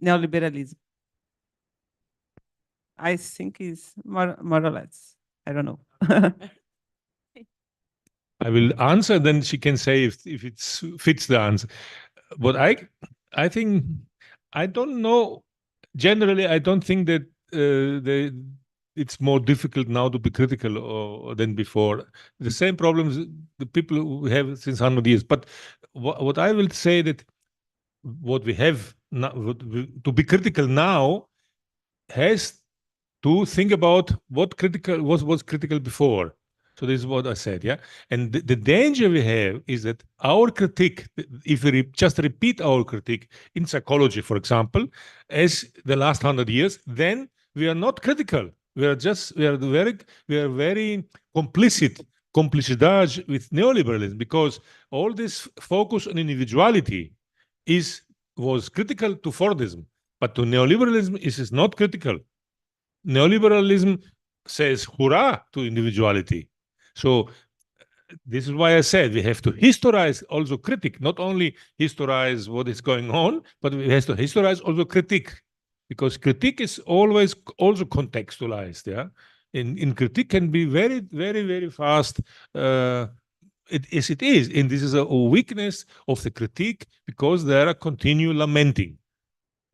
neoliberalism. I think is more or less. I don't know. I will answer, then she can say if it fits the answer. But I think, I don't know. Generally, I don't think that it's more difficult now to be critical than before. The same problems the people who have since 100 years. But what I will say that what we have now, to be critical now has to think about what critical was critical before. So this is what I said, yeah. And the danger we have is that our critique, if we just repeat our critique in psychology, for example, as the last 100 years, then we are not critical. We are very complicitage with neoliberalism, because all this focus on individuality was critical to Fordism, but to neoliberalism it is not critical. Neoliberalism says hurrah to individuality. So this is why I said we have to historize also critique, not only historize what is going on, but we have to historize also critique, because critique is always also contextualized. Yeah, in critique can be very, very, very fast. As it is, and this is a weakness of the critique, because they are continue lamenting.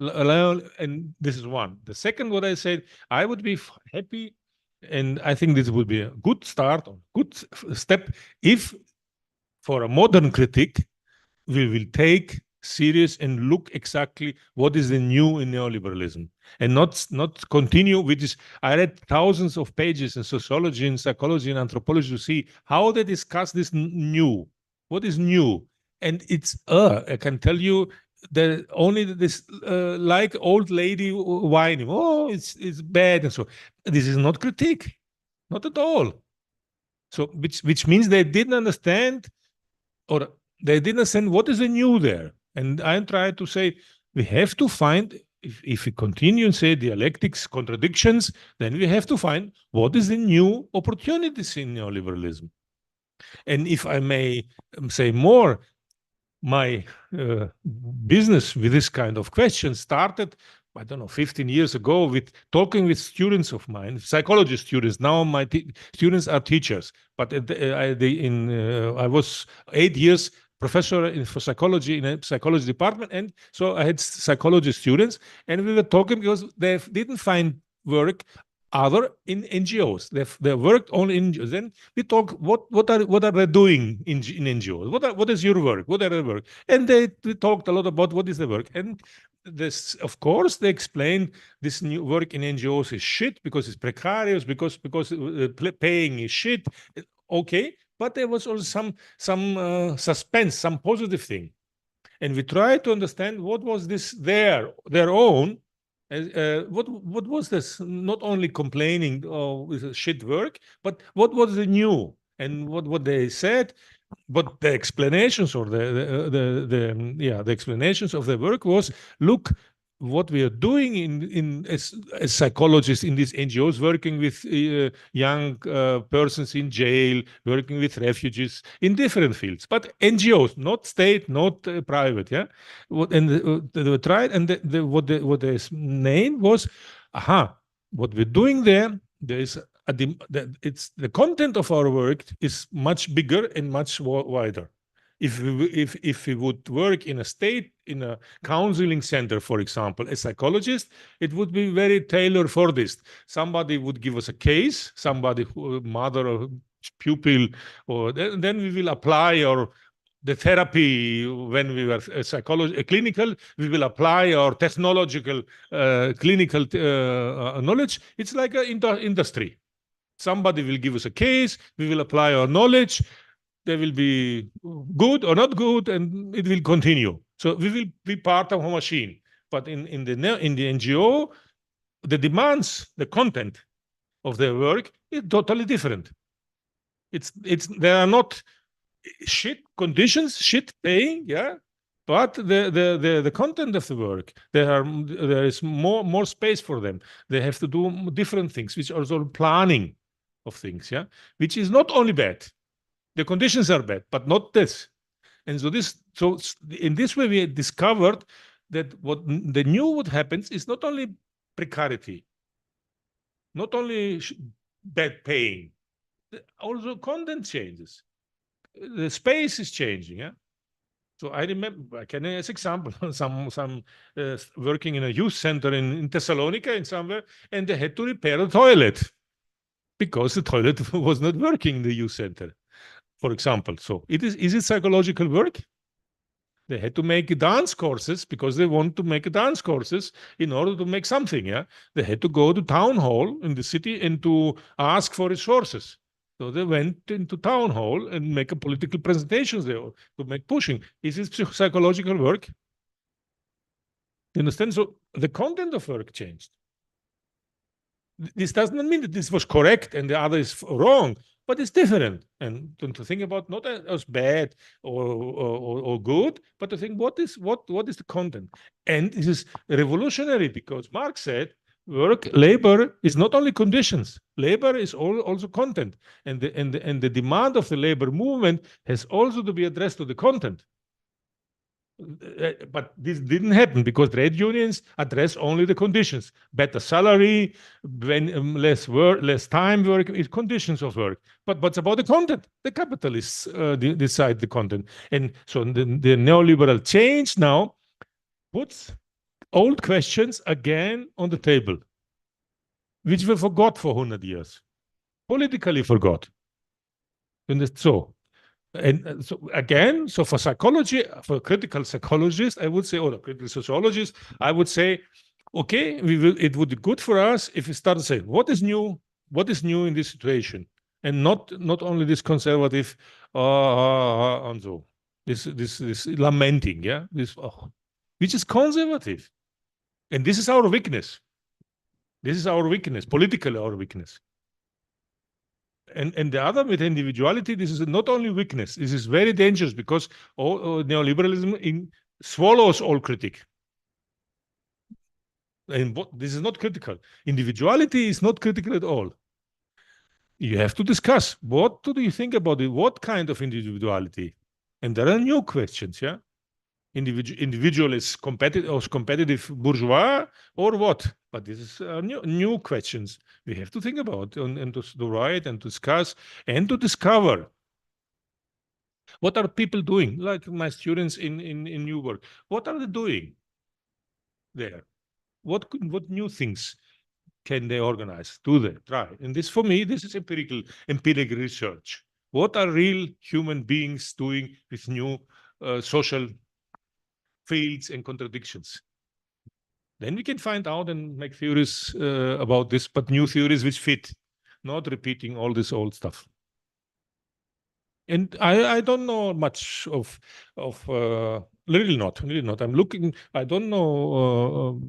And this is one. The second, what I said, I would be happy, and I think this would be a good start, or good step, if for a modern critique, we will take serious and look exactly what is the new in neoliberalism, and not continue with this. I read thousands of pages in sociology and psychology and anthropology to see how they discuss this new. What is new? And it's I can tell you that only this like old lady whining, oh, it's bad, and so this is not critique, not at all. So which means they didn't understand, or they didn't understand what is the new there. And I try to say we have to find, if we continue and say dialectics, contradictions, then we have to find what is the new opportunities in neoliberalism. And if I may say more, my business with this kind of question started, I don't know, 15 years ago, with talking with students of mine, psychology students. Now my students are teachers, but I was 8 years professor for psychology in a psychology department, and so I had psychology students, and we were talking because they didn't find work other in NGOs. They worked only in NGOs. Then we talk what are they doing in NGOs? What is your work? What are their work? And we talked a lot about what is the work. And this, of course, they explained this new work in NGOs is shit because it's precarious, because paying is shit. Okay, but there was also some suspense, some positive thing, and we tried to understand what was this their own. What was this? Not only complaining with shit work, but what was the new, and what they said. But the explanations, or the explanations of the work was, look, what we are doing as psychologists in these NGOs, working with young persons in jail, working with refugees in different fields, but NGOs, not state, not private. Yeah, they tried, and what the name was, what we're doing there is it's the content of our work is much bigger and much wider. If we would work in a state, in a counseling center, for example, as psychologist, it would be very tailored for this. Somebody would give us a case, somebody, mother or pupil, or then we will apply the therapy. When we were clinical, we will apply our technological clinical knowledge. It's like an industry. Somebody will give us a case, we will apply our knowledge, they will be good or not good, and it will continue. So we will be part of a machine. But in the NGO, the demands, the content of their work is totally different. There are not shit conditions, shit paying, yeah, but the content of the work, there is more space for them. They have to do different things, which are sort of planning of things, yeah, which is not only bad. The conditions are bad, but not this. And so in this way, we discovered that what the new what happens is not only precarity, not only bad paying, also content changes. The space is changing, yeah. So I remember, I can as example, some working in a youth center in Thessalonica, in somewhere, and they had to repair the toilet because the toilet was not working in the youth center, for example. So is it psychological work? They had to make dance courses because they want to make dance courses in order to make something. Yeah, they had to go to town hall in the city and to ask for resources. So they went into town hall and make a political presentations there to make pushing. Is it psychological work? You understand? So the content of work changed. This does not mean that this was correct and the other is wrong, but it's different. And to think about not as bad or good, but to think what is the content. And this is revolutionary because Marx said labor is not only conditions. Labor is also content, and the demand of the labor movement has also to be addressed to the content. But this didn't happen because trade unions address only the conditions: better salary, less work, less time work, is conditions of work. But what's about the content? The capitalists decide the content, and so the neoliberal change now puts old questions again on the table, which we forgot for 100 years, politically forgot. And so. And so again, so for psychology, for critical psychologists, I would say, or critical sociologists, I would say, okay, it would be good for us if we start to say, what is new in this situation? And not only this conservative, and so this lamenting, yeah, which is conservative. And this is our weakness. This is our weakness, politically our weakness. And the other with individuality, this is not only weakness, this is very dangerous because all neoliberalism swallows all critique. And this is not critical. Individuality is not critical at all. You have to discuss, what do you think about it? What kind of individuality? And there are new questions, yeah? Individual is competitive bourgeois or what? But this is new questions we have to think about and to write and to discuss and to discover. What are people doing? Like my students in New Work, what are they doing there? What new things can they organize? Do they try? And this, for me, this is empirical research. What are real human beings doing with new social fields and contradictions? Then we can find out and make theories about this, but new theories which fit, not repeating all this old stuff. And I don't know much of really not. I'm looking. I don't know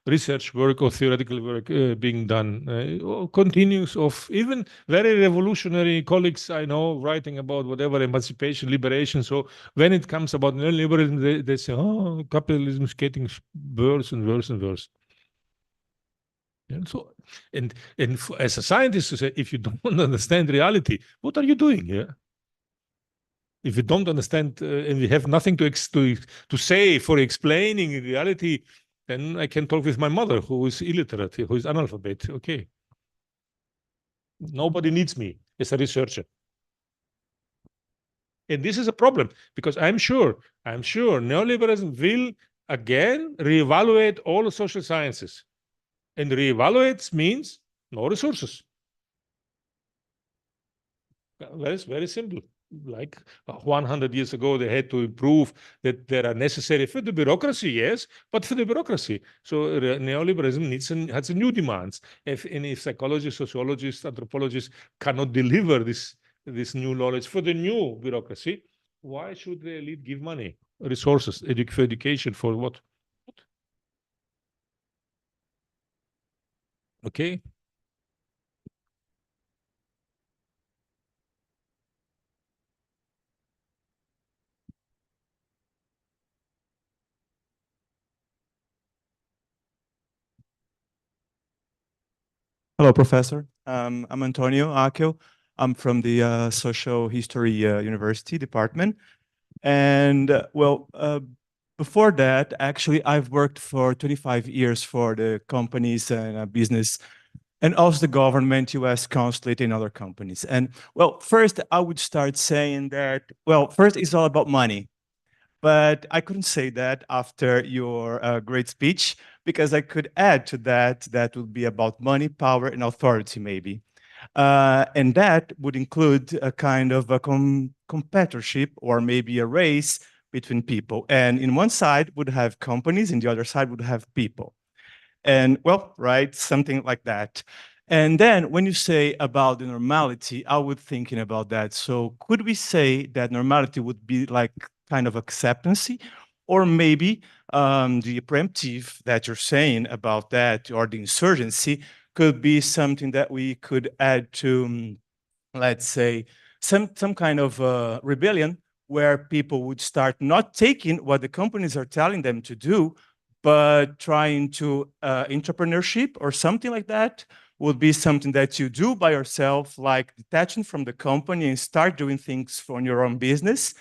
research work or theoretical work being done. Continues of even very revolutionary colleagues I know writing about whatever emancipation, liberation. So when it comes about neoliberalism, they say, "Oh, capitalism is getting worse and worse and worse." And so, as a scientist, to say, if you don't understand reality, what are you doing here? If you don't understand and we have nothing to say for explaining reality, then I can talk with my mother, who is illiterate, who is analphabet. Okay, nobody needs me as a researcher, and this is a problem because I'm sure neoliberalism will again reevaluate all the social sciences. And reevaluates means no resources. Very simple. Like 100 years ago, they had to improve that there are necessary for the bureaucracy, yes, but for the bureaucracy. So neoliberalism has a new demands. If psychologists, sociologists, anthropologists cannot deliver this new knowledge for the new bureaucracy, why should the elite give money, resources, for education, for what? Okay. Hello, Professor. I'm Antonio Akio. I'm from the Social History University department. And before that, actually, I've worked for 25 years for the companies and business and also the government, US consulate and other companies. And well, first I would start saying that, well, first it's all about money. But I couldn't say that after your great speech, because I could add to that, that would be about money, power, and authority, maybe. And that would include a kind of a competitorship or maybe a race between people. And in one side would have companies, in the other side would have people. And well, right, something like that. And then when you say about the normality, I was thinking about that. So could we say that normality would be like kind of acceptancy, or maybe the preemptive that you're saying about that, or the insurgency, could be something that we could add to, let's say, some kind of rebellion where people would start not taking what the companies are telling them to do, but trying to entrepreneurship or something like that would be something that you do by yourself, like detaching from the company and start doing things from your own business.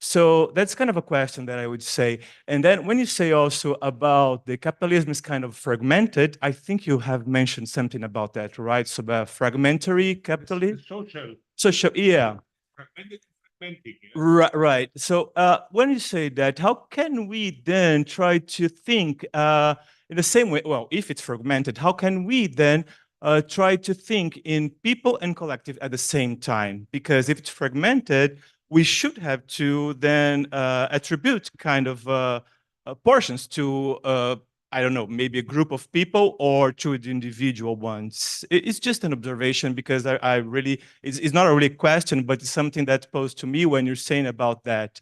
So that's kind of a question that I would say. And then when you say also about the capitalism is kind of fragmented, I think you have mentioned something about that, right? So about fragmentary capitalism. Social, yeah. Fragmenting, yeah. Right. So when you say that, how can we then try to think in the same way? Well, if it's fragmented, how can we then try to think in people and collective at the same time? Because if it's fragmented, we should have to then attribute kind of portions to, I don't know, maybe a group of people or to the individual ones. It's just an observation because I really, it's not a really question, but it's something that's posed to me when you're saying about that.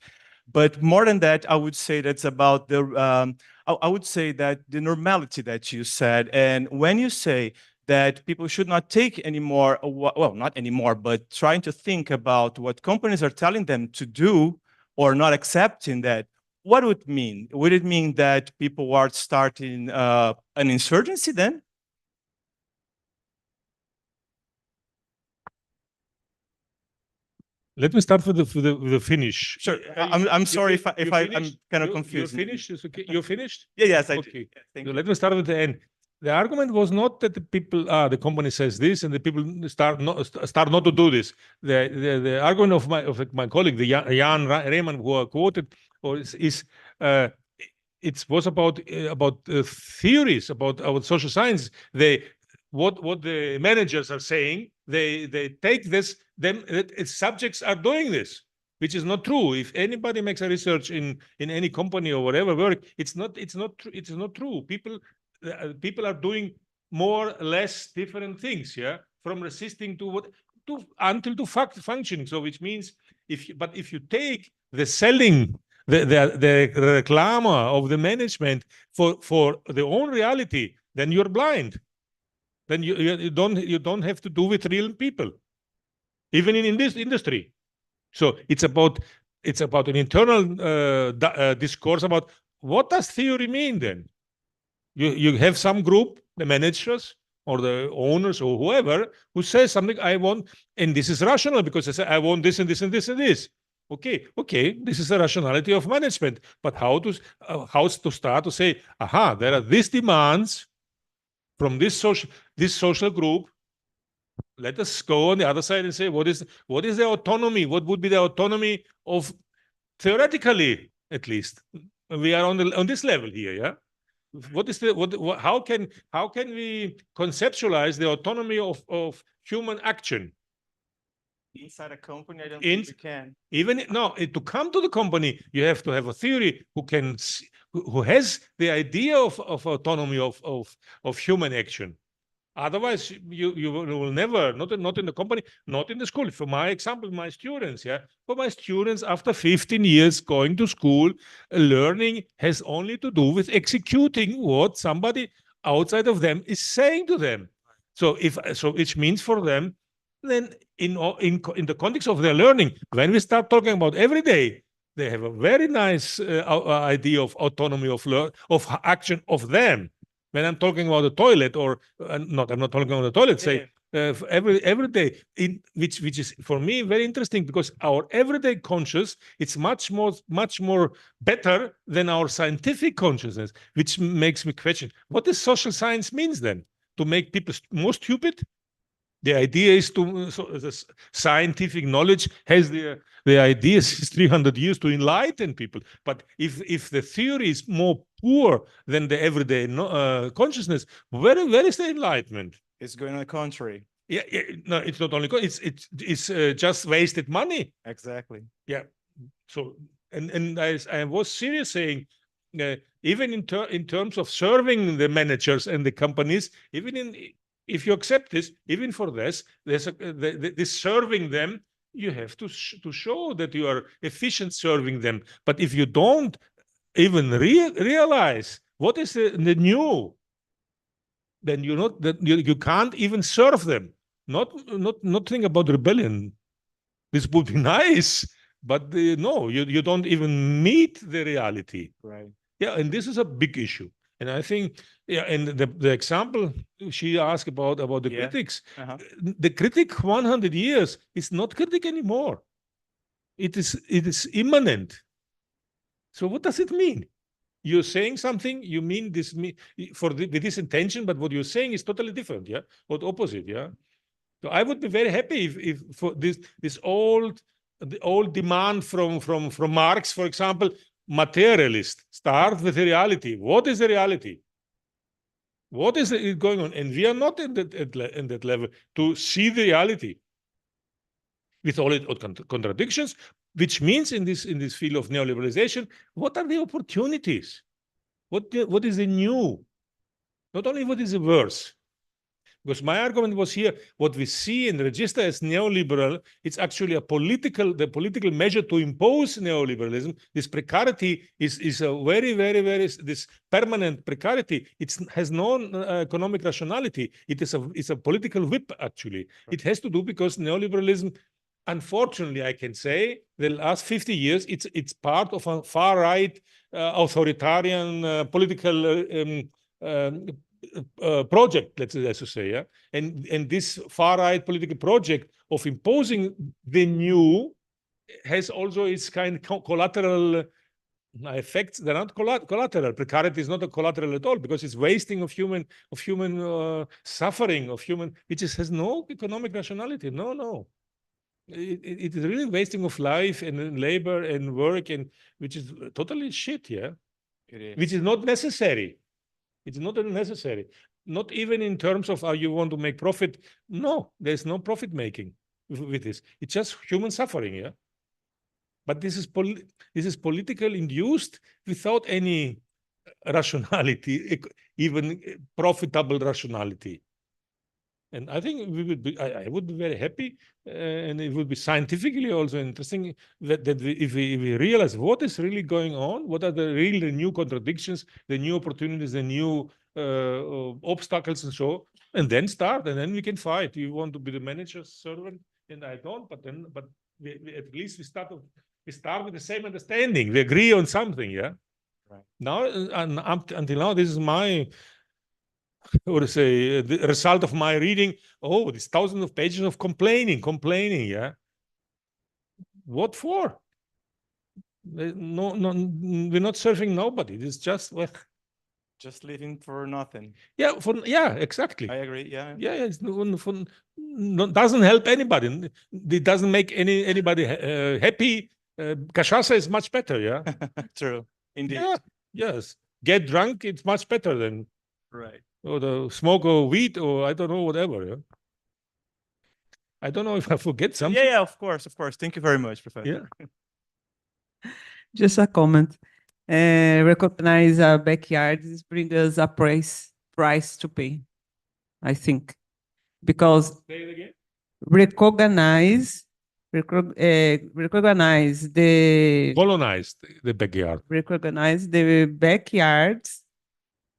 But more than that, I would say that's about the, I would say that the normality that you said. And when you say that people should not take anymore, well, not anymore, but trying to think about what companies are telling them to do or not accepting that, what would it mean? Would it mean that people are starting an insurgency then? Let me start with the finish. Sure. I'm sorry if I'm kind of confused. You're finished? Okay. You're finished? Yes, I Okay. did. Yeah, thank So you. let me start with the end. The argument was not that the people, the company says this, and the people start not to do this. The argument of my colleague, the Jan Rehman, who I quoted, is it was about theories about social science. What the managers are saying, they take this, then subjects are doing this, which is not true. If anybody makes a research in any company or whatever work, it's not true. People are doing more or less different things, yeah, from resisting to functioning. So which means if you take the selling, the reclama of the management for their own reality, then you're blind. Then you don't have to do with real people, even in this industry. So it's about an internal discourse about what does theory mean. Then you have some group, the managers or the owners or whoever, who says something, I want, and this is rational because they say I want this and this and this and this. Okay, this is the rationality of management. But how to start to say, aha, there are these demands from this social group. Let us go on the other side and say, what is the autonomy? What would be the autonomy of, theoretically, at least? We are on this level here, yeah. How can we conceptualize the autonomy of human action? Inside a company, I don't think we can. To come to the company, you have to have a theory who has the idea of autonomy of human action. Otherwise, you will never, not in the company, not in the school. For my example, my students, after 15 years going to school, learning has only to do with executing what somebody outside of them is saying to them. So which means for them, then in the context of their learning, when we start talking about every day, they have a very nice idea of autonomy of action of them. When I'm talking about the toilet, or I'm not talking about the toilet, say every day, which is for me very interesting, because our everyday conscious, it's much more better than our scientific consciousness, which makes me question what does social science means then? To make people more stupid? The idea is the scientific knowledge has the idea since 300 years to enlighten people. But if the theory is more poor than the everyday consciousness, where is the enlightenment? It's going on the contrary. Yeah, no, it's not only it's just wasted money. Exactly. Yeah. So and I was serious saying, even in terms of serving the managers and the companies, if you accept this, even for this serving them, you have to show that you are efficient serving them. But if you don't even realize what is the new, then you can't even serve them. Not think about rebellion. This would be nice, but no, you don't even meet the reality. Right. Yeah, and this is a big issue. And I think, and the example she asked about the critics, the critic 100 years is not critic anymore. It is immanent. So what does it mean? You're saying something, you mean this with this intention, but what you're saying is totally different, yeah, or the opposite, yeah. So I would be very happy if for the old demand from Marx, for example, materialist, start with the reality. What is the reality? What is it going on? And we are not in that level to see the reality with all its contradictions, which means in this field of neoliberalization, what are the opportunities? What is the new? Not only what is the worse. Because my argument was here, what we see and register as neoliberal, it's actually the political measure to impose neoliberalism. This precarity is a very, very, very, this permanent precarity. It has no economic rationality. It's a political whip, actually. It has to do because neoliberalism, unfortunately, I can say, the last 50 years, it's part of a far-right authoritarian political project, let's say, yeah, and this far-right political project of imposing the new has also its kind of collateral effects. They're not collateral. Precarity is not a collateral at all, because it's wasting of human suffering, of human, which has no economic rationality. No. It is really wasting of life and labor and work, and which is totally shit, yeah. It is. Which is not necessary. It's not necessary. Not even in terms of how you want to make profit. No, there's no profit making with this. It's just human suffering, yeah. But this is political induced without any rationality, even profitable rationality. And I think I would be very happy, and it would be scientifically also interesting that if we realize what is really going on, what are the new contradictions, the new opportunities, the new obstacles, and so, and then we can fight. You want to be the manager's servant, and I don't. But we at least we start with the same understanding. We agree on something, yeah. Right. Now, until now, this is my, what to say, the result of my reading. Oh, these thousands of pages of complaining, yeah. What for? No, we're not serving nobody. It's just, well, Just living for nothing. yeah, exactly. I agree. Yeah. Yeah, it's doesn't help anybody. It doesn't make anybody happy. Cachaça is much better, yeah. True. Indeed. Yeah, yes. Get drunk, it's much better than, Right. or the smoke or weed, or I don't know, whatever. Yeah? I don't know if I forget something. Yeah, of course. Thank you very much, Professor. Yeah. Just a comment. Recognize our backyards bring us a price to pay, I think, because Say it again. recognize the Colonized the backyard. recognize the backyards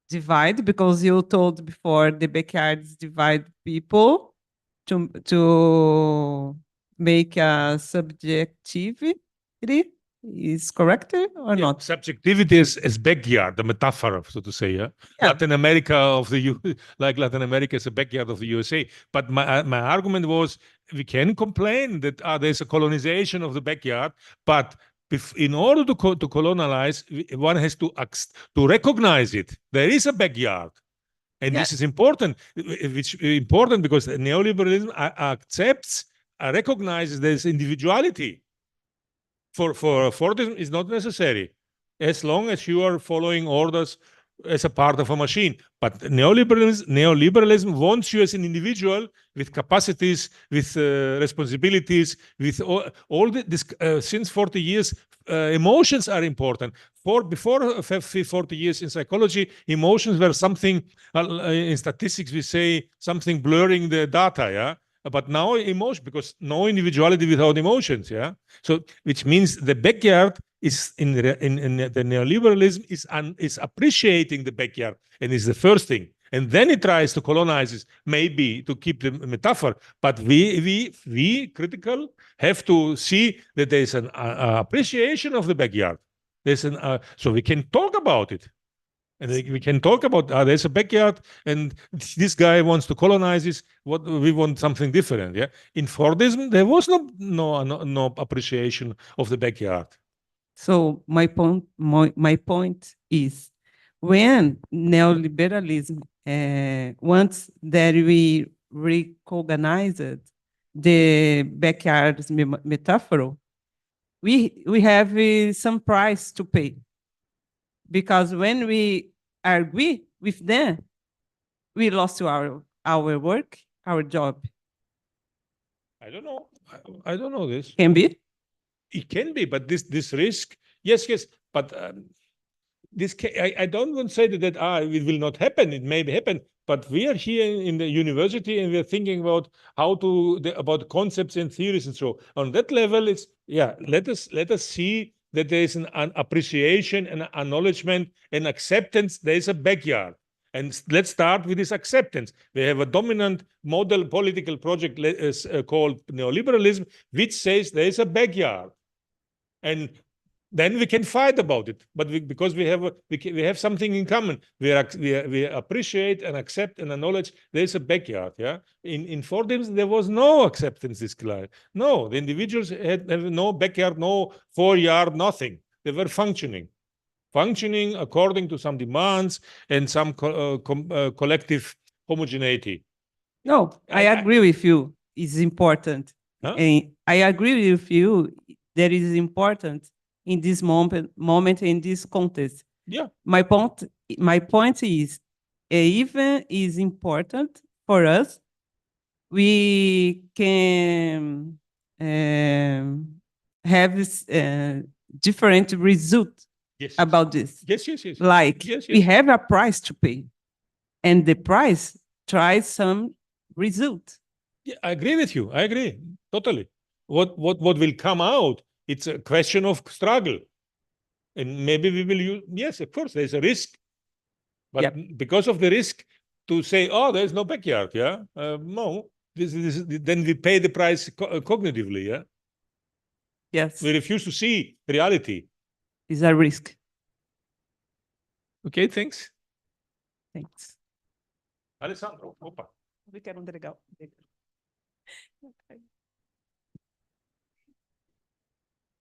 divide, because you told before the backyards divide people to make a subjectivity. Is correct or not? Subjectivity is backyard, the metaphor, so to say. Yeah? Latin America like Latin America is a backyard of the USA. But my argument was, we can complain that there's a colonization of the backyard, but in order to colonize, one has to recognize it. There is a backyard. And this is important, which is important because neoliberalism accepts, recognizes there's individuality. For Fordism is not necessary, as long as you are following orders as a part of a machine. But neoliberalism wants you as an individual with capacities, with responsibilities, with all this. Since 40 years, emotions are important. Before 40 years in psychology, emotions were something, in statistics we say, something blurring the data, yeah? But now emotion, because no individuality without emotions, yeah. So which means the backyard is in the neoliberalism is appreciating the backyard, and is the first thing, and then it tries to colonize it, maybe to keep the metaphor. But we critical have to see that there is an appreciation of the backyard. There's so we can talk about it. And we can talk about there's a backyard, and this guy wants to colonize this. What we want something different, yeah. In Fordism, there was no appreciation of the backyard. So my point is, when neoliberalism wants that we recognize the backyard metaphor, we have some price to pay. Because when we agree with them, we lost our work, our job. I don't know. I don't know this. Can be. It can be, but this risk, yes. But I don't want to say that it will not happen. It may happen, but we are here in the university and we are thinking about how to about concepts and theories and so on that level. It's let us see that there is an appreciation and acknowledgement and acceptance. There is a backyard. And let's start with this acceptance. We have a dominant model political project called neoliberalism, which says there is a backyard. And then we can fight about it. But because we have something in common, we appreciate and accept and acknowledge there is a backyard. Yeah. In Fordism, there was no acceptance this class. No, the individuals had no backyard, no foreyard, nothing. They were functioning according to some demands and some collective homogeneity. No, I agree with you. It's important. Huh? And I agree with you that it is important in this moment in this context. Yeah. My point is, even is important for us, we can have different results about this. Yes. Like Yes. we have a price to pay, and the price tries some result. Yeah, I agree with you. I agree totally. What will come out? It's a question of struggle, and maybe we will use. Yes, of course, there's a risk, but because of the risk, to say, "Oh, there's no backyard," yeah, no. Then we pay the price cognitively, yeah. Yes, we refuse to see reality. It's a risk. Okay, thanks. Thanks. Alessandro, opa. We quero legal.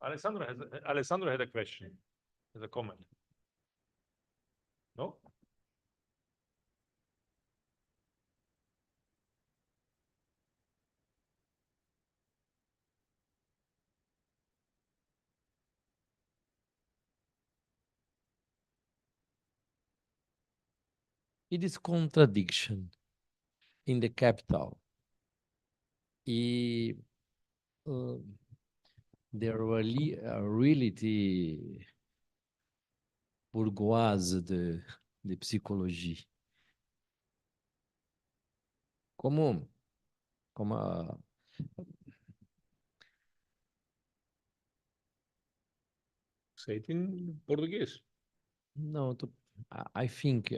Alessandro had a question, has a comment. No? It is contradiction in the capital. The reality bourgeoise de psychologie. Como Say it in Portuguese. No, I think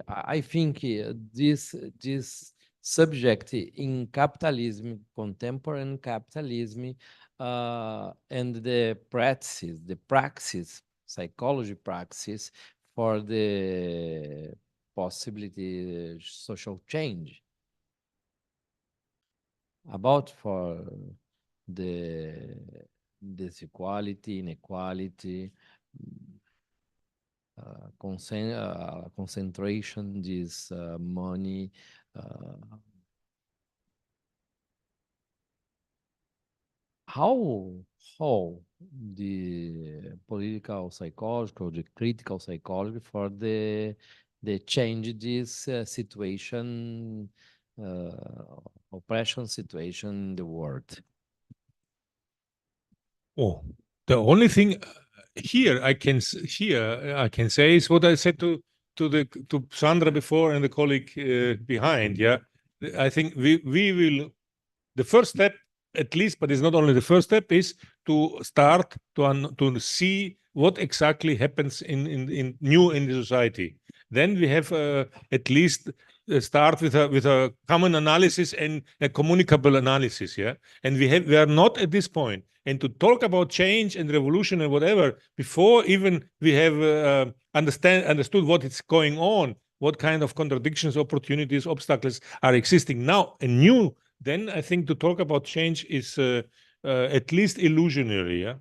this subject in capitalism, contemporary capitalism, and the praxis, psychology praxis for the possibility social change. About for the disequality, inequality, concentration, this money, how the political psychology or the critical psychology for the change this situation, oppression situation in the world. Oh, the only thing here I can say is what I said to Sandra before and the colleague behind. Yeah, I think we will. The first step, at least, but it's not only the first step, is to start to see what exactly happens in new in the society. Then we have at least start with a common analysis and a communicable analysis. Yeah, and we are not at this point. And to talk about change and revolution and whatever before even we have understood what is going on, what kind of contradictions, opportunities, obstacles are existing now and new, then I think to talk about change is at least illusionary. Yeah,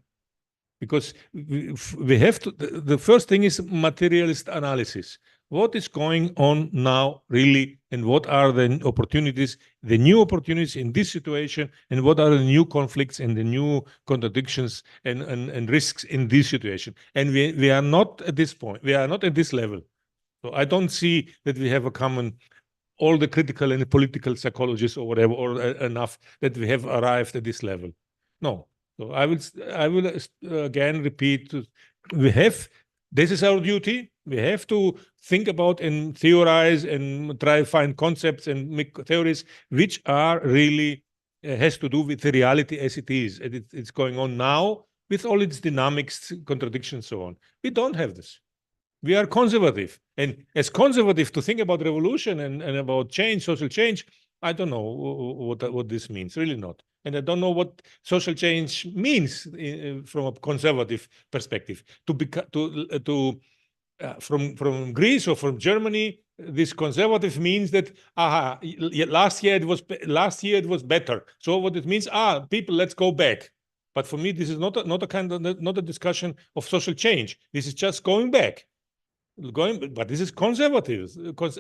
because we have to. The first thing is materialist analysis. What is going on now really, and what are the opportunities, the new opportunities in this situation, and what are the new conflicts and the new contradictions and risks in this situation? And we are not at this point. We are not at this level. So I don't see that we have a common, all the critical and political psychologists or whatever, or enough that we have arrived at this level. No. So I will again repeat, this is our duty. We have to think about and theorize and try to find concepts and make theories which are really has to do with the reality as it is. And it's going on now with all its dynamics, contradictions, so on. We don't have this. We are conservative. And as conservative to think about revolution and about change, social change, I don't know what this means, really not. And I don't know what social change means from a conservative perspective. From Greece or from Germany, this conservative means that last year it was better. So what it means, people, let's go back. But for me, this is not a discussion of social change. This is just going back. But this is conservative,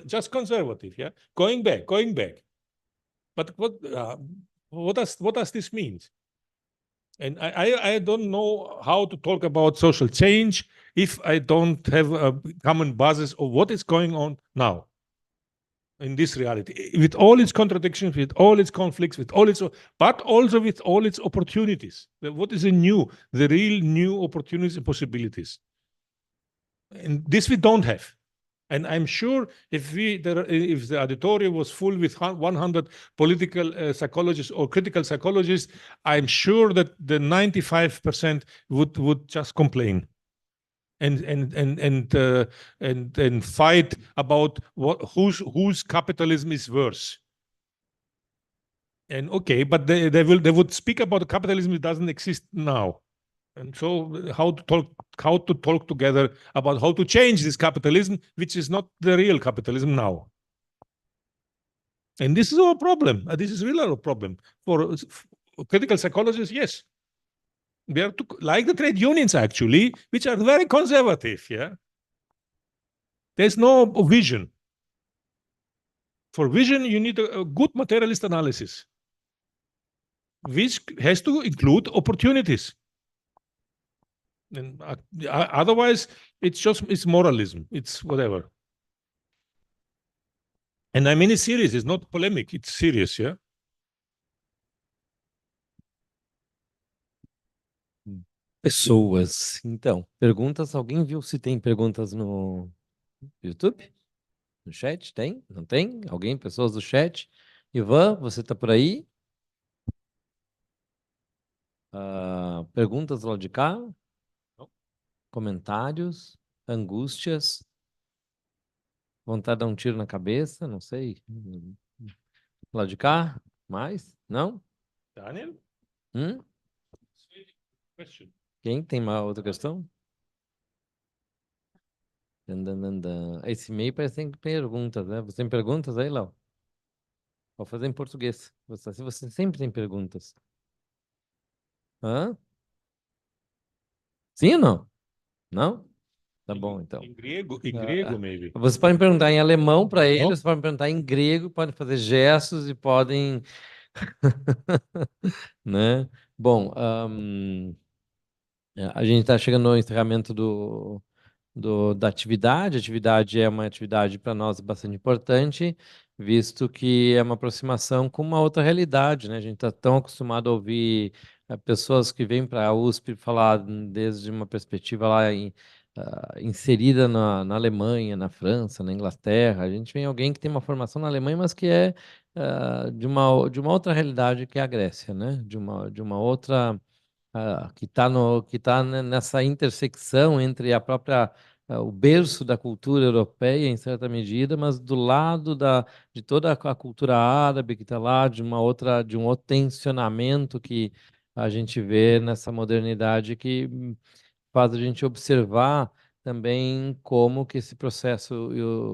just conservative, yeah. Going back. But what does this mean? And I don't know how to talk about social change if I don't have a common basis of what is going on now in this reality, with all its contradictions, with all its conflicts, but also with all its opportunities. What is the real new opportunities and possibilities? And this we don't have. And I'm sure if the auditorium was full with 100 political psychologists or critical psychologists, I'm sure that the 95% would just complain and fight about whose capitalism is worse. And okay, but they would speak about capitalism that doesn't exist now. And so how to talk together about how to change this capitalism, which is not the real capitalism now. And this is our problem. This is really our problem. For critical psychologists, yes. They are like the trade unions, actually, which are very conservative, yeah? There's no vision. For vision, you need a good materialist analysis, which has to include opportunities. And otherwise, it's moralism. It's whatever. And I mean, it's serious. It's not polemic. It's serious, yeah. Pessoas. Então, perguntas. Alguém viu se tem perguntas no YouTube? No chat? Tem? Não tem? Alguém? Pessoas do chat? Ivan, você está por aí? Perguntas lá de cá? Comentários? Angústias? Vontade de dar um tiro na cabeça? Não sei. Lá de cá? Mais? Não? Daniel? Question. Quem tem uma outra questão? Esse e-mail parece que tem perguntas, né? Você tem perguntas aí, Léo? Vou fazer em português. Você sempre tem perguntas. Hã? Sim ou não? Não? Tá bom, então. Em grego, maybe. Você pode perguntar em alemão para eles, pode perguntar em grego, pode fazer gestos e podem... né? Bom, a gente está chegando no encerramento da atividade. A atividade é uma atividade para nós bastante importante, visto que é uma aproximação com uma outra realidade, né? A gente está tão acostumado a ouvir pessoas que vêm para a USP falar desde uma perspectiva lá inserida na Alemanha, na França, na Inglaterra. A gente vem alguém que tem uma formação na Alemanha, mas que é de uma outra realidade, que é a Grécia, né? De uma outra... que está nessa intersecção entre o berço da cultura europeia, em certa medida, mas do lado de toda a cultura árabe que está lá, de um outro tensionamento que a gente vê nessa modernidade, que faz a gente observar também como que esse processo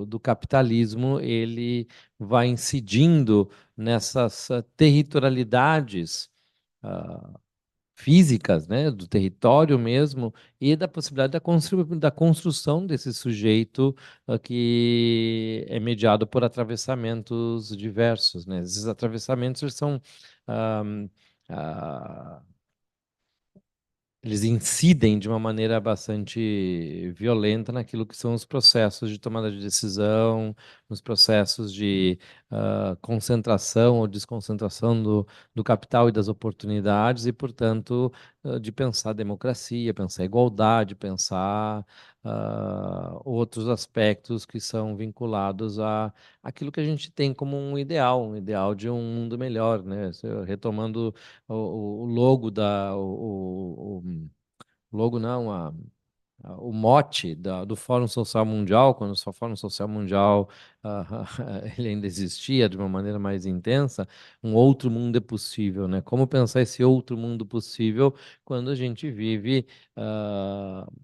do capitalismo ele vai incidindo nessas territorialidades físicas, né, do território mesmo, e da possibilidade da construção desse sujeito que é mediado por atravessamentos diversos, né? Esses atravessamentos são eles incidem de uma maneira bastante violenta naquilo que são os processos de tomada de decisão, nos processos de concentração ou desconcentração do capital e das oportunidades, e, portanto, de pensar democracia, pensar igualdade, pensar outros aspectos que são vinculados a aquilo que a gente tem como um ideal de um mundo melhor, né? Retomando o logo o logo não, o mote do Fórum Social Mundial, quando o Fórum Social Mundial ele ainda existia de uma maneira mais intensa, um outro mundo é possível, né? Como pensar esse outro mundo possível quando a gente vive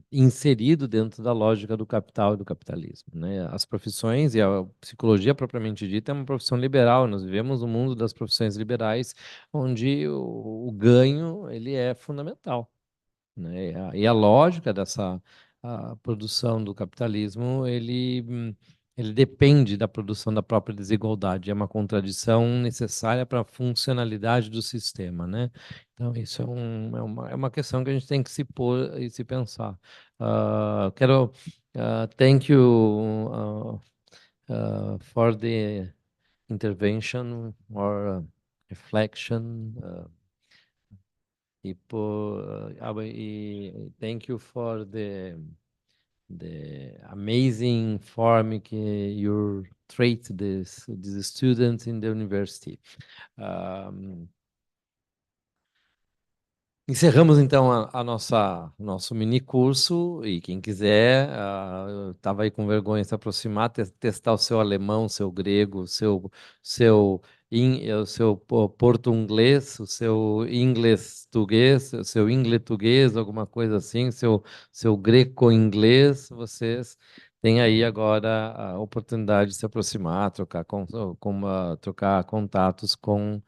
inserido dentro da lógica do capital e do capitalismo, né? As profissões e a psicologia propriamente dita é uma profissão liberal. Nós vivemos um mundo das profissões liberais, onde o ganho ele é fundamental, né? E a lógica dessa a produção do capitalismo, ele depende da produção da própria desigualdade. É uma contradição necessária para a funcionalidade do sistema, né? Então, isso é uma questão que a gente tem que se pôr e se pensar. Quero thank you for the intervention or reflection. Thank you for the amazing form que you treat this students in the university. Encerramos então a nosso mini curso, e quem quiser, estava aí com vergonha de se aproximar, testar o seu alemão, o seu grego, o seu português, o seu inglês-tuguês, o seu inglês-tuguês, alguma coisa assim, seu greco-inglês. Vocês têm aí agora a oportunidade de se aproximar, trocar contatos com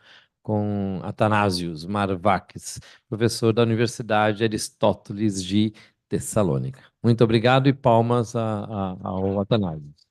Athanasios Marvakis, professor da Universidade Aristóteles de Tessalônica. Muito obrigado e palmas ao Athanasios.